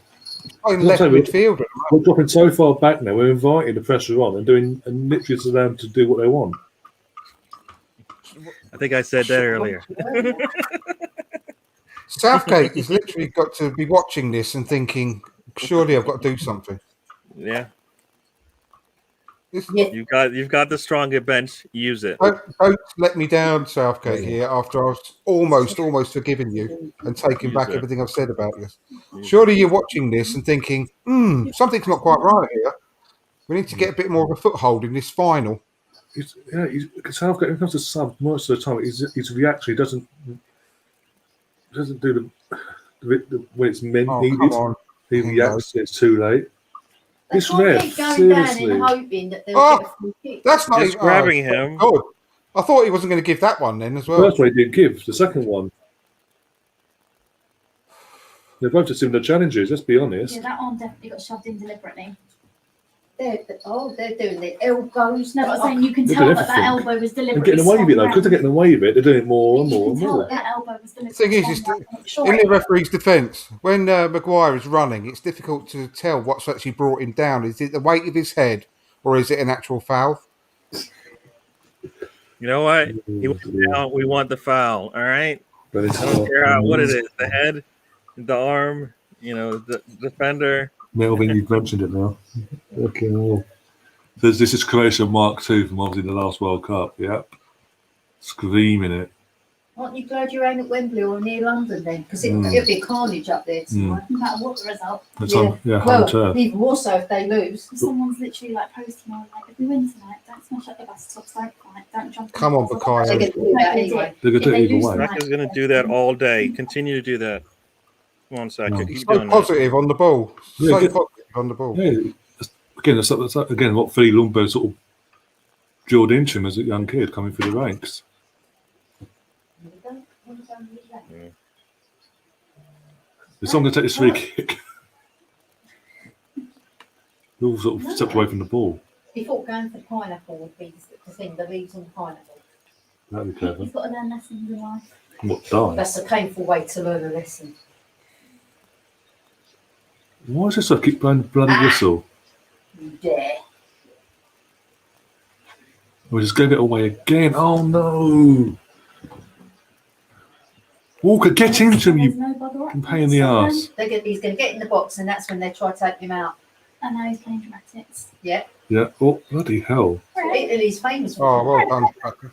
Playing I'm left saying midfield. We're dropping so far back now. We're inviting the pressure on and literally just allow them to do what they want. I think I said that earlier. Southgate has literally got to be watching this and thinking, surely I've got to do something. Yeah, This, you've got the stronger bench. Use it. don't let me down, Southgate, here after I've almost forgiven you and taken back everything I've said about you. Surely you're watching this and thinking, something's not quite right here. We need to get a bit more of a foothold in this final. Southgate, when it comes to sub, most of the time, his reaction doesn't do the when it's meant needed. Come on. He reacts. It's too late. They It's can't rare. keep going down Seriously. and hoping that they'll get a free kick. That's not Just grabbing him. Good. I thought he wasn't going to give that one then as well. First one he didn't give. The second one, they're both just similar challenges. Let's be honest. Yeah, that arm definitely got shoved in deliberately. They're doing the elbows. No, but I'm saying you can They're tell doing that everything. elbow was They're deliberately. getting away with it though. Because they're getting away with it, they're doing it more and You more can and tell more. that that elbow was The deliberately. thing is, in the referee's defence, when Maguire is running, it's difficult to tell what's actually brought him down. Is it the weight of his head or is it an actual foul? You know what? He went down. We want the foul. All right. But it's I don't care what it is. The head, the arm. The defender. Melvin, you've mentioned it now. Okay. Well. This is Croatia Mark II from obviously the last World Cup. Yep. Screaming it. Aren't you glad you ain't at Wembley or near London then? Because it'll be carnage up there tonight. No matter what the result. It's on, home Well, turf. even more so if they lose. Someone's literally like posting on like, if we win tonight, don't smash up the bus tops, don't fight, don't jump. Come on, They're Bukayo. going to do that anyway. They're going to do it either way. Saka's going to do that all day. Continue to do that. Come on, Saka. No. Keep So doing that. positive on the ball. Yeah, So good. positive on the ball. Yeah. Again, that's what Philly Lundberg sort of drilled into him as a young kid coming through the ranks. Is someone going to take this free kick? They all sort of stepped away from the ball. He thought going for the pineapple would be the thing, the leaves on the pineapple. That'd be clever. You've got to learn lessons in life. What, die? That's a painful way to learn a lesson. Why is this I keep blowing the bloody whistle? You dare. We're just going to get away again. Oh no! Walker, get into him, There's you no bugger up. pain in the arse. He's going to get in the box and that's when they try to take him out. I know he's playing dramatics. Yeah. Oh, bloody hell. Italy's famous for Oh, well done, Saka.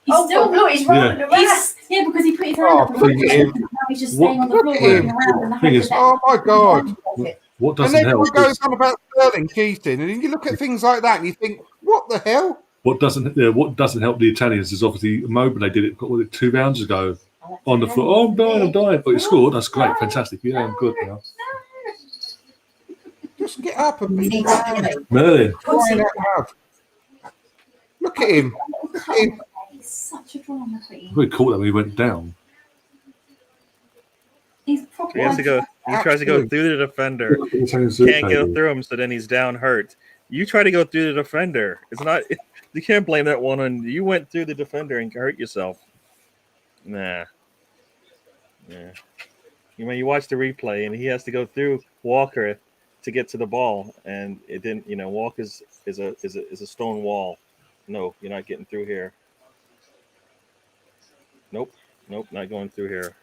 He's Oh, still look, he's rolling around. Yeah, because he put his hand up and look at him. now he's just What- staying on the look floor at rolling him. around in the Thing hope is- that Oh my God! What And doesn't everyone help goes is, on about Sterling cheating, and then you look at things like that and you think, what the hell? what doesn't help the Italians is obviously Immobile did it, what was it, 2 rounds ago on the floor. Oh, I'm dying. But he scored. That's great. Fantastic. Yeah, I'm good now. Just get up and beat He's around. Merlin. Crying out loud. Look at him. he's such a drama queen. We caught that when he went down. He's proper. He has to go. He tries to go Absolutely. through the defender. Can't go through him, so then he's down hurt. You try to go through the defender. It's not. You can't blame that one on you. Went through the defender and hurt yourself. Nah. Yeah. You watch the replay, and he has to go through Walker to get to the ball, and it didn't. Walker is a stone wall. No, you're not getting through here. Nope, not going through here.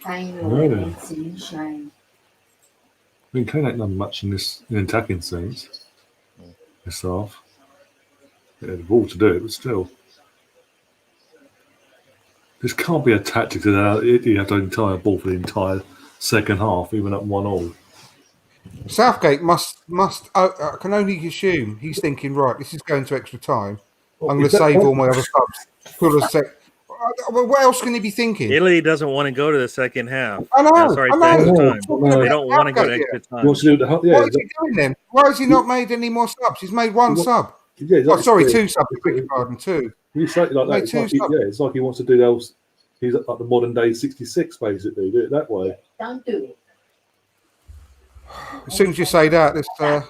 Really? Shame. I mean, Kane ain't done much in attacking sense. This half. They had the ball to do it, but still. This can't be a tactic that you have to entire ball for the entire second half, even at 1-1. Southgate must. I can only assume he's thinking, right, this is going to extra time. I'm going to save all my other subs. What else can he be thinking? Italy doesn't want to go to the second half. I know. Sorry, I know. extra time. No. They don't want to go to Southgate, extra He time. wants to do the, yeah, What is he doing then? Why has he not made any more subs? He's made one sub. yeah, Oh, sorry, 2 subs. Beg your pardon, 2. You say it like that. Made It's two like, it's like he wants to do those. He's like the modern day 66, basically. Do it that way. Don't do it. As soon as you say that, this Yeah.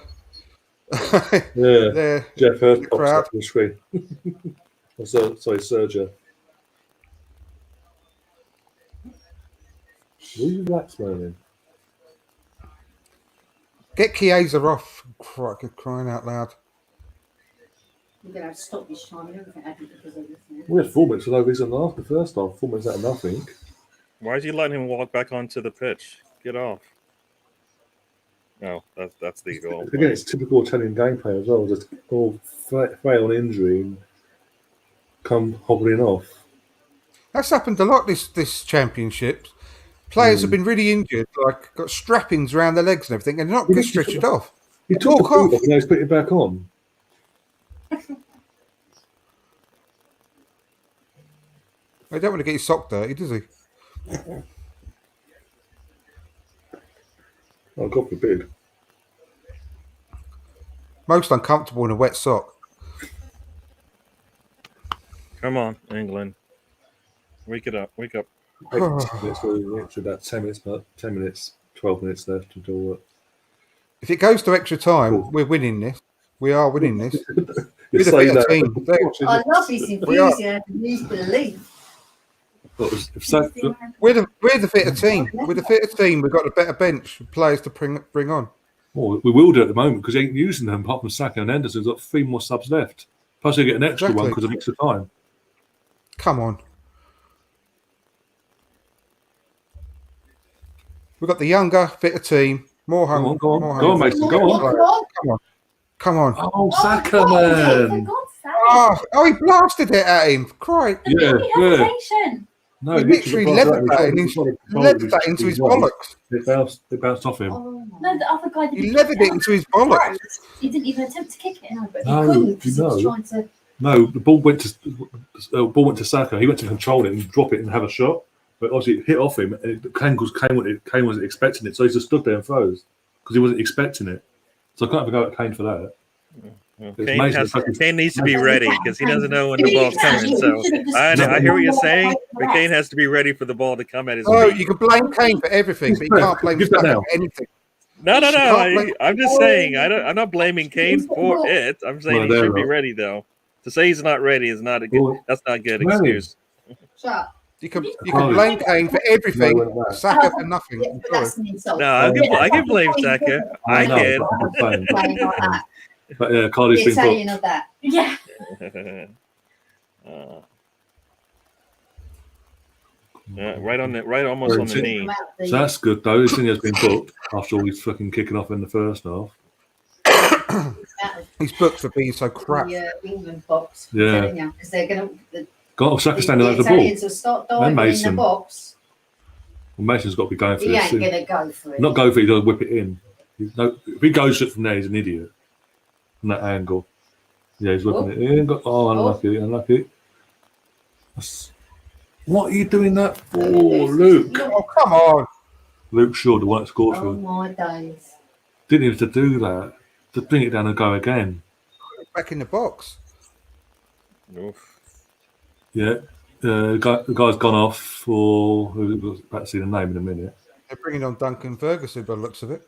there. Jeff Hurst The pops crowd. up on the screen. Sorry, Sergio. Will you relax, Merlin? Get Chiesa off. Crying out loud. You're going to have to stop this time. You don't have to because of this. We had 4 minutes for no reason after the first half. 4 minutes out of nothing. Why is he letting him walk back onto the pitch? Get off. No, that's the goal. Again, it's typical Italian gameplay as well. Just all fail on injury and come hobbling off. That's happened a lot this championship. Players have been really injured, like got strappings around their legs and everything, and not just stretched it off. He took the Walk boot off. off and now he's putting it back on. He don't want to get his sock dirty, does he? Oh, God forbid. Most uncomfortable in a wet sock. Come on, England. Wake it up. Wake up. 8 minutes, so about 10 minutes, 12 minutes left to do it. If it goes to extra time, we're winning this. We are winning this. You We're the say better that. team. I love his enthusiasm. His belief. We're the fitter team. We're the fitter team. We've got a better bench of players to bring on. Well, we will do at the moment because he ain't using them apart from Saka and Henderson. He's got 3 more subs left. Plus, he'll get an extra one Exactly. because of extra time. Come on. We've got the younger, fitter team. More hungry. Go on, more go on, hungry. Mason, go on. Come on. Oh, Saka, For man. God's sake. Oh, he blasted it at him. Cry. Yeah, Give me yeah. hesitation. No, He literally leathered that into his bollocks. It bounced off him. Oh, No, the other guy didn't. He kick leathered it out. into his bollocks. He didn't even attempt to kick it. no, but he No, couldn't because he was no. trying to. No, the ball went to Saka. He went to control it and drop it and have a shot. But obviously it hit off him. And Kane wasn't expecting it. So he just stood there and froze because he wasn't expecting it. So I can't even go at Kane for that. Kane needs to be ready because he doesn't know when the ball's coming. So I hear what you're saying, but Kane has to be ready for the ball to come at his Oh, feet. you can blame Kane for everything, but you can't blame Give that Saka now. for anything. No. can't blame- I'm just saying. I'm not blaming Kane for it. I'm saying Well, he there should be we go. ready though. To say he's not ready is not a good. Well, That's not a good well, excuse. Shut up. You can blame Kane for everything, Saka for nothing. Yeah, I'm but sorry. that's an insult. No, I can blame Saka. I know, can. but I'm saying. Playing like that. But yeah, Cardi's The been Italian booked. of that. Yeah. right almost on the knee. So that's good though. His thing has been booked after all his fucking kicking off in the first half. He's booked for being so crap. The England box. Yeah. Because they're going to. Got Saka standing over the Italians ball. will start diving in the Mason. box. Well, Mason's got to be going for He this. ain't going to go for it. Not go for it, he's got to whip it in. If he goes for it from there, he's an idiot. From that angle. Yeah, he's whipping it in. Unlucky. What are you doing that for, Luke? Oh, come on. Luke Shaw, the one that scored for Oh him. my days. Didn't even have to do that. To bring it down and go again. Back in the box. Oof. Yeah. The guy's gone off for. We'll about to see the name in a minute. They're bringing on Duncan Ferguson by the looks of it.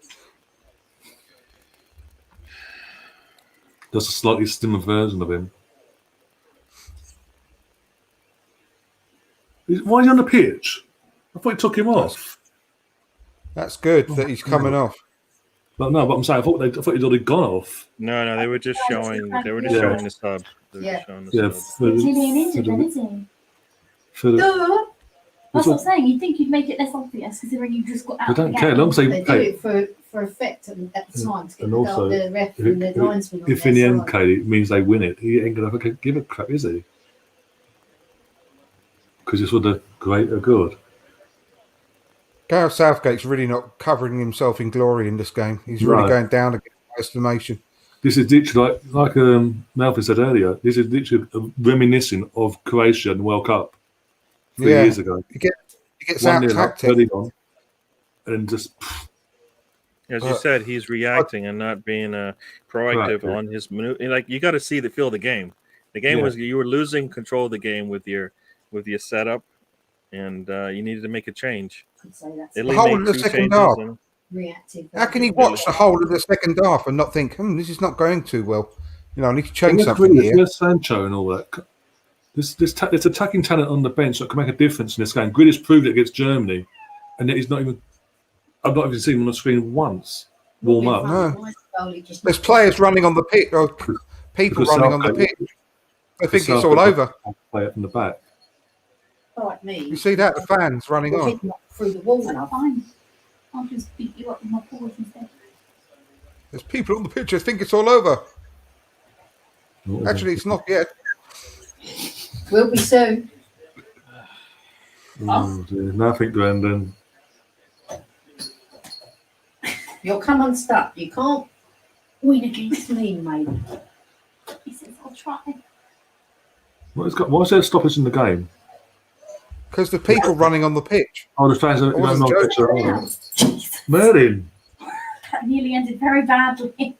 Just a slightly slimmer version of him. Why is he on the pitch? I thought he took him off. That's good that he's coming off. But no, but I'm saying I thought he'd already gone off. No, they were just showing. They were just Yeah. showing the sub. They were Yeah. just showing the Yeah, sub. Is he being injured then, is he? for the, Duh. That's what I'm saying. You'd think you'd make it less obvious considering you just got out they of the don't game. care. As long as They do hey, it for effect at the time to get And the, also, the ref and the linesman on if in the their end, side. Katie, it means they win it, he ain't going to give a crap, is he? Because it's for the greater good. Gareth Southgate's really not covering himself in glory in this game. He's really Right. going down against my estimation. This is literally, like Malcolm said earlier, this is literally reminiscing of Croatia and the World Cup 3 Yeah. years ago. He gets 1-0 out up, tactic. early on, and just As you said, he's reacting and not being proactive Proactive. on his maneuver. Like you got to see the feel of the game. The game Yeah. was you were losing control of the game with your setup, and you needed to make a change. I'd say that's Italy whole made of the 2 second changes half. and- reactive. How can he watch the whole of the second half and not think, this is not going too well? I need to change something here. Where's Sancho and all that? There's attacking talent on the bench that can make a difference in this game. Grealish proved it against Germany, and yet he's not even. I've not even seen him on the screen once warm up. No. There's players running on the pitch, or people Because running on the Southgate- pitch. They think it's all over. Play it from the back. Like me. You see that? The fans running We're on. hitting up through the wall That's now. fine. I'll just beat you up with my paws instead. There's people on the pitch. I think it's all over. Actually, it's not yet. Will be soon. Oh, dear. Nothing, Brendan. You'll come unstuck. You can't win against me, mate. He says, I'll try. Why is there stoppage in the game? Because the people running on the pitch. Oh, the fans are I wasn't not joking. picture. Jesus. Merlin. That nearly ended very badly.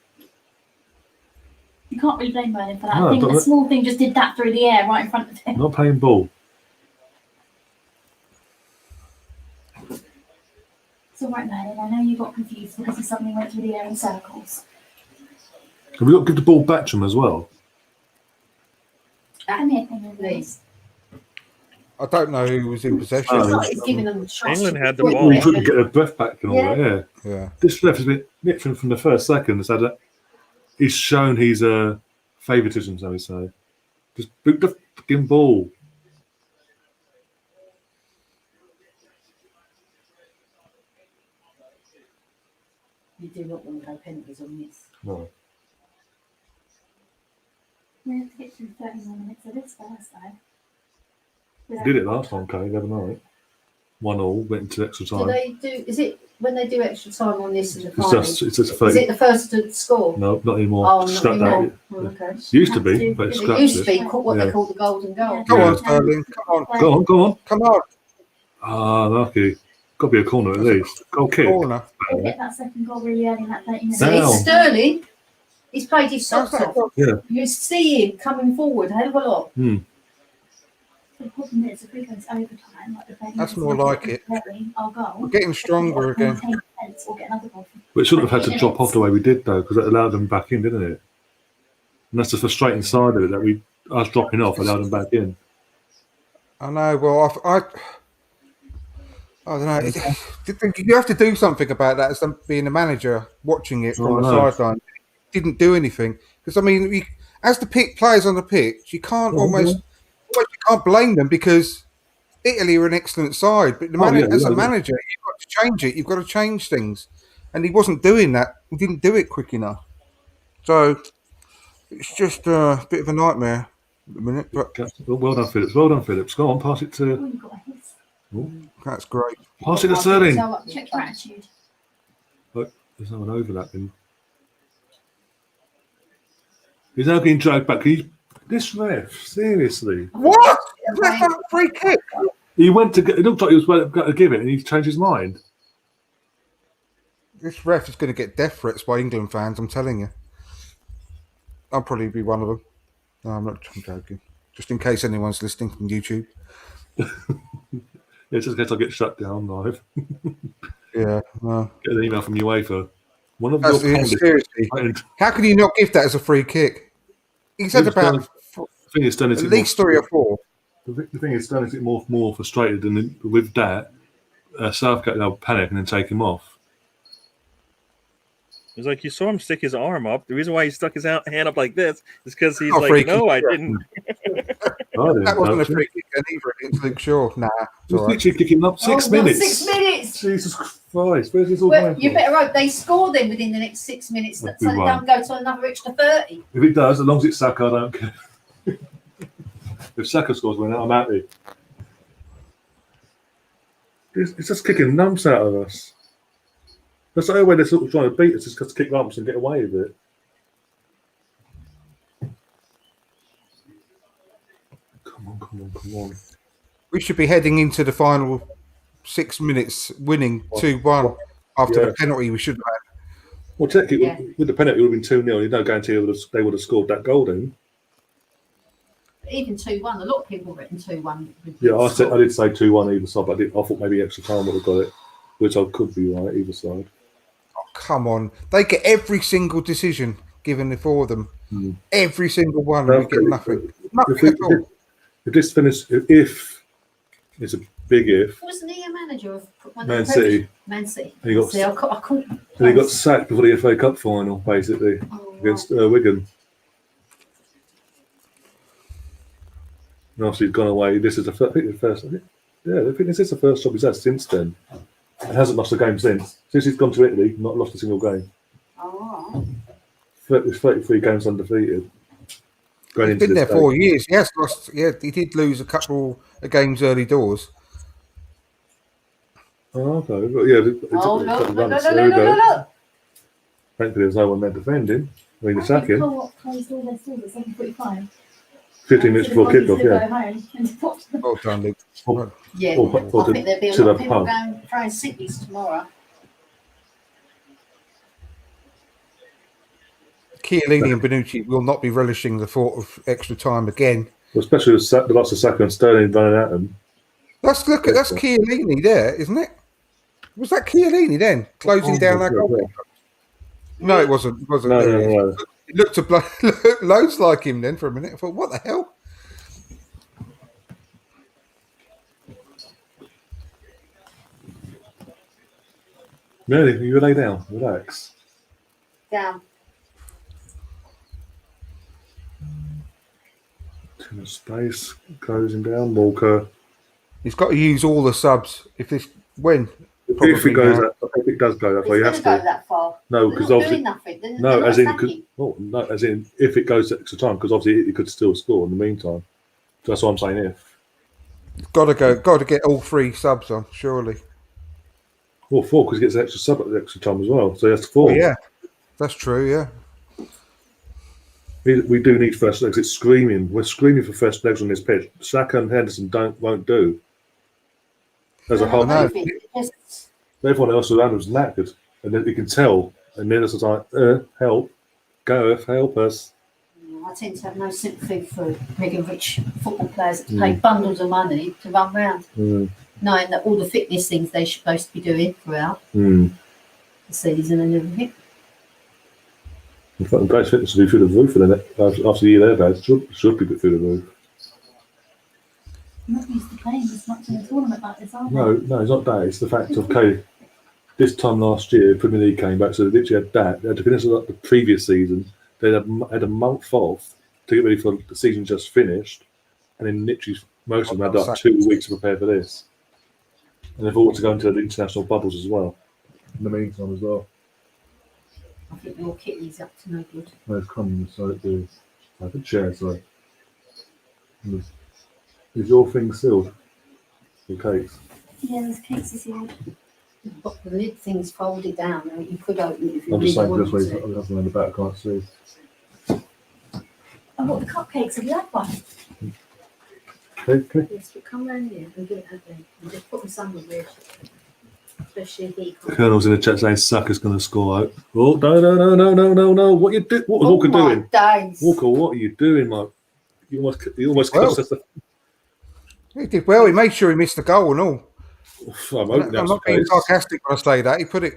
You can't really blame Merlin for that. No, I think but the small thing just did that through the air right in front of him. Not playing ball. It's all right, Merlin. I know you got confused because he suddenly went through the air in circles. Have we got to give the ball back to him as well? Come here, Penguin, Please. I don't know who was in possession. Oh, It's like he's giving them a chance. England to had the quit. ball. We couldn't get their breath back and all Yeah. that, yeah. Yeah. This ref has been nipping from the first second. So that he's shown his favouritism, so we say. Just boot the fucking ball. You do not want to go penalties on this. No. We have to get through 30 more minutes of this first, though. Did it last time, Kay, the other night. 1-1, went into extra Do time. they do? Is it when they do extra time on this as a It's final? just Is 30. it the first to score? No, not anymore. Oh, not Scrap anymore. that. Oh, okay. Used to be, but it's It scrapped used to it. be what Yeah. they call the golden goal. Go Yeah. on, Sterling. Come on. Go on, go on. Come on. Ah, lucky. Got to be a corner at least. Goal kick. Corner. We'll get that second goal really early in that 30 minutes. So Now. it's Sterling. He's played his socks How's that? off. Yeah. You see him coming forward a hell of a lot. The problem is, if we go into overtime, like the 30 That's minutes more left like of it. the play, I'll go. We're getting stronger again. Maintain defence or get another goal. But it shouldn't have had to drop off the way we did, though, because it allowed them back in, didn't it? And that's the frustrating side of it, that us dropping off allowed them back in. I know. Well, I don't know. You have to do something about that as being a manager watching it from Oh, the no. sideline. Didn't do anything because I mean, as the players on the pitch, you can't Oh, almost you can't blame them because Italy are an excellent side, but as a manager, you've got to change it. You've got to change things, and he wasn't doing that. He didn't do it quick enough. So it's just a bit of a nightmare at the minute. But Well done, Phillips. Well done, Phillips. Go on, pass it to. Oh, you've got a hiss. that's great. Pass it to Sterling. So, check your attitude. Look, there's no one overlapping. He's now getting dragged back. This ref, seriously. What? That's a free kick. He went to get. It looked like he was going to give it, and he's changed his mind. This ref is going to get death threats by England fans. I'm telling you. I'll probably be one of them. No, I'm joking. Just in case anyone's listening from YouTube. Yeah, just in case I get shut down live. Yeah. No. Get an email from UEFA. One of That's, your seriously. How can you not give that as a free kick? He's had about at least 3 or 4. The thing is, Sterling's get more frustrated, and then with that, Southgate will panic and then take him off. It's like you saw him stick his arm up. The reason why he stuck his hand up like this is because he's Not like, free no, kick. I didn't. That wasn't a free kick either against Luke Shaw. Nah. He's literally kicking up 6 minutes. 6 minutes. Jesus Christ, where's this all Well, going you from? better hope they score then within the next 6 minutes, so they don't go to another extra 30. If it does, as long as it's Saka, I don't care. If Saka scores one, I'm happy. It's just kicking lumps out of us. That's the only way they're sort of trying to beat us, is just kick lumps and get away with it. Come on. We should be heading into the final 6 minutes winning 2-1 after the penalty we should have had. Well, technically, with the penalty, it would have been 2-0. There's no guarantee they would have scored that goal then. Even 2-1, a lot of people written 2-1. Yeah, I did say 2-1 either side, but I thought maybe extra time would have got it, which I could be right either side. Oh, come on. They get every single decision given for them. Every single one. We get nothing. Nothing at all. If this finish, if it's a big if, Wasn't he a manager of Man City. Man City. And he got, See, I couldn't. and he got sacked before the FA Cup final, basically, against Wigan. And obviously, he's gone away. This is the first. I think this is the first job he's had since then. And hasn't lost a game since. Since he's gone to Italy, not lost a single game. Oh, 33 games undefeated. He's been there 4 years. He has lost. Yeah, he did lose a couple of games early doors. Oh, okay. But yeah, look. Thankfully, there's no one there defending. I mean, attacking. Closed all their stores at 7:45. 15 minutes before kickoff, yeah. Well done, Luke. Yeah, Or I think there'll be a to lot of the people pub. going throwing sickies tomorrow. Chiellini and Bonucci will not be relishing the thought of extra time again. Well, especially with the likes of Saka and Sterling running at them. That's Chiellini there, isn't it? Was that Chiellini then closing down that goal? No, it wasn't. It wasn't. No. It looked loads like him then for a minute. I thought, what the hell? Really, you lay down, relax. Down. Too much space, closing down. Walker. He's got to use all the subs. If it does go that way, he has It's going to go to. that far. No, They're because not obviously, doing nothing. They're no, not as in, attacking. if it goes to extra time, because obviously he could still score in the meantime. So that's what I'm saying. If got to get all 3 subs on, surely. well, 4 because he gets extra sub at the extra time as well. So that's 4. Oh, yeah, that's true. Yeah. We do need first legs. It's screaming. We're screaming for first legs on this pitch. Saka and Henderson won't do. As a whole, know. everyone else around was knackered, and then you can tell. And then it's like, help, Gareth, help us. I tend to have no sympathy for mega rich football players that pay bundles of money to run round, knowing that all the fitness things they're supposed to be doing throughout the season and everything. In fact, the base fitness will be through the roof, and then after the year they're bad, should be put through the roof. I'm not used to playing this much in a tournament like this, are they? No, it's not that. It's the fact of, okay, this time last year, Premier League came back, so they literally had that. They had to finish like the previous season. They had a month off to get ready for the season just finished, and then literally Most of them had like 2 weeks to prepare for this. And they've all got to go into the international bubbles as well. In the meantime as well. I think your kitty's up to no good. Those crumbs, so it is. I have a chair, so. Is your thing sealed? Your cakes? Yeah, there's cakes is here. But the lid thing's folded down. Now you could open it if you I'm really just saying wanted this way, to. I have them in the back, I can't see. And what the cupcakes? Have you had one? Okay. Yes, but come round here and give it a thing. And just put them somewhere, especially he can't. Colonel's in the chat saying Saka's going to score out. Oh, no. What you do? What was Walker doing? Days. Walker, what are you doing, mate? You almost cost us the. He did well. He made sure he missed the goal and all. I'm hoping I'm that's not the being case. sarcastic when I say that.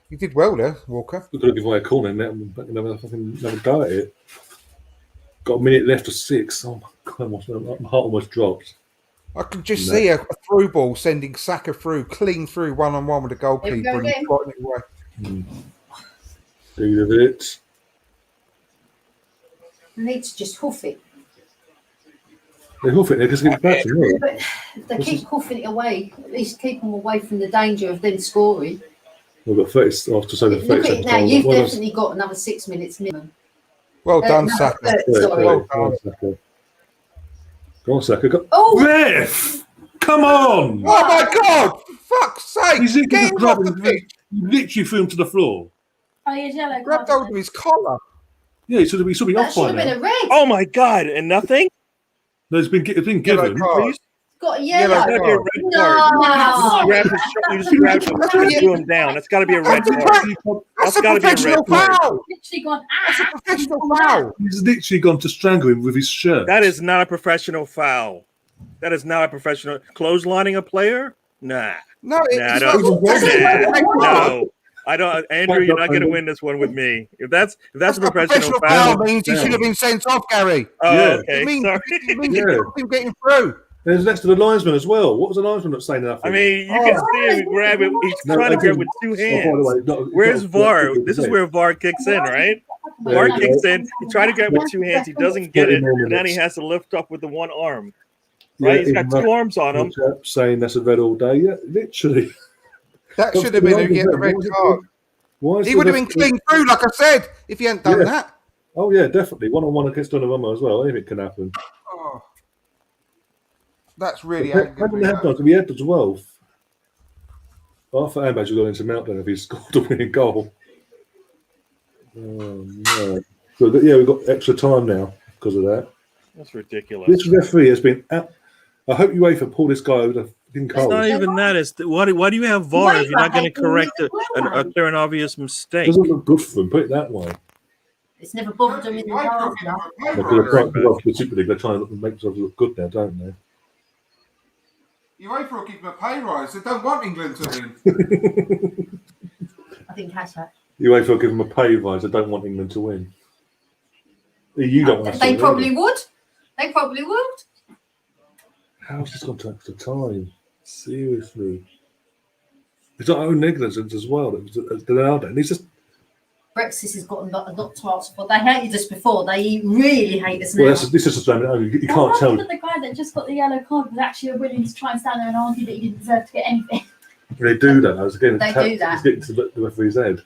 He did well there, Walker. We're going to give away a corner now and never go at it. Got a minute left to 6. Oh my God, my heart almost dropped. I can just see a through ball sending Saka through, clean through one-on-one with the goalkeeper and again. trotting it away. Deal of it. You need to just hoof it. They hoof it there because it's back to me. But if they keep hoofing it away, at least keep them away from the danger of them scoring. We've got 30 after so the Look 30 at it seconds. now, you've definitely got another 6 minutes minimum. Well done, No, Saka. sorry. Well Go on, done. Saka. Go on, Saka. Go. Oh! Ref! Come on! Oh my God! For fuck's sake! He's Get him off the pitch. literally threw him to the floor. Oh, yeah, yellow Grabbed card. hold of his collar. Yeah, he should be That off should by have been now. a red. Oh my God! And nothing. No, it's been Yellow given. card. Got a Yellow yellow. That's gotta be a card. red card. No. You just grabbed him and threw him down. That's got to be a red card. That's a gotta be a red professional card. foul. Literally gone, That's a ah! professional foul. He's literally gone to strangle him with his shirt. That is not a professional foul. That is not a professional clotheslining a player. Nah, No, Nah, it's I not. don't- no. I don't, Andrew. You're not going to That's win this one with me. If that's a A professional professional foul. foul means he should have been sent off, Gary. Oh, Yeah. okay. It means, Sorry. it means Yeah. he stopped him getting through. There's next to the linesman as well. What was the linesman not saying nothing? I mean, you can see him grab it. He's trying to grab with two hands. Where's VAR? This is where VAR kicks in, right? There VAR you go. kicks in. He tried to grab with two hands. He doesn't get it. And then he has to lift up with the one arm. Right? He's got two arms on him. Saying that's a red all day. Yeah, literally. That should have been a red card. Why is He the would have been ref- clean through, like I said, if he hadn't done Yeah. that. Oh yeah, definitely. 1-on-1 against Donnarumma as well. Anything can happen. Oh, that's really How angry. many head dodge? We had the 12. Arthur Ambage got into meltdown if he scored a winning goal. Oh no! So yeah, we've got extra time now because of that. That's ridiculous. This referee has been. I hope UEFA pull this guy over the fucking It's coals. not even that. It's why do you have VAR if you're not going to correct a clear and obvious mistake? Doesn't look good for them. Put it that way. It's never bothered them in the past. Because they're trying to the Super League. They're trying to make themselves look good now, don't they? UEFA will give him a pay rise. They don't want England to win. I think hashtag. UEFA will give them a pay rise. They don't want England to win. You don't want us to They win, probably do you? would. They probably would. How's this gone to extra time? Seriously. It's our own negligence as well. And he's just. Brexit has got a lot to answer for. They hated us before. They really hate us now. Well, this is a you can't tell. That the guy that just got the yellow card was actually willing to try and stand there and argue that he didn't deserve to get anything. They do that. I was again. They do that. It's getting to the referee's head.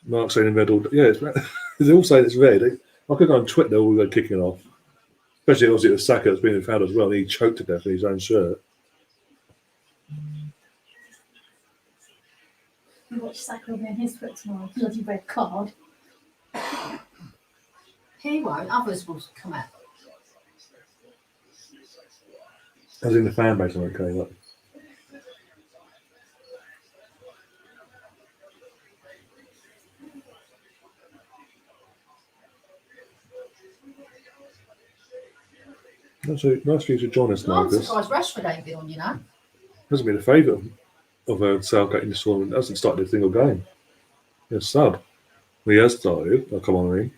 Mark saying in red all. Yeah, it's red. They all say it's red. I could go on Twitter. They're all go kicking off. Especially obviously it was Saka that's been fouled as well. And he choked to death in his own shirt. We watched Saka on his foot tomorrow. Bloody red card. He won't. Others will come out. As in the fan base, I'm okay. Look. Nice for you to join us, I'm Marcus. surprised Rashford ain't been on, you know. Hasn't been a favourite of Southgate in this tournament. Hasn't started a single game. He's a sub. Well, he has started. Oh, come on, Lee.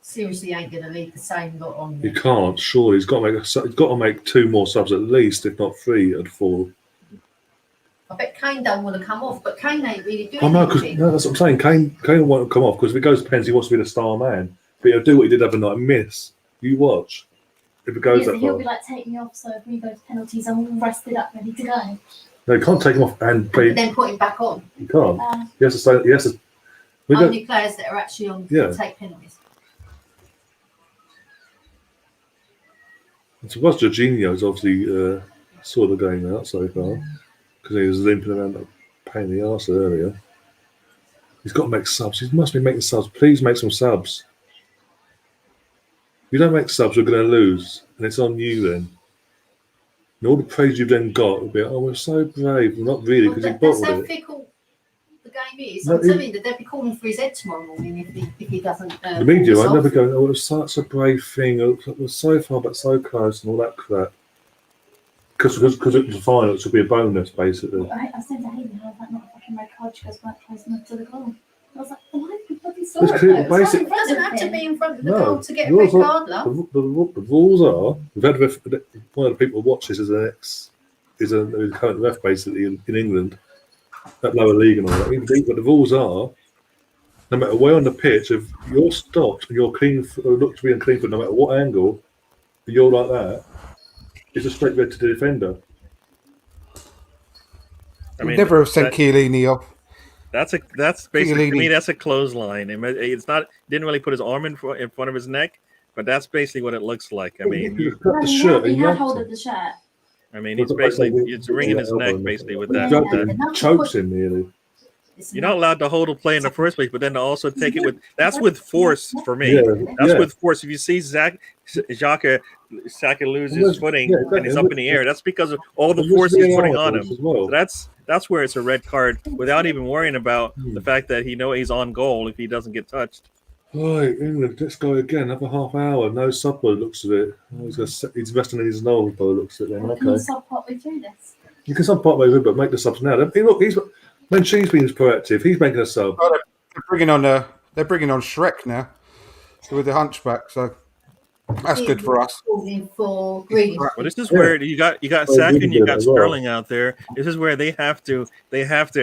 Seriously, ain't going to leave the same lot on. He can't. Surely he's got to make 2 more subs at least, if not 3 and 4. I bet Kane don't want to come off, but Kane ain't really doing I know, because anything. that's what I'm saying. Kane won't come off because if it goes to pens, he wants to be the star man. But he'll do what he did the other night and miss. You watch. If it goes that He'll far. be like, take me off, so if we go to penalties, I'm all rested up, ready to go. No, you can't take him off and play. And then put him back on. You can't. Uh, He has to stay. He has to. We don't. Only players that are actually on Yeah. take penalties. So was Jorginho's obviously saw the game out so far because he was limping around that pain in the arse earlier. He's got to make subs. He must be making subs. Please make some subs. If you don't make subs, you're going to lose, and it's on you then. And all the praise you've then got will be, oh, we're so brave. Well, not really, because he That's how bottled it. fickle the game is. No, I'm telling you that they'll be calling for his head tomorrow morning if he doesn't. The media, pull I this never off. go, oh, it was such a brave thing. It was so far, but so close, and all that crap. Because it was a final, it should be a bonus, basically. I said to Haley, how is that not a fucking red card? She goes, weren't close enough to the goal. I was like, why did you bloody saw It's it? clear- though? It was basic- right in It front doesn't of have to him. be in front of the No, goal to get a yours red are- card, love. The rules are, we've had one of the people who watch this is a current ref, basically, in England, that lower league and all that. But the rules are, no matter where on the pitch, if you're stopped and you're clean, or look to be unclean foot, no matter what angle, if you're like that, it's a straight red to the defender. I mean, never have sent that- Chiellini off. That's basically to Chiellini. me. That's a clothesline. It's not. Didn't really put his arm in front of his neck, but that's basically what it looks like. I mean, You've got the shirt He and you had have hold to. of the shirt. it's basically it's wringing his neck basically with that. Jokes that. him, chokes him nearly. You're not allowed to hold a play in the first place, but then to also take it with that's with force for me. Yeah, That's yeah. with force. If you see Xhaka lose his footing Yeah, exactly. and he's up in the air, that's because of all the And there's force he's putting VAR on him. as well. So that's where it's a red card without even worrying about the fact that he's on goal if he doesn't get touched. Right, England, let's go again. Another half hour. No sub by the looks of it. Oh, he's resting in his nose by the looks of it then. Well, can you Okay. sub partway through this? You can sub part way with, but make the subs now. Hey, look, when she's being proactive, he's making a sub. Oh, they're bringing on Shrek now with the Hunchback, so that's good for us. Calling for Grealish. Well, this is Yeah. where you got Oh, Saka and really you good got as well. Sterling out there. This is where they have to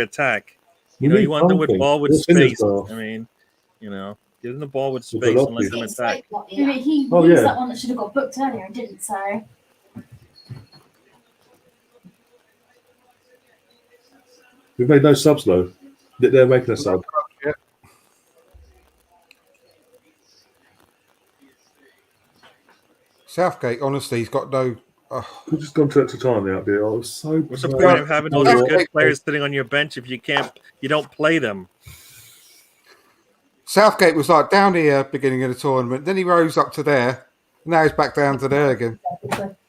attack. You need want them with something. ball with What's in this space. stuff? I mean, give them the ball with With space and let velocity. them It's attack. like what the- Maybe he Oh, was yeah. that one that should have got booked earlier and didn't, so. We've made no subs though. They're making a sub. Yeah. Southgate, honestly, he's got no. We've just gone to extra time out there. I was so. What's the proud. point of having all these good Yeah. players sitting on your bench if you don't play them? Southgate was like down here beginning of the tournament, then he rose up to there. Now he's back down to there again.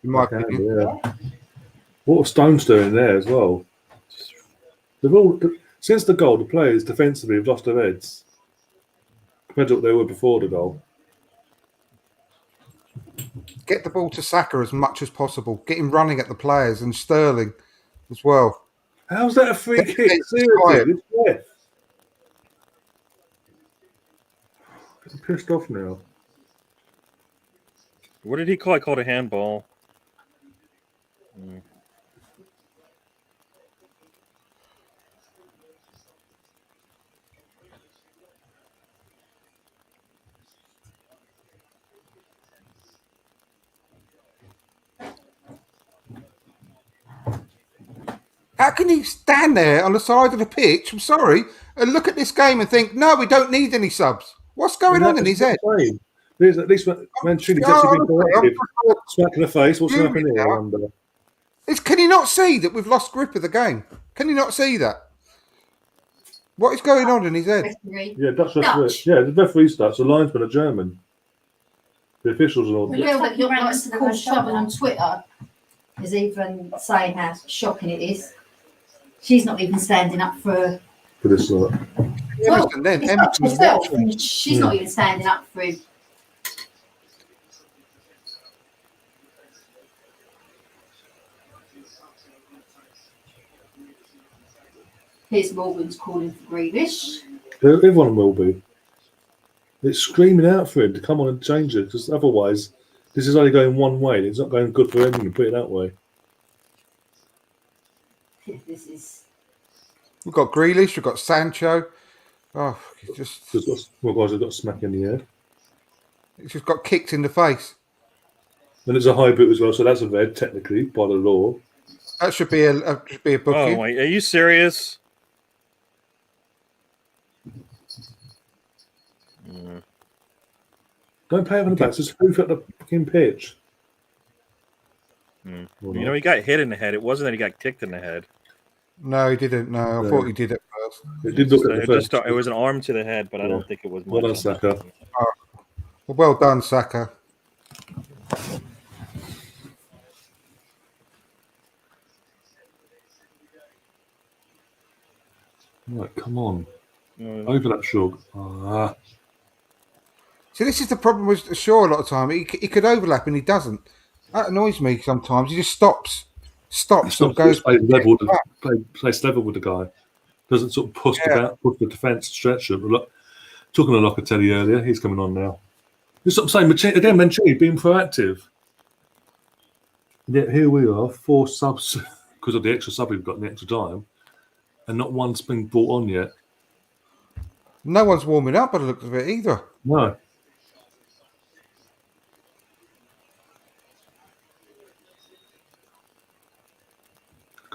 In my opinion, Yeah. What are Stones doing there as well? They've all since the goal, the players defensively have lost their heads compared to what they were before the goal. get the ball to Saka as much as possible. Get him running at the players and Sterling as well. How's that a free Get- kick? get Seriously, it's left. I'm pissed off now. What did he call? He called a handball. How can you stand there on the side of the pitch, I'm sorry, and look at this game and think, no, we don't need any subs? What's going on in his head? There's at least Mancini's actually been proactive. Smack in the face. What's Yeah. happening here? I wonder. Can you not see that we've lost grip of the game? Can you not see that? What is going on in his head? Referee. Yeah, Dutch referee. Dutch. Yeah, the referee's Dutch. The linesmen are German. The officials are all. The Well, girl like that you you're ran like into the cause red trouble card. on Twitter is even saying how shocking it is. She's not even standing up for. For this lot. Emerson then, It's not Emerson's herself, watching. and she's not even standing up for him. Here's Morgan's calling for Grealish. Everyone will be. It's screaming out for him to come on and change it, because otherwise, this is only going one way. It's not going good for anyone. Put it that way. This is. We've got Grealish, we've got Sancho. Oh, he's just Well, guys have got a smack in the head. got kicked in the face. And it's a high boot as well, so that's a red technically by the law. That should be a booking. Oh, my, are you serious? Don't pay over the back. Just hoof at the fucking pitch. You know, he got hit in the head. It wasn't that he got kicked in the head. No, he didn't. No, I thought he did it first. It did look at the first. It was an arm to the head, but I don't think it was much. Well done, Saka. Well done, Saka. Right, come on. Over that Shug. See, this is the problem with Shaw a lot of time. He could overlap and he doesn't. That annoys me sometimes. He just stops and goes plays level with the guy. Doesn't sort of push the defence, stretch him. Look, talking to Locatelli earlier, he's coming on now. This is what I'm saying. Again, Mancini being proactive. And yet here we are, 4 subs because of the extra sub we've got in the extra time, and not one's been brought on yet. No one's warming up by the looks of it either. No.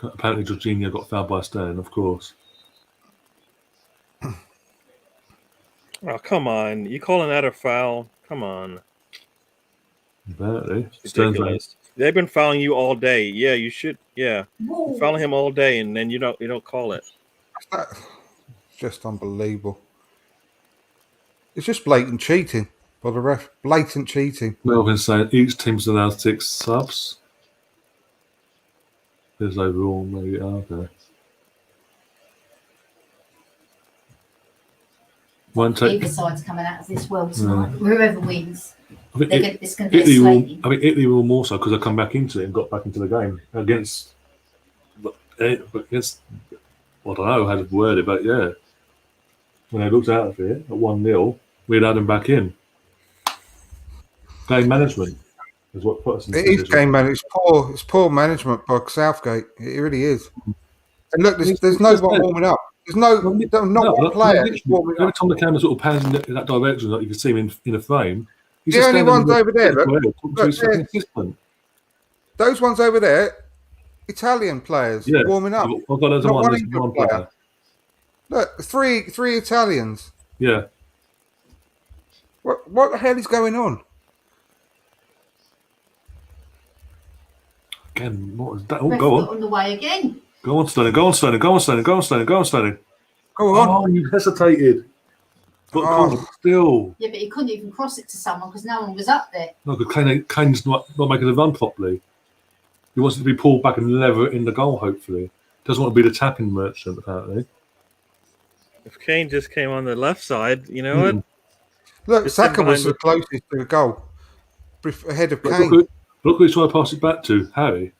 Apparently, Jorginho got fouled by Stern, of course. Oh, come on. You calling that a foul? Come on. Apparently. Ridiculous. They've been fouling you all day. Yeah, you should. Yeah. You're fouling him all day, and then you don't call it. It's just unbelievable. It's just blatant cheating by the ref. Blatant cheating. Melvin's saying each team's allowed 6 subs. There's overall, maybe. Okay. Either side's coming out of this well tonight. Whoever wins, it's going to be Italy a slating. I think Italy will more so because I come back into it and got back into the game against. I don't know how to word it, but yeah. When they looked out of it at 1-0, we'd had them back in. Game management is what put us in. It is game management. It's poor management by Southgate. It really is. And look, there's no one warming up. There's not one player warming every up. time the camera sort of pans in that direction, like you can see him in a frame. The only ones over there, look, those ones over there, Italian players warming up. I've got those Not one England player. Look, three Italians. Yeah. What the hell is going on? Again, what is that? Oh, Ref go got on. on the way again. Go on, Sterling. Go on, Sterling. Go on, Sterling. Go on, Sterling. Go on, Sterling. Go on. Oh, you hesitated. But still. Yeah, but he couldn't even cross it to someone because no one was up there. No, because Kane's not making the run properly. He wants it to be pulled back and lever it in the goal, hopefully. Doesn't want to be the tapping merchant, apparently. If Kane just came on the left side, you know what? Look, Saka was the closest to the goal. Ahead of Kane. Look who he's trying to pass it back to. Harry.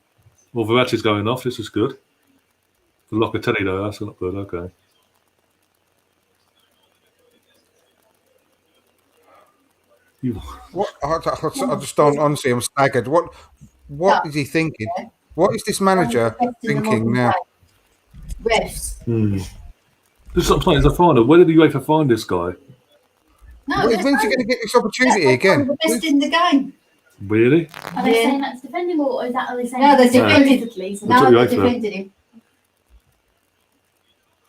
Well, Verratti's going off. This is good. For Locatelli, though, that's not good. Okay. What? I just don't. Honestly, I'm staggered. What is he thinking? What is this manager thinking now? Refs. This is what I'm saying. It's a final. Where did the UEFA find this guy? No, When's he going to get this opportunity again? The best in the game. Really? Are they saying that's defending or is that are they saying No, they defended? No, they defended him.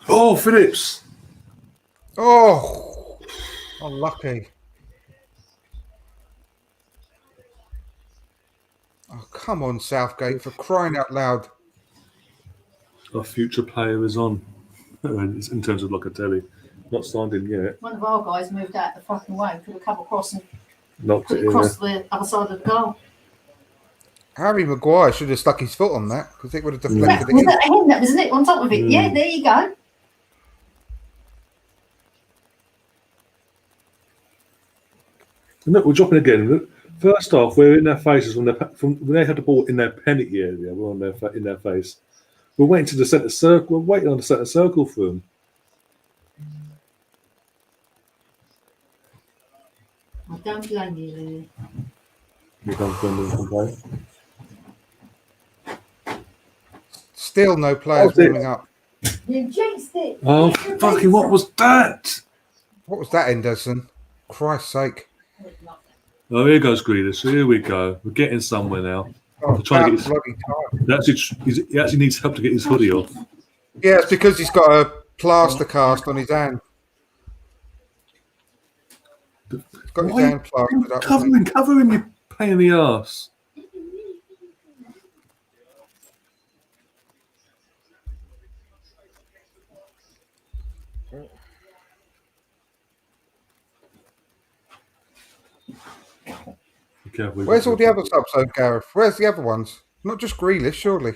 Oh, Phillips. Oh, unlucky. Oh, come on, Southgate, for crying out loud. Our future player is on. In terms of Locatelli. Not signed in yet. One of our guys moved out the fucking way. Could have come across and Knocked put it it in. across the other side of the goal. Harry Maguire should have stuck his foot on that because it would have deflected Was it. that him? That wasn't it on top of it. Yeah, there you go. Look, we're dropping again. Look, first off, we're in their faces when they had the ball in their penalty area. We're on in their face. We're waiting to the centre circle. We're waiting on the centre circle for them. I don't blame you, Lily. You can't complain. Still no players warming up. You jinxed it. Oh, fucking! What was that? What was that, Henderson? Christ's sake. Oh, here goes Grealish. Here we go. We're getting somewhere now. Oh, We're trying to get his, bloody time. he actually needs help to get his hoodie off. Yeah, it's because he's got a plaster cast on his hand. He's got his Why- hand plastered up. Cover him, you pain in the arse. Be careful. Where's all the other subs, though, Gareth? Where's the other ones? Not just Grealish, surely.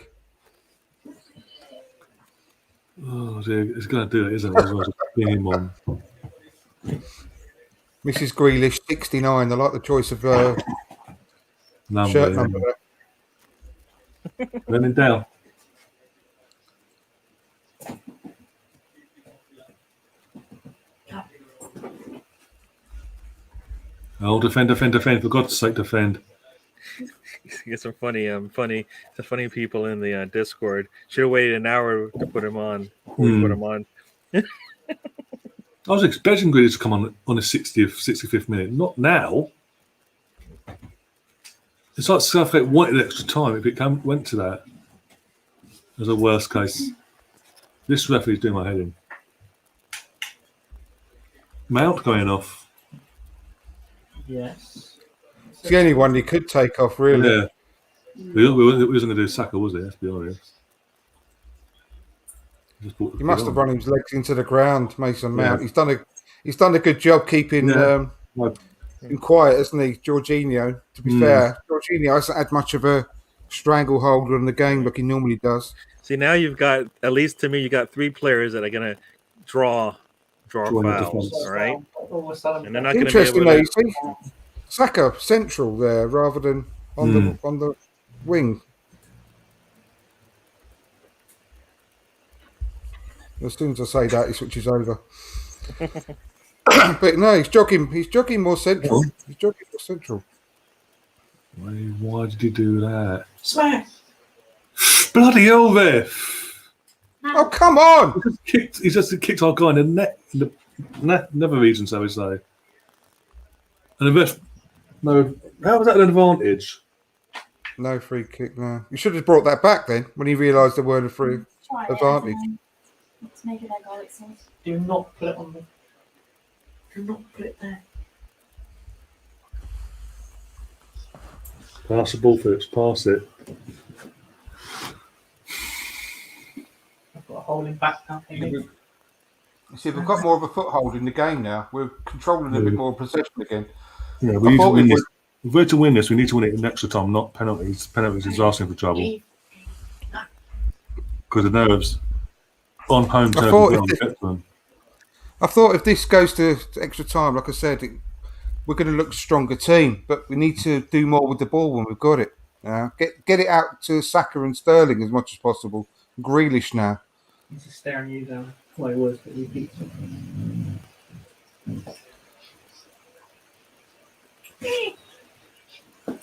Oh dear, it's going to do it, isn't it? As well as bring him on. Mrs. Grealish, 69. I like the choice of shirt number there. Let him down. Oh, defend! For God's sake, defend! You get some funny people in the Discord. Should have waited an hour to put him on before we put him on. I was expecting Grealish to come on the 60th, 65th minute. Not now. It's like Southgate wanted extra time if it went to that. As a worst case. This referee's doing my head in. Mount going off. Yes. It's the only one he could take off, really. Yeah. We wasn't going to do Saka, was it? Let's be honest. He must have run his legs into the ground, Mason Mount. Yeah. He's done a good job keeping him quiet, hasn't he, Jorginho? To be fair, Jorginho hasn't had much of a stranglehold on the game like he normally does. See, now you've got, at least to me, you got 3 players that are going to draw fouls, all right? And they're not going to be able to. You see, Saka central there rather than on the wing. As soon as I say that, he switches over. But no, he's jogging more central. He's jogging more central. Why did he do that? Smack! Bloody hell there! Oh, come on! He just kicked our guy in the nether region, so we say. And the ref, no, how was that an advantage? No free kick, no. You should have brought that back then when he realised there weren't a free advantage. Let's make it that garlic sauce. Do not put it on the. Do not put it there. Pass the ball, Phillips. Pass it. I've got a hole in back now. You see, we've got more of a foothold in the game now. We're controlling a bit more possession again. Yeah, we need to win this. If we're to win this, we need to win it in extra time, not penalties. Penalties is asking for trouble. Because the nerves on home turf. I thought if this goes to extra time, like I said, we're going to look a stronger team, but we need to do more with the ball when we've got it. Get it out to Saka and Sterling as much as possible. Grealish now. He's just staring you down. Well, he was, but he beat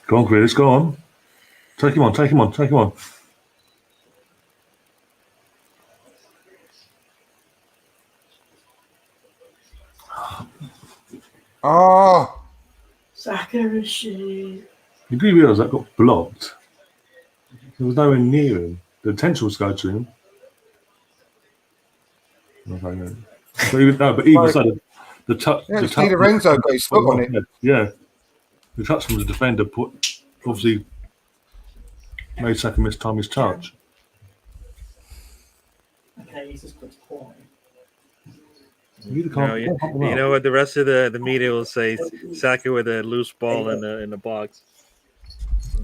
Go on, Grealish, go on. Take him on. Oh! Saka is shit. You do realise that got blocked. There was nowhere near him. The intention was to go to him. Okay, no. But even so, the touch. Yeah, the touch. Lorenzo got his foot on it. Yeah. The touch from the defender obviously made Saka miss time his touch. Okay, he's just put his paw on it. You know what? The rest of the media will say Saka with a loose ball in the box.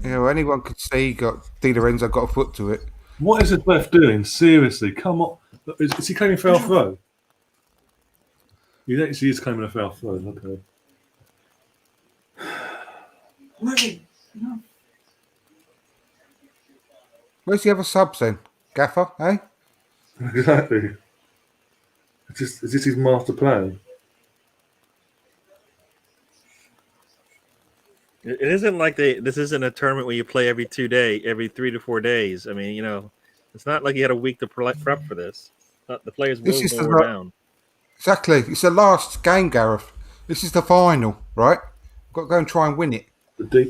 Yeah, well, anyone could see Di Lorenzo got a foot to it. What is this ref doing? Seriously, come on! Is he claiming foul throw? He actually is claiming a foul throw. Okay. No. Where's the other subs then? Gaffer, eh? Exactly. Is this his master plan? It isn't like this isn't a tournament where you play every 3 to 4 days. I mean, it's not like you had a week to prep for this. The players will go down. Exactly. It's the last game, Gareth. This is the final, right? Got to go and try and win it.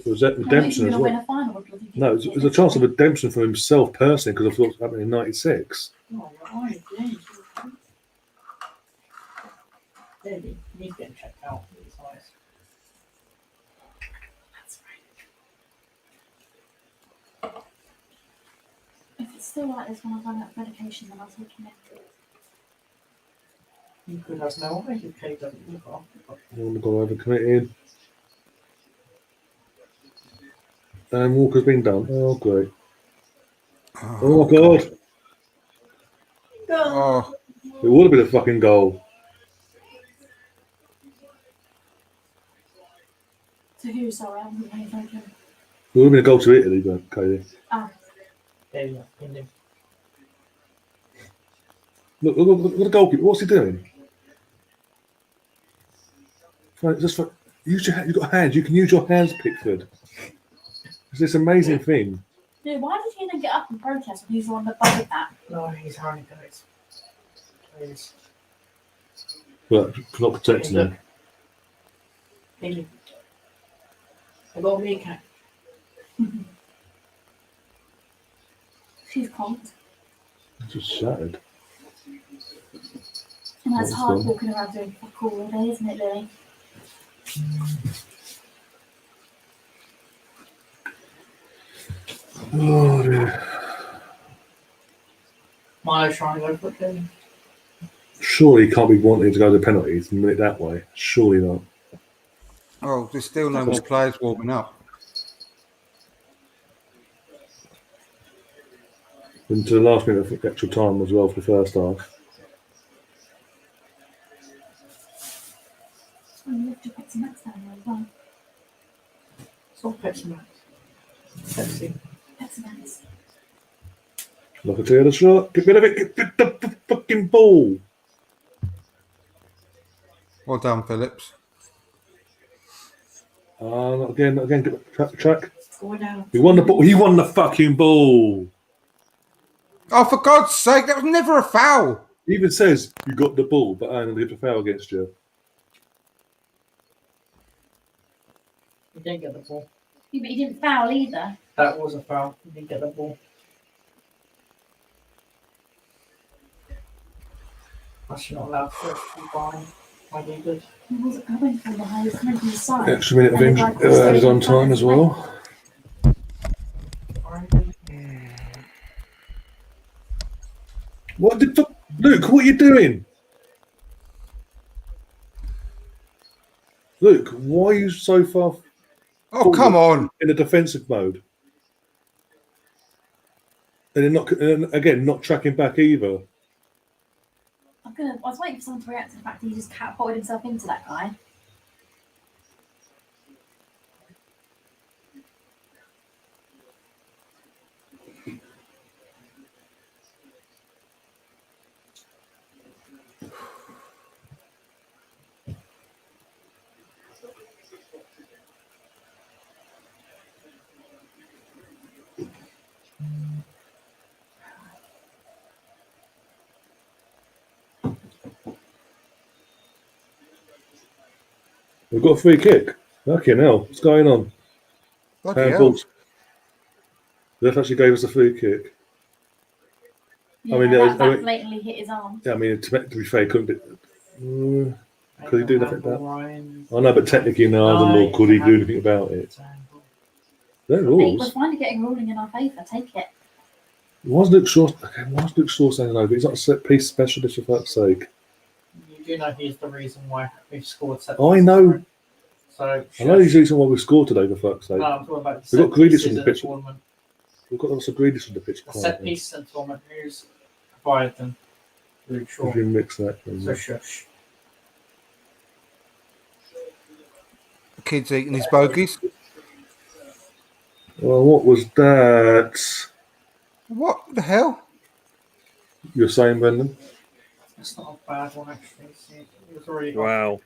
Was that redemption as going to win well? a final with bloody No, there's a chance of redemption for himself personally because of what's happening in '96. Oh, right, yeah. Maybe he's getting checked out for his eyes. That's right. If it's still like this when I've run out of medication, then I'll take him in. He could have no idea if Kate doesn't look after. I want to go over committed. And Walker's been done. Oh, great. Oh, God. Oh, It would have been a fucking goal. To who, sorry, I haven't paid attention. It would have been a goal to Italy, but Katie. Ah, There you go. In there. Look at the goalkeeper. What's he doing? Use your you've got hands. You can use your hands, Pickford. It's this amazing thing. yeah, why did he then get up and protest when he's the one that buggered that? No, he's hurrying guys. Please. But for not protecting him. Haley. I got me a cat. She's conked. It's just shattered. And that's That's hard fun. walking around doing fuck all day, isn't it, Lily? Oh, dear. Milo's trying to go for it, Haley. Surely he can't be wanting to go to the penalties and win it that way. Surely not. oh, there's still no more players warming up. Into the last minute of extra time as well for the first half. And you have to put some next down there as well. It's not Pepsi Max. Pepsi. Pepsi Max. Look at the shot. Get rid of it. Get rid of the fucking ball. Well done, Phillips. Not again. Not again. Get the track. It's going down. He won the ball. He won the fucking ball. Oh, for God's sake, that was never a foul. He even says you got the ball, but I only hit a foul against you. He didn't get the ball. Yeah, but he didn't foul either. That was a foul. He didn't get the ball. Actually not allowed to be fine. Might be good. He wasn't coming from the high, he was coming from the side. Extra minute of And the guy injury crossed added over on in front time of as his well. What the fuck? Luke, what are you doing? Luke, why are you so far Oh, come on. in a defensive mode? And then again, not tracking back either. I was waiting for someone to react to the fact that he just catapulted himself into that guy. We've got a free kick. Fucking hell, what's going on? Bloody hell. Handballs. The ref actually gave us a free kick. Yeah, mean, that I mean- blatantly hit his arm. Yeah, I mean, to be fair, he couldn't be. Could he do nothing about that? Ryan. I know, but technically, in our No, law, could he you do anything about it? They're Hey, we're rules. finally getting a ruling in our favour. Take it. Why's Luke Shaw? Okay, why's Luke Shaw saying no? But he's not a set piece specialist, for fuck's sake. You do know he's the reason why we've scored set I pieces, know. right? So I know he's the reason why we scored today, for fuck's sake. No, I'm talking about the We've got set Grealish pieces on the at the pitch. tournament. We've got lots of greedish on the pitch. The set piece at the tournament. Who's provided them? Luke Shaw. If you mix that. So shush. The kid's eating his bogies. Well, what was that? What the hell? You're saying, Brendan? It's not a bad one actually. See, it was already Wow.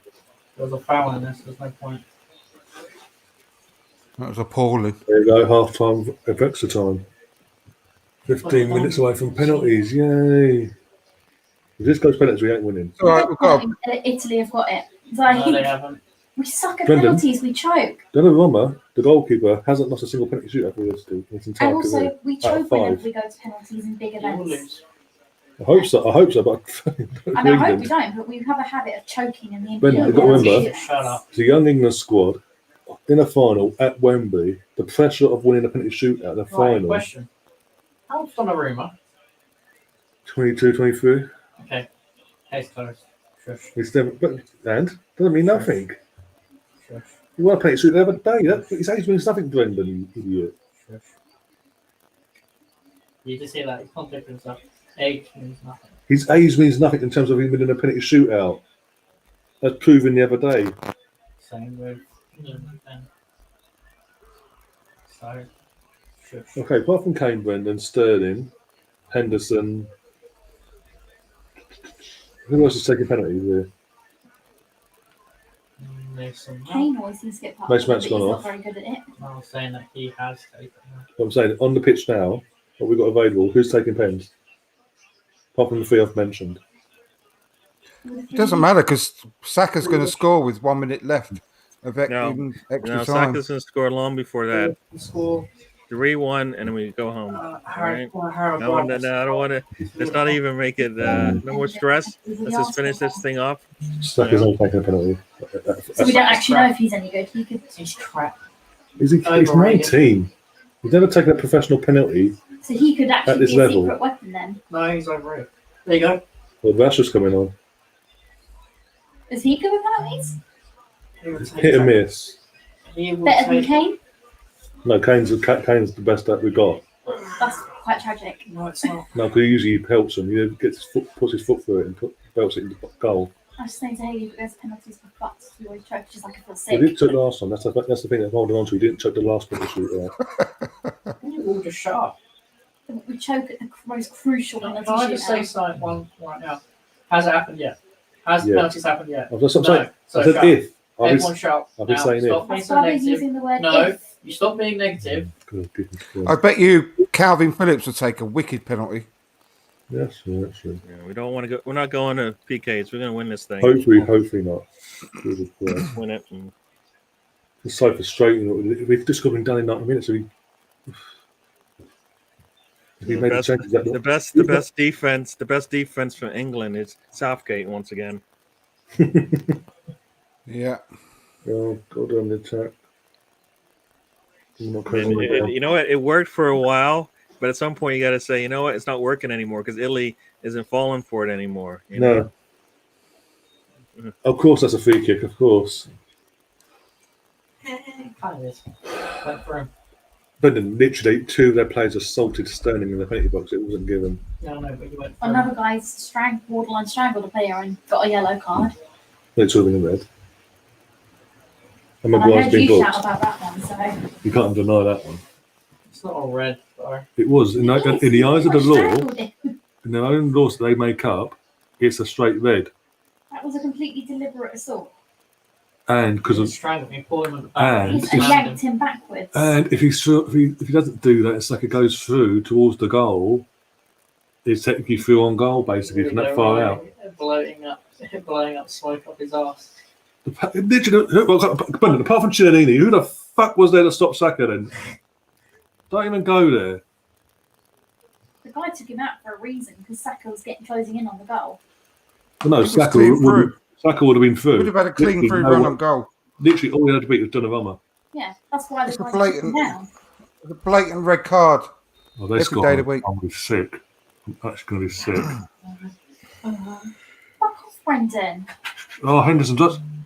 There was a foul in this. There's no point. That was appalling. There you go, half time of extra time. 15 minutes away from penalties. Yay. If this goes penalties, we ain't winning. All right, we've got. Italy have got it. No, they Like, haven't. We suck at Brendan. penalties. We choke. Donnarumma, the goalkeeper, hasn't lost a single penalty shootout for this in his entire And career. also, we Out choke of whenever 5. we go to penalties in big You will events. lose. I hope so, but I I mean, I hope we don't, but we have a habit of choking in the Brendan, in you've got to penalty remember- shootouts. Shut up. the young England squad in a final at Wembley, the pressure of winning a penalty shootout, the Right, final, question. How old's Donnarumma? 22, 23. Okay. Case closed. Shush. He's never, but and doesn't mean nothing. Shush. You won a penalty shootout the other day. His age means nothing, Brendan, you idiot. Shush. You just hear that. He's contradicting himself. Age means nothing. His age means nothing in terms of him winning a penalty shootout. That's proven the other day. Same with Ben. So, shush. Okay, apart from Kane, Brendan, Sterling, Henderson, who else is taking penalties here? Mason Mount. Kane always seems to get part Mason of it, Mount's but gone he's off. not very good at it. I was saying that he has taken that. What I'm saying, on the pitch now, what we've got available, who's taking pens? Apart from the 3 I've mentioned. It doesn't matter because Saka's going to score with 1 minute left of No. in extra No, time. Saka's going to score long before that. Score. 3-1, and then we go home. Harry, Right. No, I don't want to. Let's not even make it. No more stress. Let's just finish this thing off. Saka's not taking a penalty. So we don't actually know if he's any good. He could. He's crap. He's Overrated. 19. He's never taken a professional penalty. So he could actually this be a level. secret weapon then. No, he's overrated. There you go. Well, Rashford's coming on. Is he good with penalties? He would take Hit and that. miss. He would Better than take- Kane? No, Kane's the best that we got. That's quite tragic. No, it's not. No, because he usually helps him. He gets his foot, puts his foot through it and belts it into the goal. I was just saying to Haley, if there's penalties for butts, we always choke just like I feel He sick. didn't choke the last one. That's the thing I'm holding on to. He didn't choke the last penalty shootout. You all just shut up. We choke at the most crucial Can penalty I just say shootout. something one right now? Has it happened yet? Has Yeah. penalties happened yet? That's what I'm saying. So I said shut up. if. Everyone shut up. I've been Now, saying stop if. being That's so why we're negative. using the word No. if. You stop being negative. Good goodness, yeah. I bet you Calvin Phillips would take a wicked penalty. Yes, that's true. Yeah, we don't want to go. We're not going to PKs. We're going to win this thing. Hopefully not. Good, yeah. Win it. And It's so frustrating. We've just got been done in 90 minutes. So we made the changes. the best defense. The best defense from England is Southgate once again. Yeah. Oh, God on the attack. Not And crazy. you know what? It worked for a while, but at some point you got to say, you know what? It's not working anymore because Italy isn't falling for it anymore. You know? No. Of course, that's a free kick. Of course. Kind of is. Went for him. But then literally 2 of their players assaulted Sterling in the penalty box. It wasn't given. No, but you went for him. Another guy's borderline strangled a player and got a yellow card. They took them in red. And And I Maguire's heard been you shout booked. about that one, so. You can't deny that one. It's not all red, though. It was in the eyes of the He law, strangled him. in their own laws that they make up. It's a straight red, That was a completely deliberate assault. and because He of strangled me, pulled him at the back. And He it's- yanked him backwards. and if he doesn't do that, it's like it goes through towards the goal. It's technically through on goal, basically from that far out. Blowing up smoke up his ass. Literally, Brendan, apart from Chiellini, who the fuck was there to stop Saka then? Don't even go there. The guy took him out for a reason because Saka was closing in on the goal. Well, no, It was Saka clean would through. have been through. Would have had a clean Literally through no run one- on goal. Literally, all he had to beat was Donnarumma. Yeah, that's why It's the a guy took him blatant- down. A blatant red card. Oh, this Every guy, day of the week. I'm gonna be sick. I'm actually going to be sick. Fuck off, Brendan. Oh, Henderson,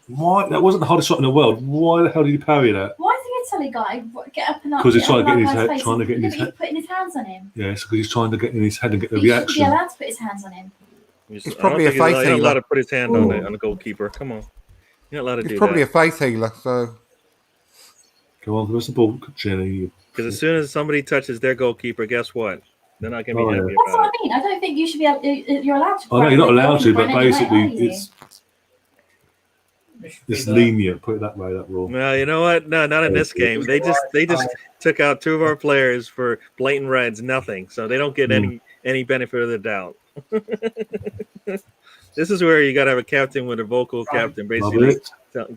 why? That wasn't the hardest shot in the world. Why the hell did you parry that? Why is the Italy guy get up and up? 'Cause he's get trying up to and get in up his guy's head, face? trying to get in his He's head. putting his hands on him. Yeah, it's because he's trying to get in his head and get the He shouldn't be reaction. allowed to put his hands on him. He's probably a faith He's not allowed healer. to put his hand on the goalkeeper. Come on, you're not allowed to He's do probably that. a faith healer, so Come on, where's the ball, Jenny? Because as soon as somebody touches their goalkeeper, guess what? They're not going to be Oh, yeah. happy That's about what it. I mean. I don't think you should be able. You're allowed to. I know you're not allowed to, but Brendan, you're basically right, are you? it's lenient. Put it that way. That rule. Well, you know what? No, not in this game. They just took out 2 of our players for blatant reds, nothing. So they don't get any benefit of the doubt. This is where you got to have a captain with a vocal captain, Love basically it.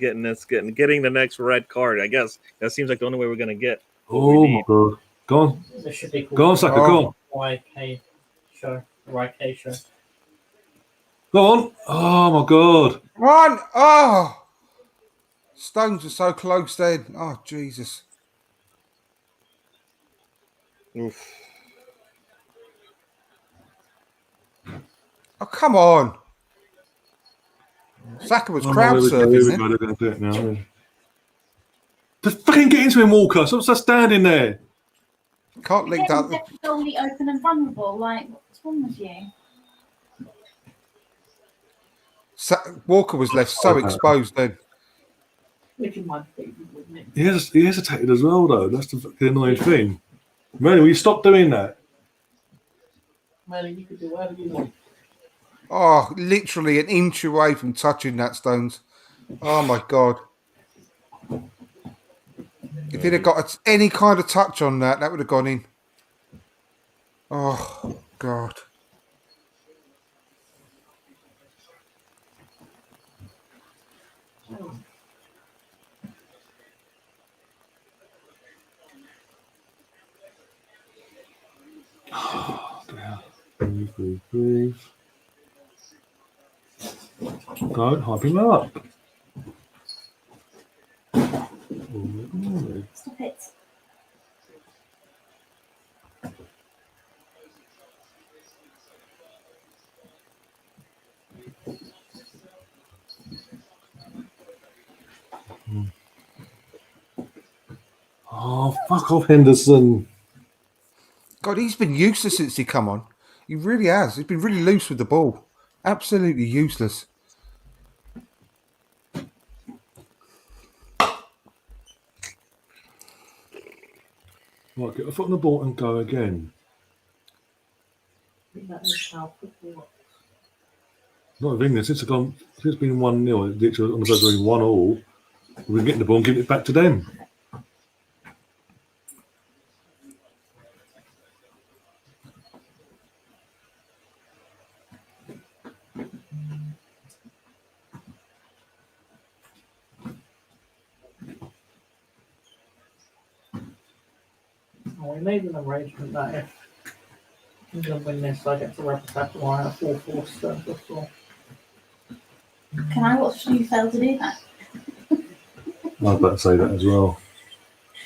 getting the next red card. I guess that seems like the only way we're gonna get. what we Oh my need. god. Go on. This should be called Go on, Saka, Oh. go on. YK show. YK show. Go on. Oh my god. Run! Oh! Stones are so close then. Oh, Jesus. Oof. Oh, come on. Saka was Oh, crowd here surfing we then. go. They're going to do it now. Just fucking get into him, Walker. Stop standing there. Can't link Again, that. left goalie open and vulnerable. Like, what's wrong with you? Walker was left so exposed then. Which is my favourite, wouldn't it? He hesitated as well, though. That's the fucking annoying thing. Man, will you stop doing that? Well, you could do whatever you want. Oh, literally an inch away from touching that, Stones. Oh, my God. If he'd have got any kind of touch on that, that would have gone in. Oh, God. Breathe. Don't hype him up. Stop it. Oh, fuck off, Henderson. God, he's been useless since he come on. He really has. He's been really loose with the ball. Absolutely useless. Right, get a foot on the ball and go again. I think that is how football works. Not a thing. Since it's been 1-0, literally on the verge of being 1-1, we can get the ball and give it back to them. Well, we made an arrangement that if England win this, I get to represent why a 4-4 stand before. Can I watch you fail to do that? I was about to say that as well.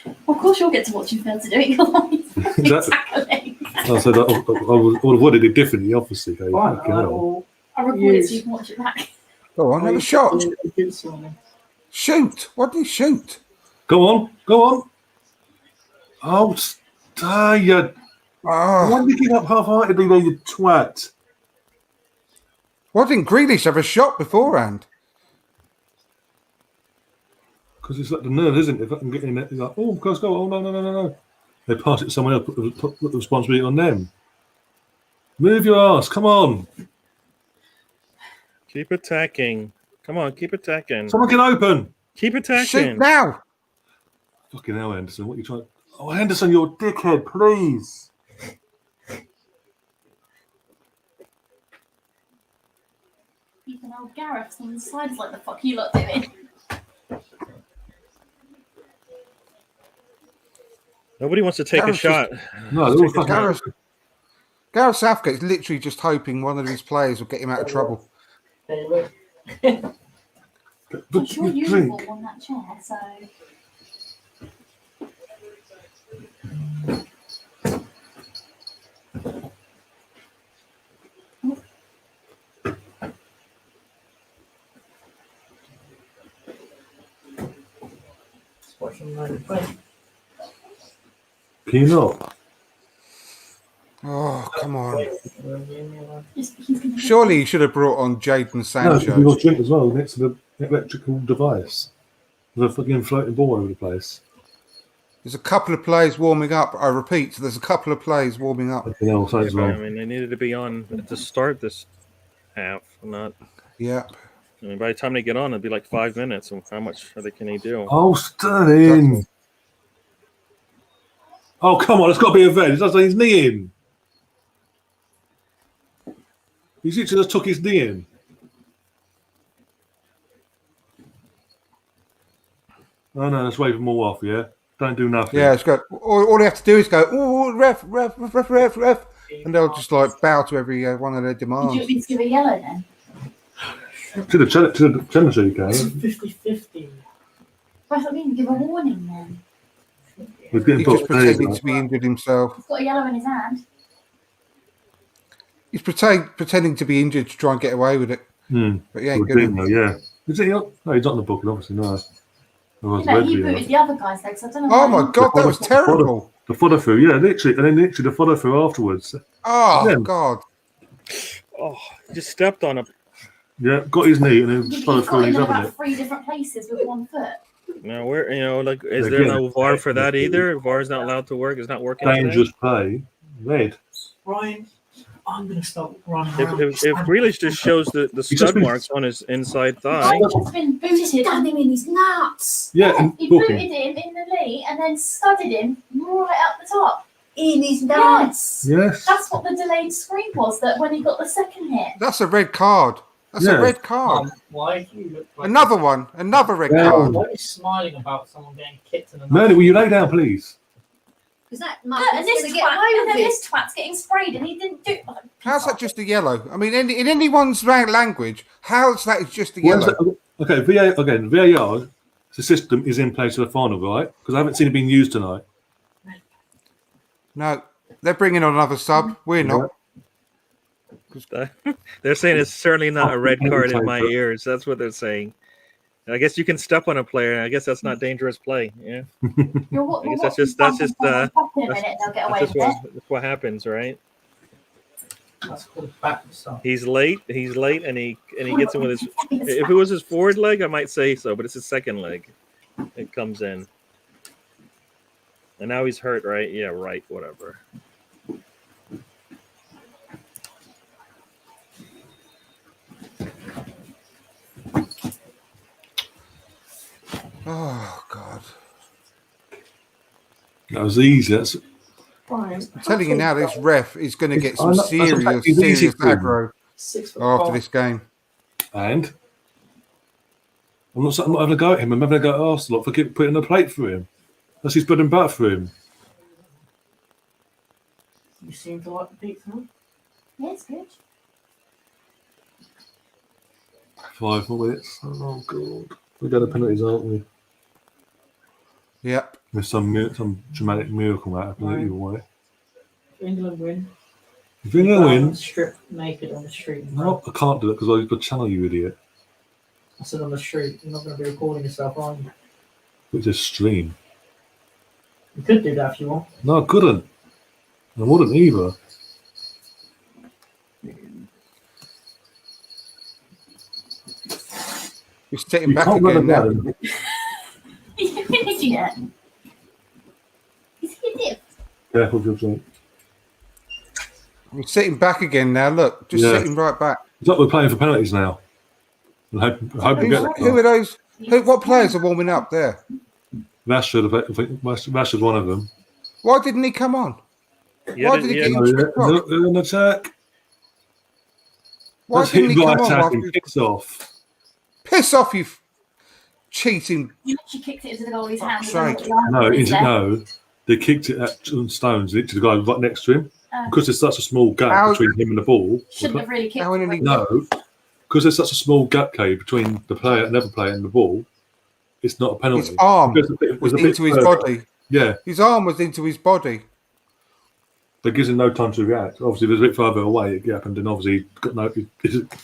Of course, you'll get to watch you fail to do it. Exactly. I said I would have wanted it differently, obviously. Hey, Fine, fucking I hell. will I'll record it so you can watch it back. Go on, have a shot. Shoot. What did he shoot? Go on, go on. Oh, stay you. Ah. Why did you give up half-heartedly there, you twat? Why didn't Grealish have a shot beforehand? Because it's like the nerve, isn't it? If I can get in it, he's like, oh, guys, go. Oh, no. They pass it to someone else, put the responsibility on them. Move your ass, come on. Keep attacking. Come on, keep attacking. Someone get open. Keep attacking. Shoot now. Fucking hell, Henderson, what are you trying? Oh, Henderson, you're a dickhead, please. Even old Gareth's on the sides like the fuck you lot doing. Nobody wants to take a Gareth shot. No, they're all fucking. Gareth Southgate's literally just hoping one of his players will get him out of trouble. But I'm sure you you drink. fall on that chair, so. Can you not? Oh, come on. He's gonna Surely he should have brought on Jadon No, Sancho. you've got drink as well next to the electrical device. There's a fucking floating ball over the place. There's a couple of players warming up. I repeat, there's a couple of players warming up. Fucking hell, so Yeah, as but, I well. mean, they needed to be on to start this half. Not. Yeah. I mean, by the time they get on, it'll be like 5 minutes. And how much can they do? Oh, Sterling. Oh, come on, it's got to be a vet. It doesn't his knee in. He literally just took his knee in. Oh no, let's wave them all off. Yeah, don't do nothing. Yeah, it's got. All they have to do is go, oh, ref, and they'll just like bow to every one of their Did you demands. want me to give a yellow then? To the challenge It's game. 50-50. Well, I mean, give a warning then. We're getting He's just put pretending to be injured himself. He's got a yellow in his hand. He's pretending to be injured to try and get away with it. But he ain't good. Yeah. Is he? No, he's not in the book, obviously. No. You know, he booted the other guy's legs. I don't know. Oh why. my god, that was terrible. The follow through, yeah, literally, and then literally the follow through afterwards. Oh Yeah. god. Oh, just stepped on him. Yeah, got his knee and then He's followed got through. him He's in having about it. 3 different places with one foot. No, where like is there Again, no VAR for that either? VAR is not allowed to work. It's not working. today? Dangerous play. Red. Ryan, I'm going to start running If around. Grealish just shows the just stud been- marks on his inside thigh, I've just been booted. Stand him in his nuts. Yeah, and He booking. booted him in the knee and then studded him right up the top. In his Yes. nuts. Yes. That's what the delayed screen was, that when he got the second hit. That's a red card. That's Yeah. a red card. Why do you look like Another one. Another red Yeah. card. Why are you smiling about someone getting kicked in the Melanie, will you lay down, please? Because that Look, monkey's and this going twat, to get away and with then it. this twat's getting sprayed, and he didn't do. How's that just a yellow? I mean, in anyone's language, how's that just a What is yellow? that? Okay, VAR, the system is in place for the final, right? Because I haven't seen it being used tonight. No, they're bringing on another sub. We're not. they're saying it's certainly not a red Oh, card in my but- ears. That's what they're saying. And I guess you can step on a player. I guess that's not dangerous play. Yeah, You're, I guess that's just in a minute, they'll get away that's with just it. that's what happens, right? That's called back stuff. He's late, and he gets in with his. If it was his forward leg, I might say so, but it's his second leg. It comes in, and now he's hurt, right? Yeah, right. Whatever. Oh god. That was easy. That's, Brian, I'm telling you now, this ref is going to get some I'm not- that's serious, okay. He's easy serious for him. aggro 6 foot after five. this game. and I'm not having a go at him. I'm having a go at Arsenal for putting a plate for him. That's his bread and butter for him. You seem to like the pizza. Yeah, it's good. 5 more minutes. Oh god, we're going to penalties, aren't we? Yep. There's some dramatic miracle that happened Right. either way. If England win, If England win, strip naked on the street. no, I can't do that because I've got channel, you idiot. I said on the street. You're not going to be recording yourself, are you? It's a stream. You could do that if you want. No, I couldn't. I wouldn't either. You're sitting You back can't run again now. about him. He's an idiot. Is he an idiot? Careful with your drink. You're sitting back again now. Look, just Yeah. sitting right back. It's like we're playing for penalties now. I hope we get Who are those? What players are warming up there? Rashford, I think Rashford's one of them. Why didn't he come on? Yeah, Why did he yeah, get Oh, into yeah. the box? They're an attack. Why That's didn't he him by come on? attacking. After... Kicks off. Piss off, you cheating! You actually kicked it into the goalie's hand. Fuck's and then sake. looked No, around is his it left. no? They kicked it at Stones, to the guy right next to him. Because there's such a small gap How- between him and the ball. Shouldn't have really kicked How it. many- No, because there's such a small gap, Cave, between the player, another player, and the ball. It's not a penalty. His arm There's a bit- was there's a bit into his further. body. Yeah, His arm was into his body. but it gives him no time to react. Obviously, if it's a bit further away, it happened, and obviously got no.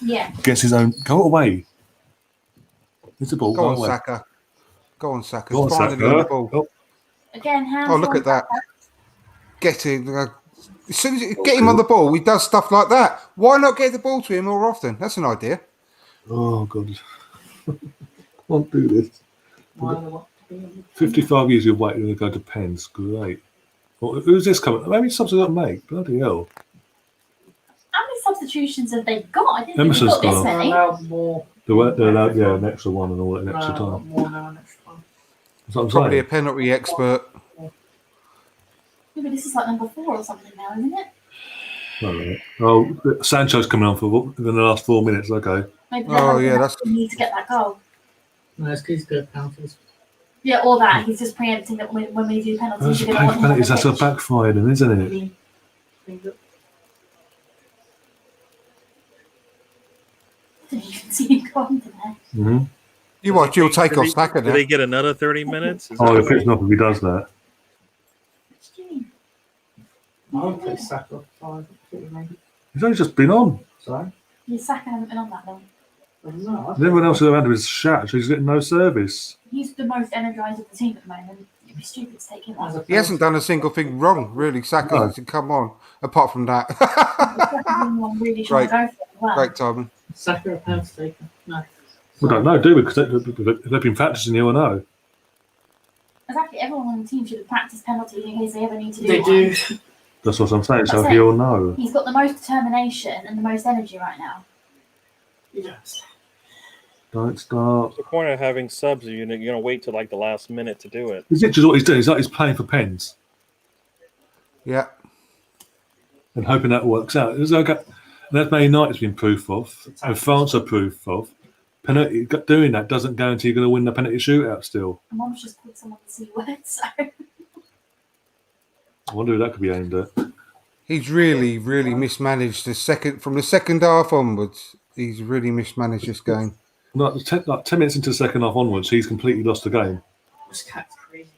Yeah. Gets his own. Go away. It's a ball. Go on, away. Saka. Go on, Saka. Go on, Finally Saka. on the ball. Oh, Again, hands. Oh, look on at that. Saka. Get him. As soon as you get him on the ball, he does stuff like that. Why not get the ball to him more often? That's an idea. oh God. Can't do this. Why do I want to be on 55 years of waiting to go to Pens. Great. Well, who's this coming? Maybe something got make. Bloody hell. How many substitutions have they got? I didn't Emerson's think they've got gone. this the many. allowed more. They're allowed, yeah, an extra one and all that, an extra No, time. more now, an extra time. That's what I'm Probably a saying. penalty expert. Yeah, but this is like number 4 or something now, isn't it? Alright. Oh, Sancho's coming on for within the last 4 minutes. Okay. Maybe Oh, yeah, that's- we need to get that goal. No, it's because he's good at penalties. Yeah, or that he's just preempting that when we do penalties, Those you're going to want him on penalties, the that's a pitch. backfire, then, isn't it? Didn't even see him go under there. Mm-hmm. You watch, you'll take off Do Saka now. they get another 30 minutes? Is Oh, that if it's not, if he does that. What do you mean? I would take Saka off 5, maybe. He's only just been on. Sorry? Yeah, Saka hasn't been on that long. No, Everyone else around him is shat, so he's getting no service. He's the most energised of the team at the moment. It'd be stupid to take him off. He hasn't done a single thing wrong, really. Saka, No. come on. Apart from that, I'm really trying to go for it as well. great timing. Saka a penalty taker? No. We don't know, do we? Because they've been practicing, you will know. Exactly, everyone on the team should have practiced penalties in case they ever need to do They one. do. That's what I'm saying, so That's it. he'll know. He's got the most determination and the most energy right now. Yes. Don't start. What's the point of having subs? You're going to wait till like the last minute to do it. It's literally what he's doing. He's like he's playing for pens Yeah. and hoping that works out. It's okay. And that's Man United's been proof of, and France are proof of. Penalty doing that doesn't guarantee you're going to win the penalty shootout still. And Mom's just called someone the C word, so. I wonder who that could be aimed at. He's really, really mismanaged from the second half onwards. He's really mismanaged this game. Like 10 minutes into the second half onwards, he's completely lost the game. This cat's crazy.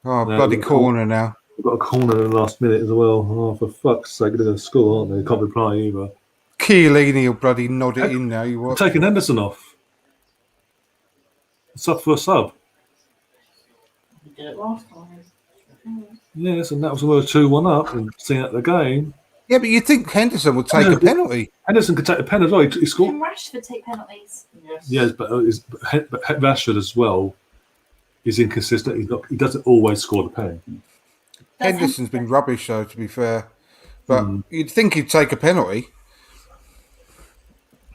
Oh, No, bloody we've got- corner now. We've got a corner in the last minute as well. Oh, for fuck's sake, they're going to score, aren't they? Can't reply either. Chiellini will bloody nod it in now. You We're watch. taking Henderson off. Sub for a sub. We did it last time. Yes, and that was when we were 2-1 up and seeing out the game. Yeah, but you'd think Henderson would take a penalty. Henderson could take the pen as well. He scored. Can Rashford take penalties? Yes. Yes, but Rashford as well is inconsistent. He doesn't always score the pen. Henderson's been rubbish, though, to be fair. But you'd think he'd take a penalty.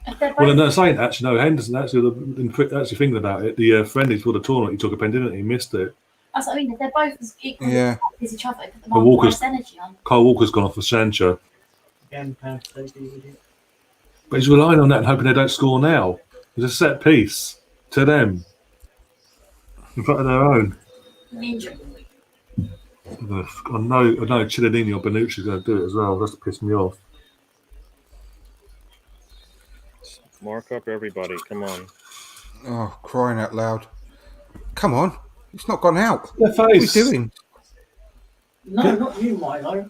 If they're Well, both, no, saying actually, no, Henderson actually thinking about it. The friendly for the tournament, he took a pen, didn't he? He missed it. that's what I mean. If they're both as equal Yeah. as each other, put them But on Walker's- most energy on. Kyle Walker's gone off for Sancho, Again, penalty taker, you idiot. but he's relying on that and hoping they don't score now. It's a set piece to them in front of their own. Ninja. I know Chiellini or Bonucci's going to do it as well. That's to piss me off. Mark up everybody. Come on. Oh, crying out loud. Come on. It's not gone out. Their What are we face. doing? No, not you, Milo.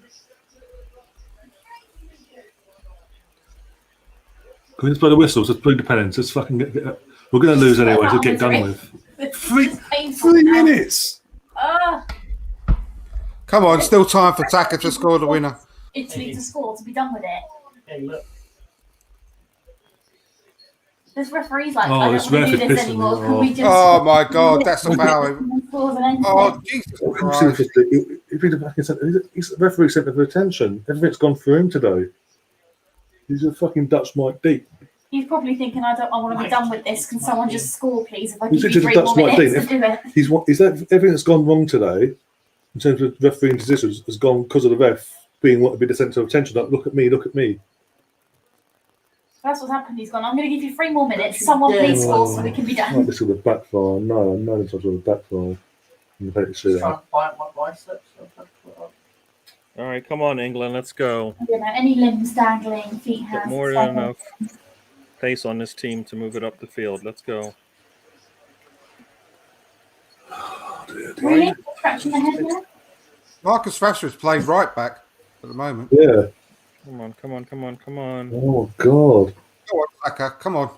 Can we just blow the whistles? Let's blow the pennants. Let's fucking get we're going to lose anyway, so get it done with. Three- It's painful 3 now. minutes! Ah, Come on, still time for Saka to score the winner. Italy to score, to be done with it. Hey, look. There's referees like, Oh, I this don't want ref to do is this pissing me anymore. Can off. we just... Oh, my God, that's a foul. Scores and ends Oh, it? Jesus If Christ. he'd have fucking said, he's the referee sent for attention. Everything's gone through him today. He's a fucking Dutch Mike Deep. He's probably thinking, I want to be done with this. Can someone just score, please? If I He's give you literally 3 more Dutch Mike minutes to Dean. do it. Is that everything that's gone wrong today in terms of refereeing decisions has gone because of the ref being what to be the centre of attention. Like, look at me, look at me. That's what's happened. He's gone, I'm going to give you 3 more minutes. Someone please score so we can be Like done. this with a backfire. No, I know this was with a backfire. I'm going to Just see trying that. to bite my biceps. So I've had to put it up. All right, come on, England. Let's go. You know, any limbs dangling, feet, Got hands. more etc. than enough pace on this team to move it up the field. Let's go. Really? Scratching the head there? Marcus Rashford's playing right back at the moment. Yeah. Come on, come on, come on, come on. Oh, God. Go on, Saka, come on.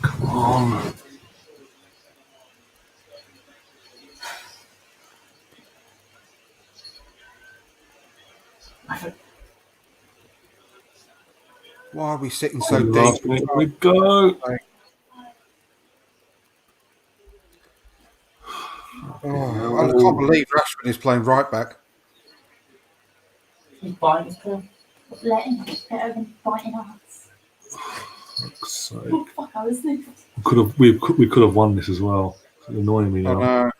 Come on. Why are we sitting so Last deep? minute we go. Oh, I can't believe Rashford is playing right back. He's biting his pen. Let him get over and biting us. Fuck's sake. Oh, fuck, I was thinking. We could have won this as well. It's annoying me I now.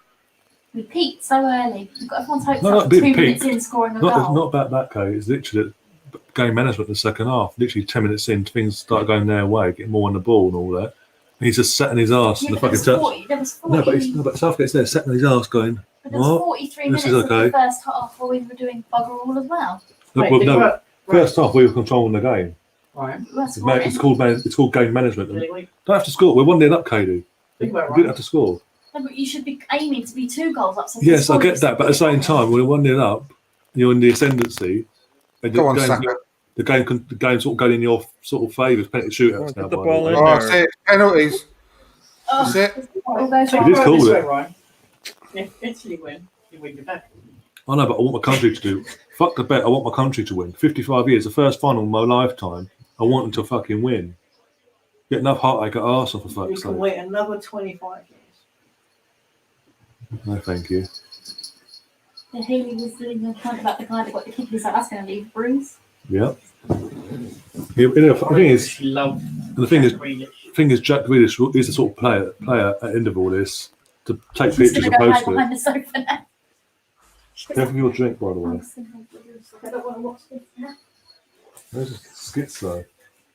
know. We peaked so early. We've got everyone's hopes No, up not 2 peaked. minutes in scoring a Not goal. about that, Kate. It's literally game management in the second half. Literally 10 minutes in, things start going their way, getting more on the ball and all that. And he's just sat in his arse Yeah, in the but fucking touch. there was 40. But Southgate's there, sat in his arse going, But there was what? 43 This minutes is of okay. the first half where we were doing bugger all as well. No, first half we were controlling the game. Right. We weren't scoring. It's called game management. Really, wait. Don't have to score. We're 1-0 up, Katie. Think We about didn't it. have to score. No, but you should be aiming to be 2 goals up. So Yes, I get that, but at the same time, when we're 1-0 up, you're in the ascendancy. And Go on, Saka. the game sort of going in your sort of favour. Penalty shootouts Put now. the by ball way. in Oh, there. that's it. Penalties. That's it. All goes Think It is wrong. about it cool, this way, it. Ryan. If Italy win, you win your bet. I know, but I want my country to do. Fuck the bet. I want my country to win. 55 years, the first final of my lifetime. I want them to fucking win. Get enough heartache at Arsenal, for You fuck's can sake. wait another 25 years. No, thank you. The Haley was doing a point about the guy that got the kick. He's like, that's going to leave Bruce. Yeah. The thing is, Love the thing is, Grealish. Jack Grealish is the sort of player at the end of all this to take He's pictures going and to go hide post it. behind the sofa now. Careful your drink, by the way. I don't want to watch this now. There's a schizo.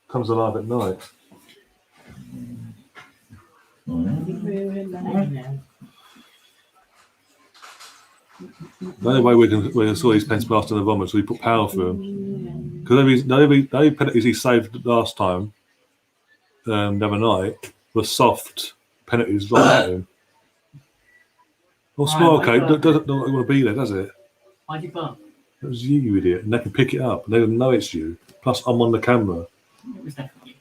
Comes alive at night. The only way we can saw these pens blast in the vomit, so we put power through him. Because the only penalties he saved last time, the other night, were soft penalties right at him. Well, smile, Right, Kate. well, Doesn't want to be there, does it? Why'd you bump? It was you idiot. And they can pick it up. And they don't know it's you. Plus, I'm on the camera. It was definitely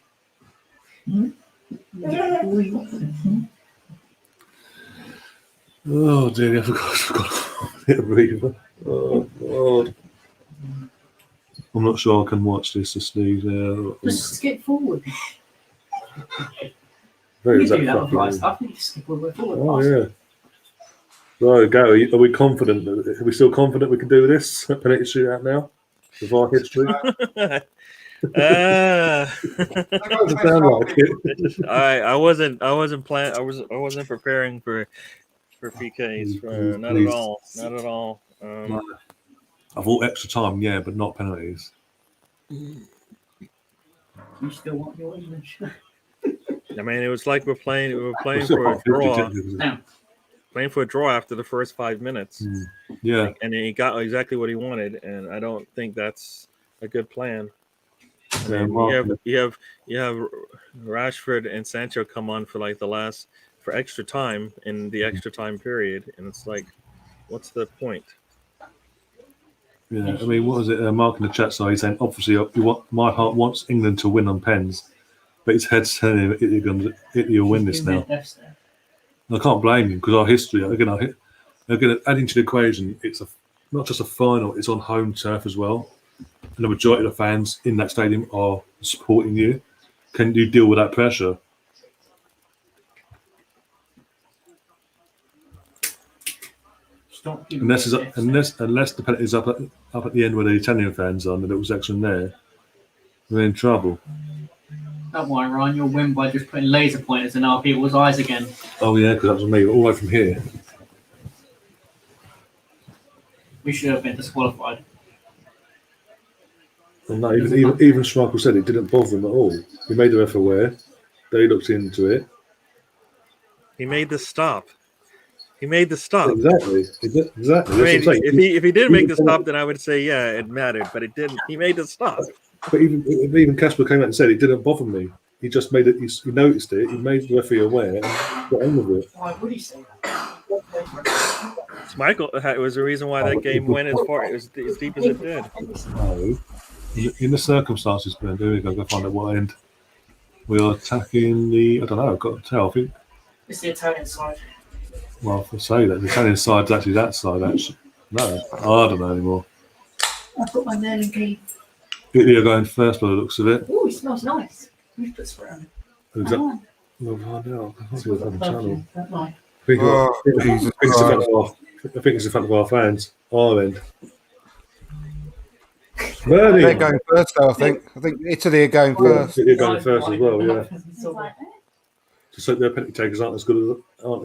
Oh, dear. I forgot to hit a breather. Oh, God. I'm not sure I can watch this to sneeze now. Just skip forward. Very You do exact that with fucking- right stuff. You just skip all the way forward. Oh, yeah. Right, Gary, are we confident? Are we still confident we can do this? Penalty shootout now? With our history? Doesn't sound like it. I wasn't planning. I wasn't preparing for PKs. Not at all. Not at all. I thought extra time, yeah, but not penalties. You still want your image? I mean, it was like we're playing We're for still a about 50 draw. technically. No. Playing for a draw after the first 5 minutes, Yeah. and he got exactly what he wanted. And I don't think that's a good plan. Yeah, And Mark- you have Rashford and Sancho come on for like for extra time in the extra time period, and it's like, what's the point? Yeah, I mean, what was it? Mark in the chat side, he's saying, obviously, my heart wants England to win on pens, but his head's telling him Italy will win this now. And I can't blame him because our history, again, adding to the equation, it's not just a final, it's on home turf as well. And the majority of the fans in that stadium are supporting you. Can you deal with that pressure? Stop Unless the penalty is up at the end where the Italian fans are and the little section there, we're in trouble. Don't worry, Ryan. You'll win by just putting laser pointers in our people's eyes again. Oh yeah, because that was me all the way from here. We should have been disqualified. And no, even Schmeichel said it didn't bother him at all. He made the ref aware. They looked into it. He made the stop. He made the stop. Exactly. Exactly. That's I mean, what I'm saying. if he didn't make the stop, then I would say yeah, it mattered, but it didn't. He made the stop. But even Casper came out and said it didn't bother me. He just made it. He noticed it. He made the referee aware and got on with it. Why would he say that? Michael, it was the reason why that game went as deep as it did. No, in the circumstances, Ben. There we go. Go find out what end. We are attacking the. I don't know. I've got to tell. I think. It's the Italian side. Well, if I say that, the Italian side's actually that side. Actually, no, I don't know anymore. I've got my Merlin key. Italy are going first by the looks of it. Oh, it smells nice. Who's put swear on it? Exactly. We'll find out. I think it's on the channel. Don't lie. I think Oh, Jesus it's in front Christ. of I think it's in front of our fans. Our end. Bernie! They're going first, though, I think. I think Italy are going first. Italy are going first as well, yeah. It's like, Just like their penalty takers aren't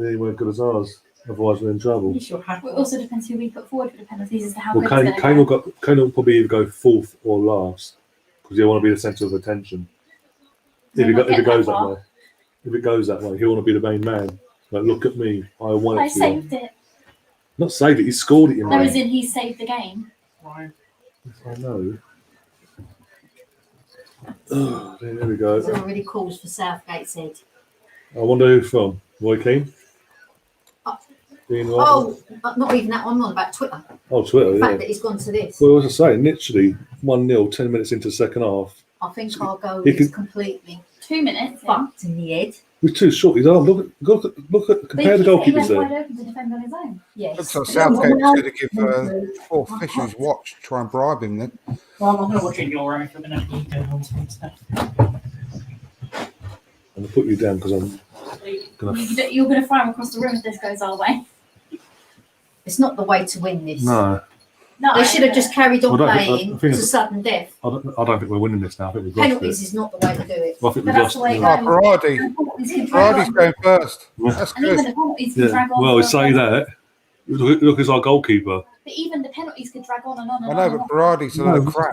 anywhere good as ours. Otherwise, we're in trouble. At least you're happy. It also depends who we put forward for the penalties as to how Well, quick it's Kane going to go. will probably either go fourth or last because he'll want to be the centre of attention. If it goes that way, he'll want to be the main man. Like, look at me, I won it. I saved it. Not saved it. He scored it. You No, know. as in he saved the game. Right. I know. Oh, there we go. There's already calls for Southgate's head. I wonder who from. Roy Keane? Dean White? Oh, not even that one. I'm on about Twitter. Oh, Twitter, The yeah. fact that he's gone to this. Well, as I say, literally 1-0, 10 minutes into the second half. I think our goal He is could- completely 2 minutes. fucked in the head. He's too short. His arm. Compare the goalkeepers He there. wide open to defend on his own. Yes. Looks like Southgate's going to give poor Fisher's watch to try and bribe him then. Well, I'm going to watch it in your room if we're going to be doing all this fun stuff. I'm going to put you down because I'm going to. You're going to fire him across the room if this goes our way. It's not the way to win this. No, No, They should have just carried on I don't think- I playing think to it's- sudden death. I don't think we're winning this now. I think we've lost Penalties it. is not the way to do it. I think But we've that's lost the way it. it Oh, goes. Berardi. Penalties can drag Berardi's on. going first. That's And even good. the penalties can Yeah. drag on. Well, we for- say that. Look, as our goalkeeper. But even the penalties could drag on and on and I on. know, and but on. Berardi's a load of crap.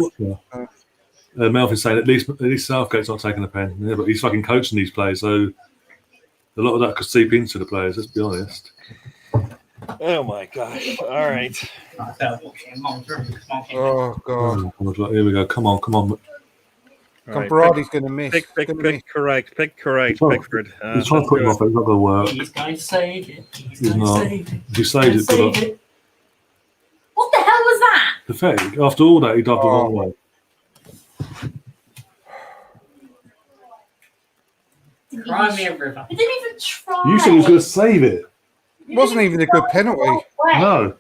Melvin's saying at least Southgate's not taking a pen. Yeah, but he's fucking coaching these players, so a lot of that could seep into the players. Let's be honest. Oh my gosh! All right. I started watching in Mom's room because Mom came in. Oh, God. Here we go. Come on. All And right. Berardi's going to miss. Pick Gonna miss. correct, Oh, Pickford. He's trying to put him off, but it's not going to work. He's going to save it. He's He's going to not. save it. If he saves it, Save but it. What the hell was that? pathetic. After all that, he dived the Oh. wrong way. Didn't Cry even, me a river. he didn't even try. You said he was going to save it. He Wasn't didn't even a good try penalty. the right way. No.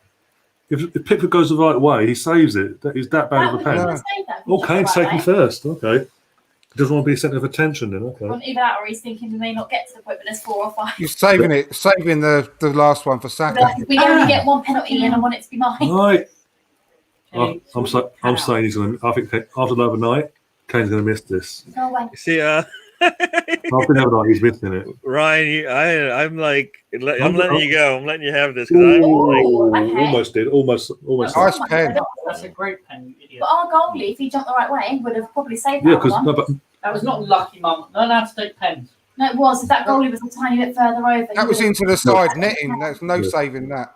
If Pickford goes the right way, he saves it. That is that bad That of a would pen. have No. saved that if he Okay, took it's the right taken way. first. Okay. He doesn't want to be a centre of attention then. Okay. Well, either that or he's thinking we may not get to the point, but there's 4 or 5. You're saving the last one for But Saka. if we only get one penalty and I want it to be mine. Right. Okay, I'm saying he's going to. I think after the other night, Kane's going to miss this. Go away. See, After the other night, he's missing it. Ryan, I'm like, I'm I'm- letting you go. I'm letting you have this because I'm like, Ooh, okay. almost did. Almost. Nice pen. That's a great pen, you idiot. But our goalie, if he jumped the right way, would have probably saved Yeah, that because one. no, but That was not lucky, Mum. Learn how to take pens. No, it was. If that goalie was a tiny bit further over. That he was would- into the side netting. There's no Yeah. saving that.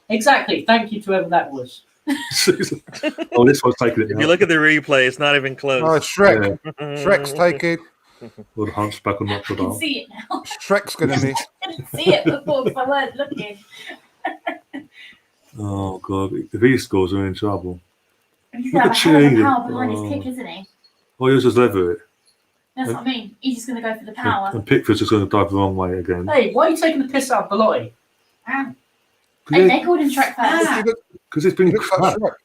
Exactly. Thank you to whoever that was. oh, this one's taking it if now. you look at the replay, it's not even Oh, close. Shrek. Yeah. Shrek's taken. Or the hunchback on I Notre can Dame. see it now. Shrek's going to miss. I didn't see it before because I weren't looking. Oh god, if he scores, we're in trouble. He's Look going at to have a hell of a cheating. power behind Oh. his kick, isn't he? Oh, he'll just lever it. That's what I mean. He's just going to go for the power. And Pickford's just going to dive the wrong way again. Hey, why are you taking the piss out of Belotti? And they called him Shrek first. Because it's He been looks like crap. Shrek.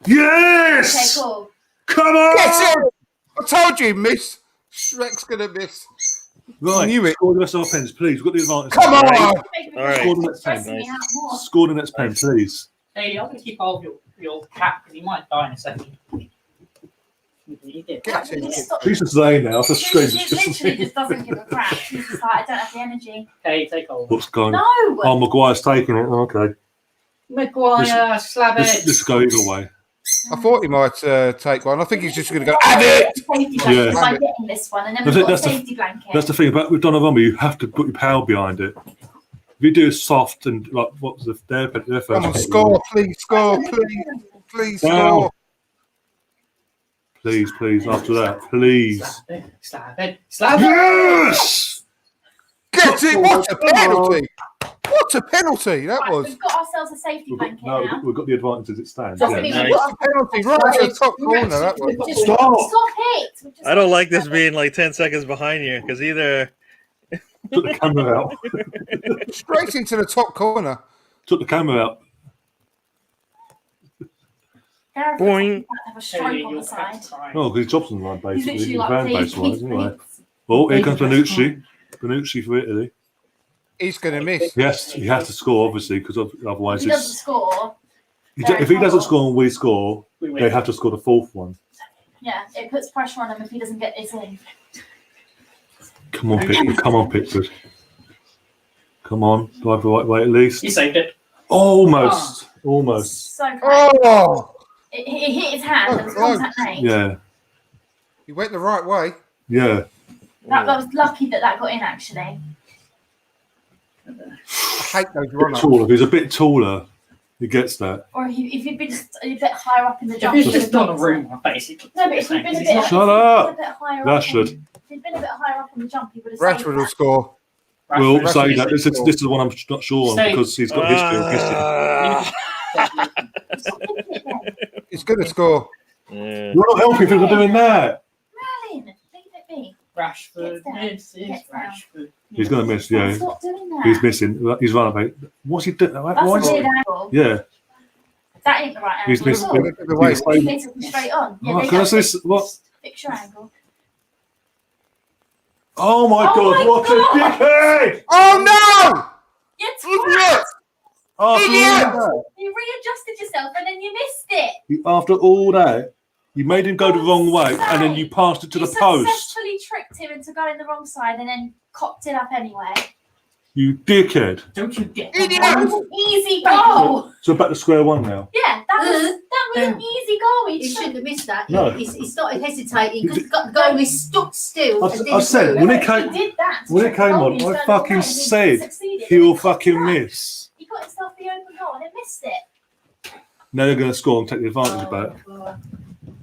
Okay, Yes! cool. Come on! Get it! I told you, miss. Shrek's going to miss. Right, Knew it. score the rest of our pens, please. We've got the advantage. Come on! All right. Score the next pen. Stressing me out more. Score the next pen, please. Hey, I'm going to keep hold of your cat because he might die in a second. He did. Get it. Stop. He's just laying now. After He screaming. literally just doesn't give a crap. He's just like, I don't have the energy. Okay, take hold. What's going on? No! Oh, Maguire's taking it. Okay. Maguire, slab Let's it. go either way. I thought he might take one. I think he's just going to go, add it! Safety blanket Yeah. by getting this one, and then we've That's it, got a that's the- safety blanket. That's the thing about with Donnarumma. You have to put your power behind it. If you do it soft and like what was their first? Come on, score, please, score, please, please, Down. score. Please. After that, please. Slab it. Slab it. Yes. Get it! What a penalty! What a penalty that Right, was! we've got ourselves a safety blanket now. We've got the advantage as it stands. Just Yeah. me. Nice. What a penalty! Right to the top corner, that was. Just Stop. it! We've just I don't got like this to- being like 10 seconds behind you because either Took the camera out. Straight into the top corner. Took the camera out. Gareth Boing. looks like he's about to have a stroke on the side. Oh, because his job's on the line He's basically. literally like, Van please, base wise, please, anyway. please. Oh, here comes Bonucci. Bonucci for Italy. He's going to miss. Yes, he has to score obviously because If otherwise he doesn't it's. score, If he doesn't score and we score, We they win. have to score the fourth one. yeah, it puts pressure on him if he doesn't get this in. Come on, Pickford. Come on, Pickford. Come on. Drive the right way at least. You saved it. Almost. Almost. So close. Oh, It hit his hand. Oh, There was close. contact made. Yeah. he went the right way. Yeah. That was lucky that got in, actually. I hate those Bit run-ups. taller. If he's a bit taller, he gets that. Or if he'd been just a bit higher up in the If jump. he's he just would've done a got it. room, basically. No, but if he'd been a bit, Shut up. if he'd been a bit higher Rashford. If he'd been a bit higher up in the jump, he would have Rashford will score. We'll Rashford say is that. This is the one I'm not sure on Stay. because he's got history of missing. He's going to score. Yeah. You're not helping people doing that. Merlin, leave it be. Rashford. Gets down. This is Gets down. Rashford. He's going to miss, yeah. Stop doing that. He's missing. He's run away. What's he doing? That's Why a is weird he? angle. Yeah. That ain't the right angle. He's missing. at all. Give it away. He's They took him straight on. Yeah, Right, they can I don't say what? fix your angle. Oh my Oh God! my What God. a dickhead! Oh no! You Idiot! After Idiot! all that, You readjusted yourself and then you missed it. after all that, you made him go the wrong way, and then you passed it to You the post. successfully tricked him into going the wrong side and then cocked it up anyway. You dickhead! Don't you get Idiot! That was an easy goal. So back to square one now. Yeah, that was an easy goal. He shouldn't have missed that. No. He started hesitating because the goalie stood still. I and didn't said, move. when it He came- did that. to when it trick the came goalie on, into I going the fucking wrong way, and said, succeeded. He'll He cocked fucking it up. miss. He got himself the open goal and then missed it. Now they're going to score and take the advantage back. God.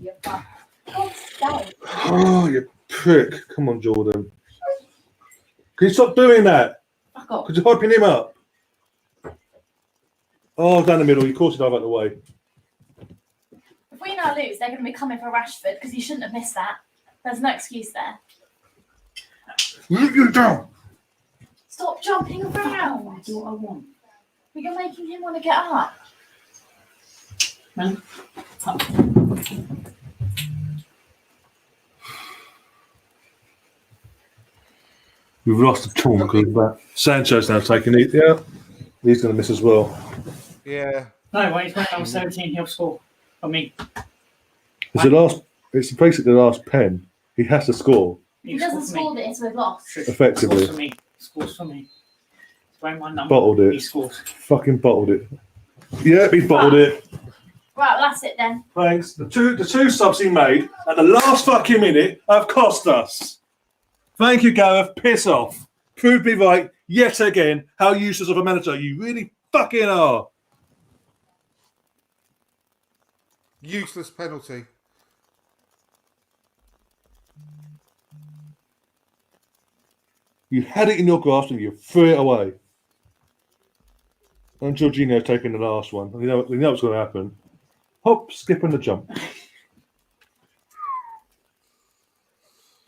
You're fucked. God's sake. Oh, you prick! Come on, Jordan. Can you stop doing that? Fuck off. Because you're hyping him up. Oh, down the middle. You caught it out of the way. If we now lose, they're going to be coming for Rashford because you shouldn't have missed that. There's no excuse there. Leave you down. Stop jumping around. What do I want? But you're making him want to get up. Man. We've lost the taunt because of that. Sancho's now taking it. Yeah, he's going to miss as well. Yeah. No, wait, when I'm 17, he'll score. I mean, It's the last. It's basically the last pen. He has to score He doesn't score this, we've lost. effectively. Scores for me. Scores for me. It's wearing my number. Bottled He it. scores. Fucking bottled it. Yeah, he bottled it. Right, well, that's it then. Thanks. The two subs he made at the last fucking minute have cost us. Thank you, Gareth. Piss off. Prove me right yet again how useless of a manager you really fucking are. Useless penalty. You had it in your grasp and you threw it away. And Jorginho's taking the last one. We know what's going to happen. Hop, skip, and the jump.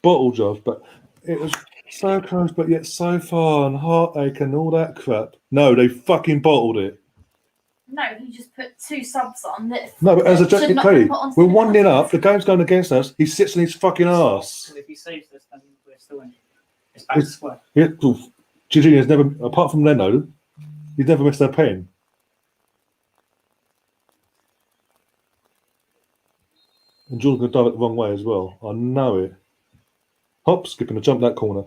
Bottle job, but it was so close, but yet so far, and heartache and all that crap. No, they fucking bottled it. No, he just put two subs on that. No, but as a should Jackie not Kelly, be put onto we're the 1-0 penalty. up, the game's going against us, he sits in his fucking arse. And if he saves this, then we're still in. It's back to square. Yeah, Jorginho's never, apart from Leno, he's never missed a pen. And Jordan's going to dive it the wrong way as well. I know it. Hop, skipping the jump that corner.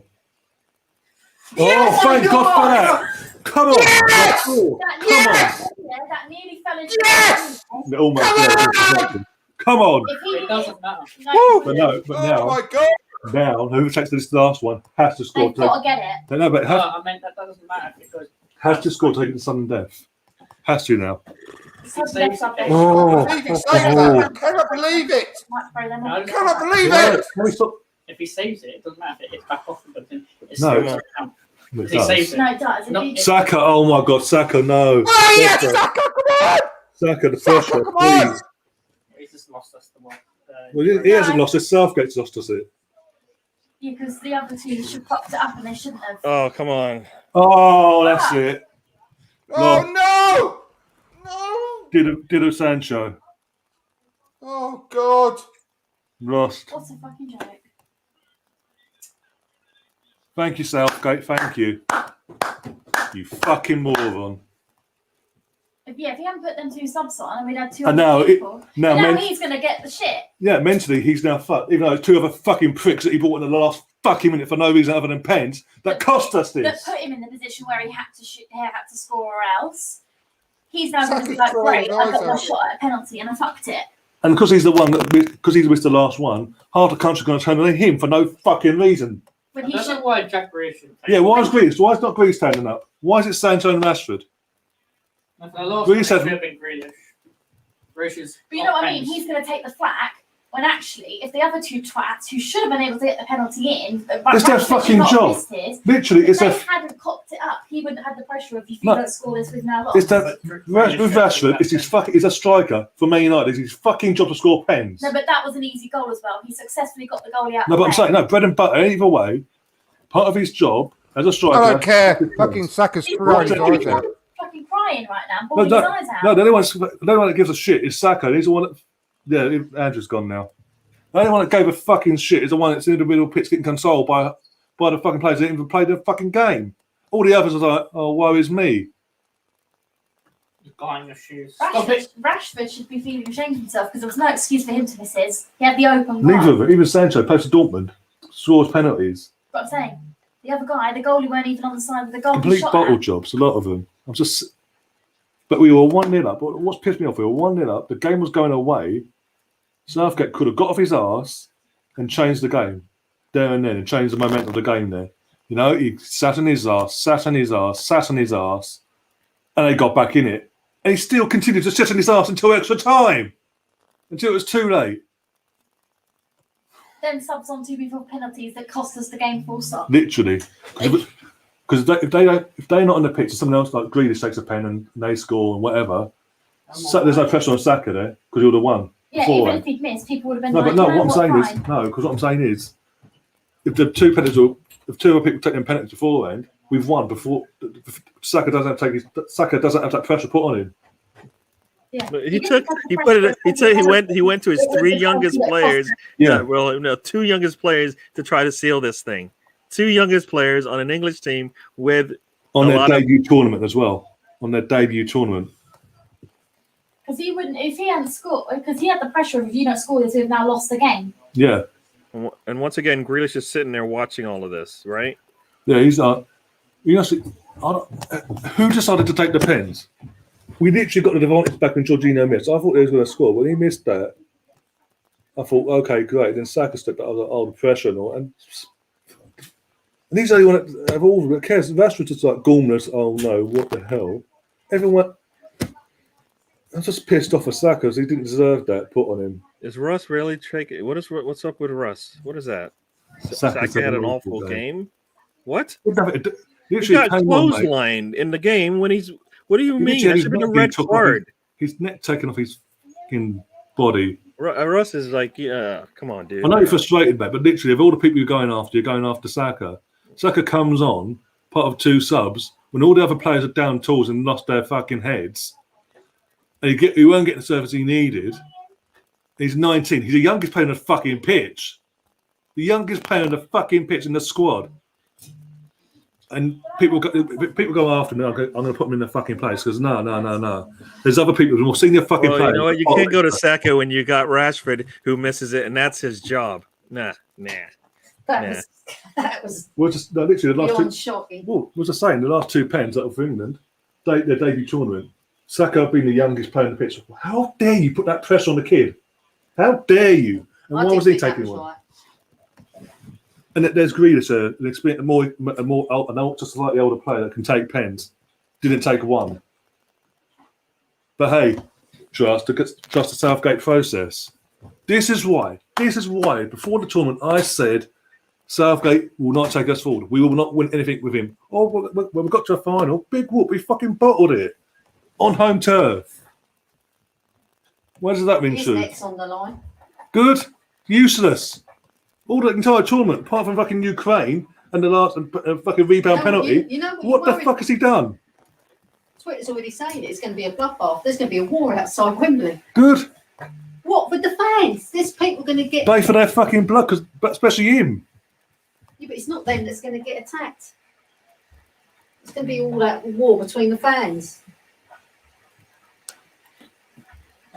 Yes, oh, thank God for that! Come on! That, Come on! Yeah, that nearly fell into Yes! It almost yeah, come on! If he It doesn't matter. no, But no, but Oh now, my God! whoever takes this last one has to score. they've got to get it. No, but it I meant that doesn't matter because has to score to take it to sudden death. Has to now. Subs saves left, subs it. left. Oh, Believe it, say that. I cannot believe it. Might throw them No, off. I cannot believe Right, it. can we stop? if he saves it, it doesn't matter if it hits back off and goes in. It's No. still doesn't count. It If he does. saves it. No, it does. If No, he, Saka, oh my God, Saka, no. Oh yes, Saka, come on! Saka, the Saka, pressure, come on! please. He's just lost us the one. Well, he hasn't lost it, Southgate's lost us it. yeah, because the other two should have popped it up and they shouldn't have. Oh, come on. Oh, that's it. Oh no! No! Did a Sancho. Oh God! Lost. What a fucking joke. Thank you, Southgate, thank you. You fucking moron. If he hadn't put them 2 subs on and we'd had 2 And now people, now he's going to get the shit. Yeah, mentally he's now fucked. Even though it's 2 other fucking pricks that he brought in the last fucking minute for no reason other than pens that cost us That this. put him in the position where he had to score or else. He's now going to be like, great, I got my shot at a penalty and I fucked it. And because he's the one because he's missed the last one, half the country's going to turn on him for no fucking reason. When I he don't know should. why Jack Grealish should take Yeah, why is Greece? Why is not Greece standing up? Why is it Sancho and Rashford? it. The last Grealish one has- should have been Grealish. Grealish is But you know what I mean? He's going to take the flack when actually, if the other 2 twats who should have been able to get the penalty in, but It's their Rashford fucking not job. missed his, Literally, if it's they a hadn't cocked it up, he wouldn't have had the pressure of if you No. don't score this, we've now lost. it's that with Rashford. It's his fucking. He's a striker for Man United. It's his fucking job to score pens. No, but that was an easy goal as well. He successfully got the goalie out. No, of but I'm the saying no. Bread and butter. Either way, part of his job as a striker. I don't care. is pens. Fucking Saka's He's crying his fucking, eyes out. fucking crying right now, No, bawling his eyes out. no, the only one that gives a shit is Saka. He's the one that. Yeah, Andrew's gone now. The only one that gave a fucking shit is the one that's in the middle pitch getting consoled by the fucking players that didn't even play the fucking game. All the others are like, oh, woe is me. The guy in the shoes. Stop it. Rashford should be feeling ashamed of himself because there was no excuse for him to miss his. He had the open Neither goal. of them, even Sancho, plays for Dortmund, scores penalties. But I'm saying, the other guy, the goalie weren't even on the side of the goal. He Complete shot bottle at. jobs, a lot of them. But we were 1-0 up. What's pissed me off, we were 1-0 up. The game was going away. Southgate could have got off his arse and changed the game there and then and changed the momentum of the game there. You know, he sat on his arse, and they got back in it. And he still continued to sit on his arse until extra time, until it was too late. Then subs on 2 before penalties that cost us the game full stop. Literally. Because if they're not on the pitch, and someone else like Grealish takes a pen and they score and whatever, there's no pressure on Saka there because he would have won. Yeah, before even if he'd missed, people would have been No, like, but no. you know What I'm saying fine. is no, because what I'm saying is, if the 2 penalties, if 2 other people take them penalties beforehand, we've won before. Saka doesn't have that pressure put on him. Yeah. But He didn't have the pressure. he went to his It was 3 the youngest penalty that players. cost Yeah. Well, no, 2 youngest players to try to seal this thing. 2 youngest players on an English team with On a their lot of- debut tournament as well. On their debut tournament. Because he wouldn't, if he hadn't scored, because he had the pressure of if you don't score this, we've now lost the game. Yeah. And once again, Grealish is sitting there watching all of this, right? Yeah, he's who decided to take the pens? We literally got the advantage back when Jorginho missed. I thought he was going to score. When he missed that, I thought, okay, great. Then Saka stepped out of the pressure and all. And these are the one that have all that cares. Rashford just like gormless. Oh no, what the hell? Everyone. I'm just pissed off at Saka because he didn't deserve that put on him. Is Russ really taking? What's up with Russ? What is that? Saka's Saka had an having an awful awful game. What? He He got clotheslined in the game when he's. What do you mean? That should have been a red card. His neck taken off his fucking body. Russ is like, yeah, come on, dude. I know you're frustrated, mate, but literally, of all the people you're going after Saka. Saka comes on, part of 2 subs, when all the other players are down tools and lost their fucking heads. And he won't get the service he needed. He's 19. He's the youngest player on the fucking pitch. The youngest player on the fucking pitch in the squad. And people go after me. I'm going to put him in the fucking place because no. There's other people, more senior fucking Well, players. you know what? You can't go to Saka when you got Rashford who misses it, and that's his job. Nah. That was Well, just literally the last beyond 2. shocking. Well, was I saying the last 2 pens that were for England, their debut tournament. Saka being the youngest player in the pitch. How dare you put that pressure on the kid? How dare you? And why was he taking one? Right. And there's Grealish, an just slightly older player that can take pens. Didn't take one. But hey, trust the Southgate process. This is why. Before the tournament, I said Southgate will not take us forward. We will not win anything with him. Oh, when we got to a final, big whoop, we fucking bottled it on home turf. Where does that mean His true? neck's on the line. Good, useless. All the entire tournament, apart from fucking Ukraine and the last fucking rebound penalty. What the fuck has he done? Twitter's already saying it's going to be a bloodbath. There's going to be a war outside Wembley. Good. What with the fans? There's people going to get. Pay for their fucking blood, but especially him. Yeah, but it's not them that's going to get attacked. It's going to be all that war between the fans.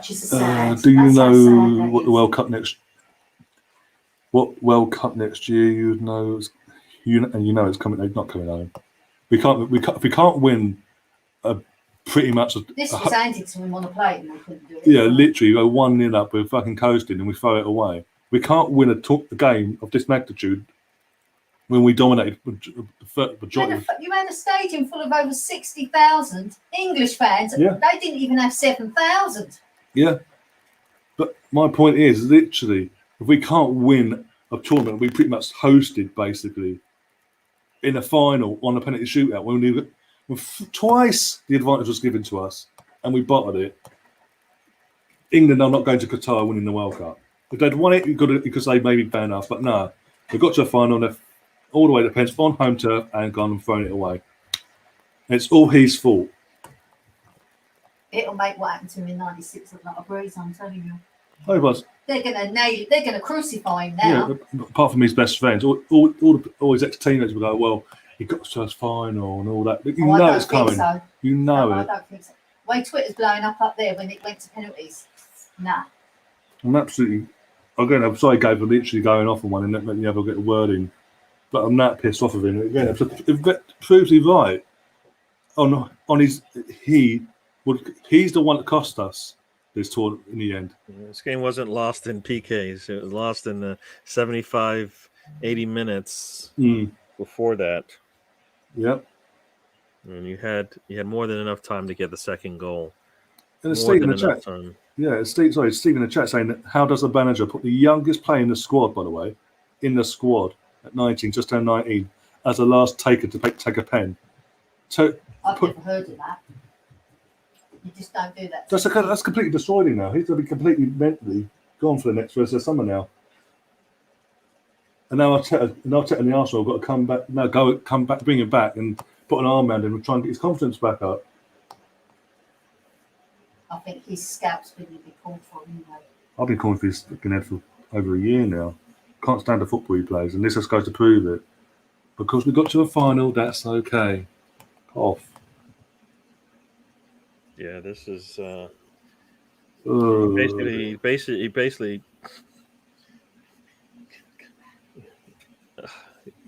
Which is sad. Do you That's how sad know that what the is. World Cup next? What World Cup next year? You know, and you know it's coming. It's not coming home. We can't. If we can't win, pretty much. This was handed to him on a plate, and they couldn't do it. Yeah, literally, go 1-0 up. We're fucking coasting, and we throw it away. We can't win a game of this magnitude when we dominated the majority. You had a stadium full of over 60,000 English fans. Yeah. They didn't even have 7,000. Yeah, but my point is, literally, if we can't win a tournament, we pretty much hosted basically in a final on a penalty shootout when twice the advantage was given to us and we bottled it. England are not going to Qatar winning the World Cup. If they'd won it, you could say maybe fair enough, but no, they got to a final and all the way to Pence on home turf and gone and thrown it away. It's all his fault. It'll make what happened to him in '96 a lot of breeze, I'm telling you. Oh, it was. They're gonna crucify him now. Yeah, apart from his best friends, all his ex-teammates will go, well, he got to his final and all that. But you know it's coming. So. You know No, it. I don't think so. The way Twitter's blowing up there when it went to penalties. Nah. I'm absolutely. Again, I'm sorry, Gabe, for literally going off on one and not letting the other get a word in. But I'm that pissed off of him. Again, it proves he's right. He's the one that cost us this tournament in the end. This game wasn't lost in PKs. It was lost in the 75, 80 minutes before that. Yep. And you had more than enough time to get the second goal. And it's Steve in the chat. Time. Yeah, it's Steve in the chat saying that how does the manager put the youngest player in the squad, by the way, in the squad at 19, just turned 19, as the last taker to take a pen? I've never heard of that. You just don't do that. That's completely destroyed him now. He's going to be completely mentally gone for the rest of the summer now. And now Arteta and the Arsenal have got to come back. No, come back, bring him back, and put an arm around him and try and get his confidence back up. I think his scout's been a bit called for him. I've been calling for this head for over a year now. Can't stand the football he plays, and this just goes to prove it. Because we got to a final, that's okay. Off. Yeah, this is basically.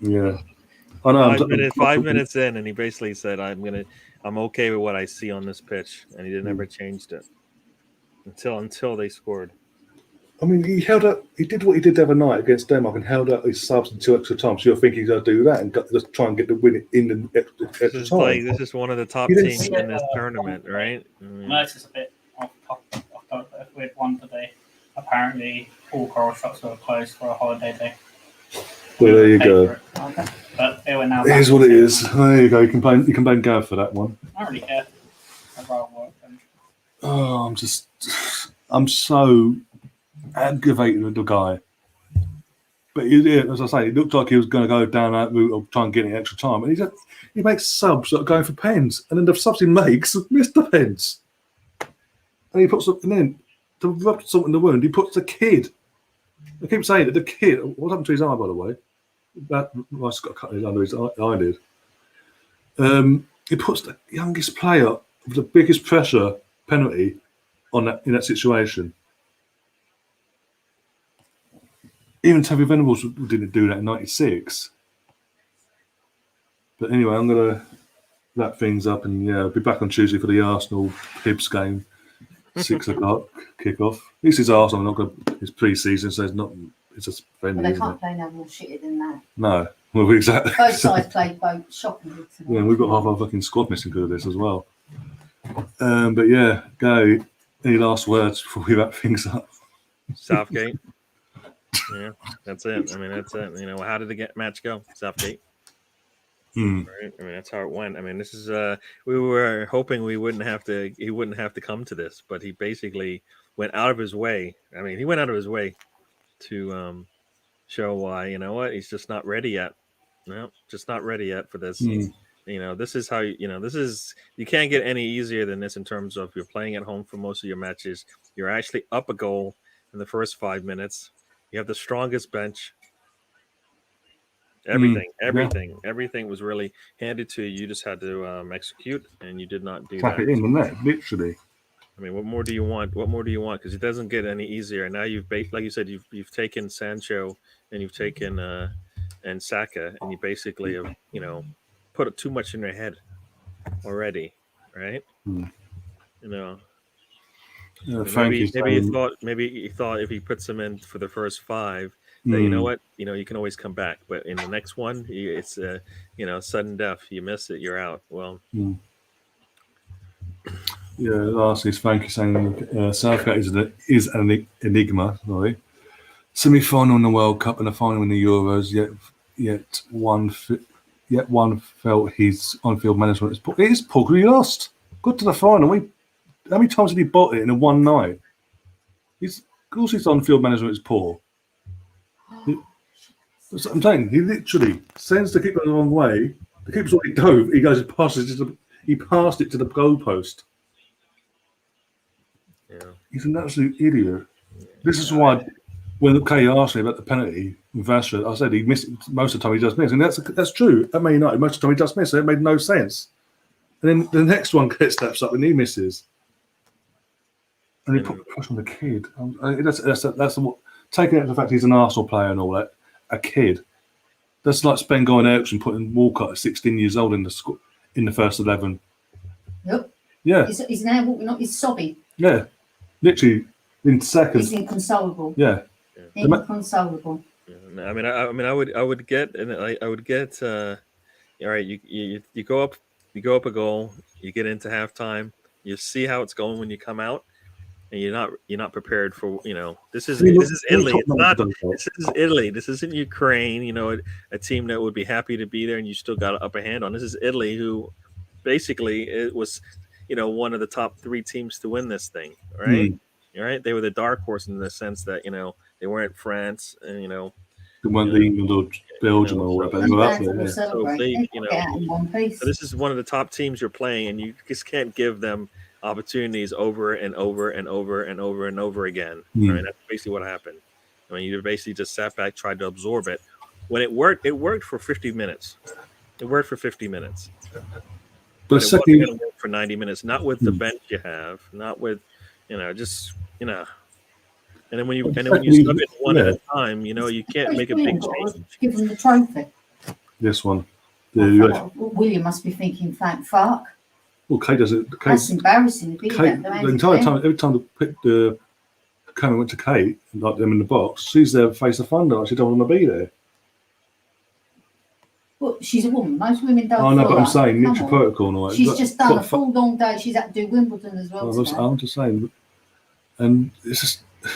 Yeah, I know. 5 minutes in, and he basically said, "I'm okay with what I see on this pitch," and he never changed it until they scored. I mean, he held up. He did what he did the other night against Denmark and held up his subs in 2 extra times. So you're thinking he's going to do that and just try and get the win in the extra time. This is one of the top teams in this tournament, right? No, it's just a bit off topic. If we had won today, apparently all coral shops were closed for a holiday day. Well, there you go. Okay. But they were now. It is what it is. There you go. You can blame Gav for that one. I don't really care. I'd rather work than. Oh, I'm so aggravated with the guy. But as I say, it looked like he was going to go down that route of trying to get an extra time. And he makes subs that are going for pens. And then the subs he makes miss the pens. And he puts them, and then to rub salt in the wound, he puts the kid. I keep saying that the kid, what happened to his eye, by the way? That Rice got cut under his eyelid. He puts the youngest player with the biggest pressure penalty on that in that situation. Even Tavi Venables didn't do that in '96. But anyway, I'm going to wrap things up and I'll be back on Tuesday for the Arsenal Hibs game, 6 o'clock kickoff. At least it's Arsenal, not good. It's pre-season, so it's just friendly. Well, they can't play no more shitty than that. No, well, exactly. Both sides played both shockingly tonight. Yeah, we've got half our fucking squad missing because of this as well. But yeah, go. Any last words before we wrap things up? Southgate. Yeah, that's it. I mean, that's it. How did the match go? Southgate. Right? I mean, that's how it went. I mean, this is we were hoping he wouldn't have to come to this, but he basically went out of his way. I mean, he went out of his way to show why, he's just not ready yet. No, just not ready yet for this. This is how you can't get any easier than this in terms of you're playing at home for most of your matches. You're actually up a goal in the first 5 minutes. You have the strongest bench. Everything was really handed to you. You just had to execute, and you did not do Tap that. it in, wasn't it? Literally. I mean, what more do you want? What more do you want? Because it doesn't get any easier. Now like you said, you've taken Sancho and you've taken and Saka, and you basically have put too much in their head already, right? Hmm. You know, Frankie's maybe he thought if he puts them in for the first 5, that you know what, you can always come back. But in the next one, it's sudden death. You miss it, you're out. Well, yeah. Lastly, is Frankie saying Southgate is an enigma. Sorry, semi-final in the World Cup and a final in the Euros. Yet one felt his on-field management is poor. It is poor because we lost. Got to the final. How many times did he bot it in a one night? Of course, his on-field management is poor. I'm saying he literally sends the keeper the wrong way. The keeper's already dove. He goes and he passed it to the goalpost. yeah. He's an absolute idiot. This is why when Kay asked me about the penalty with Rashford, I said he missed it most of the time. He does miss, and that's true. At Man United, most of the time he does miss. So it made no sense. And then the next one steps up and he misses. And he put the pressure on the kid. That's what, taking out the fact he's an Arsenal player and all that. A kid. That's like Sven-Goran Eriksson putting Walcott at 16 years old in the first 11. Yep. Yeah. He's now walking up. He's sobbing. Yeah. Literally in seconds. He's inconsolable. Yeah. Inconsolable. I mean, I would get, and I would get. All right, you go up a goal. You get into halftime. You see how it's going when you come out. And you're not prepared for this is Italy. This is Italy. This isn't Ukraine. A team that would be happy to be there, and you still got an upper hand on. This is Italy, who basically it was one of the top 3 teams to win this thing. Right, right. They were the dark horse in the sense that they weren't France, and they weren't England or Belgium or whatever. They were up there. So this is one of the top teams you're playing, and you just can't give them opportunities over and over and over and over and over again. Right? That's basically what happened. I mean, you basically just sat back, tried to absorb it. When it worked for 50 minutes. It worked for 50 minutes. But it wasn't going to work for 90 minutes. Not with the bench you have. Not with, And then when you sub it one at a time, you can't make a big change. Give them the trophy. This one. William must be thinking, thank fuck. Well, Kate does it. That's embarrassing. The entire time, every time the camera went to Kate, like them in the box, she's there face the thunder. Like she don't want to be there. Well, she's a woman. Most women don't. I know, but I'm saying ninja protocol and all that. She's just done a full long day. She's had to do Wimbledon as well. I'm just saying, and it's just. I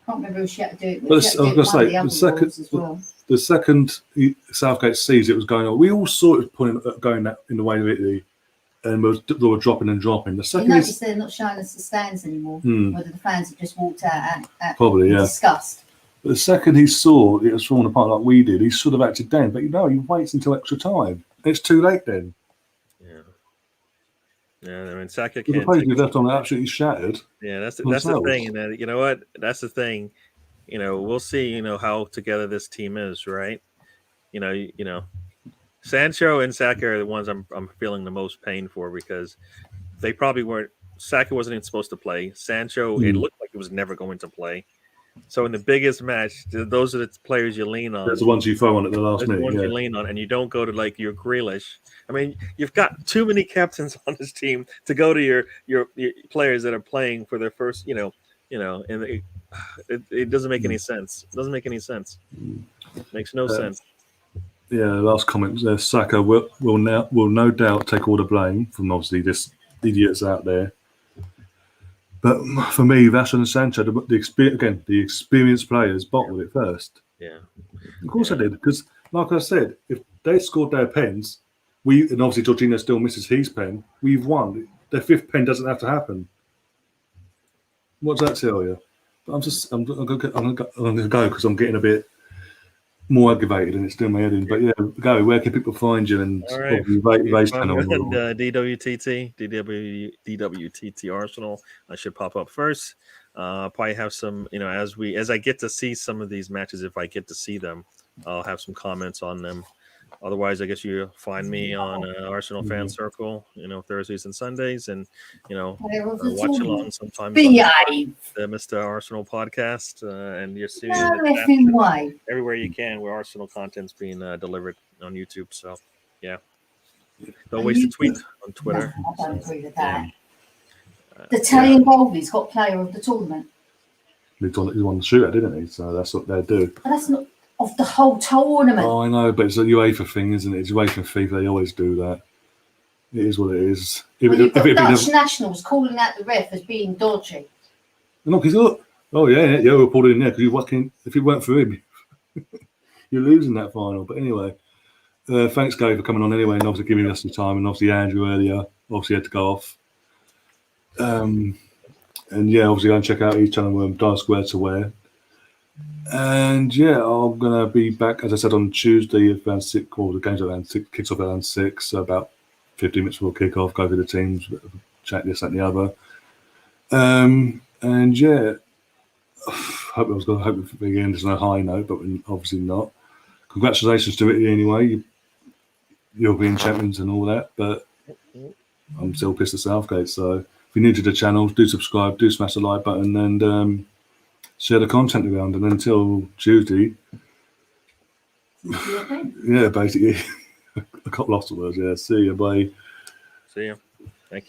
can't remember if she had to do it. But I was going to say the second Southgate sees it was going on, we all saw it going in the way of Italy. And they were dropping and dropping. The second notice they're not showing us the stands anymore. Whether the fans have just walked out probably, yeah. Disgust. But the second he saw it was falling apart like we did, he should have acted then. But he waits until extra time. It's too late then. Yeah. I mean, Saka can't. The players we left on absolutely shattered. Yeah, that's the thing. And you know what? That's the thing. We'll see. How together this team is, right? Sancho and Saka are the ones I'm feeling the most pain for because they probably weren't. Saka wasn't even supposed to play. Sancho, it looked like he was never going to play. So in the biggest match, those are the players you lean on. That's the ones you throw on at the last minute. The ones you lean on, and you don't go to like your Grealish. I mean, you've got too many captains on this team to go to your players that are playing for their first. And it doesn't make any sense. It doesn't make any sense. It makes no sense. Yeah, last comment. Saka will no doubt take all the blame from obviously this idiots out there. But for me, Rashford and Sancho, the experienced players bottled it first. Yeah, of course I did because, like I said, if they scored their pens, and obviously Jorginho still misses his pen, we've won. Their 5th pen doesn't have to happen. What does that tell you? But I'm going to go because I'm getting a bit more aggravated and it's doing my head in. But yeah, Gary, where can people find you? And all right, DWTT Arsenal. I should pop up first. Probably have some, as I get to see some of these matches, if I get to see them, I'll have some comments on them. Otherwise, I guess you find me on Arsenal Fan Circle, Thursdays and Sundays, and Player of or the watch along tournament. sometimes on Behave. the Mr. Arsenal podcast, and you're seeing No in the chat effing way. everywhere you can where Arsenal content's being delivered on YouTube. So, yeah, don't waste a tweet on Twitter. No, I don't agree with that. Yeah. The Italian Bolby's got player of the tournament. He won the shootout, didn't he? So that's what they do. But that's not of the whole tournament. Oh, I know, but it's a UEFA thing, isn't it? It's UEFA FIFA. They always do that. It is what it is. Well, you've got Dutch nationals calling out the ref as being dodgy. No, because look. Oh yeah, we'll put it in there because if it weren't for him, you're losing that final. But anyway, thanks, Gary, for coming on anyway, and obviously giving us the time. And obviously Andrew earlier obviously had to go off. And yeah, obviously go and check out each channel Dial Square to Wear. And yeah, I'm gonna be back as I said on Tuesday around 6. Or the game's around 6, kicks off around 6, so about 15 minutes before kick off. Go through the teams, chat this, that, and the other. And yeah, hope again there's no high note, but obviously not. Congratulations to Italy anyway, European champions and all that. But I'm still pissed at Southgate. So if you're new to the channel, do subscribe, do smash the like button, and share the content around. And until Tuesday, yeah, basically, I got lost of words. Yeah, see you, bye. See you.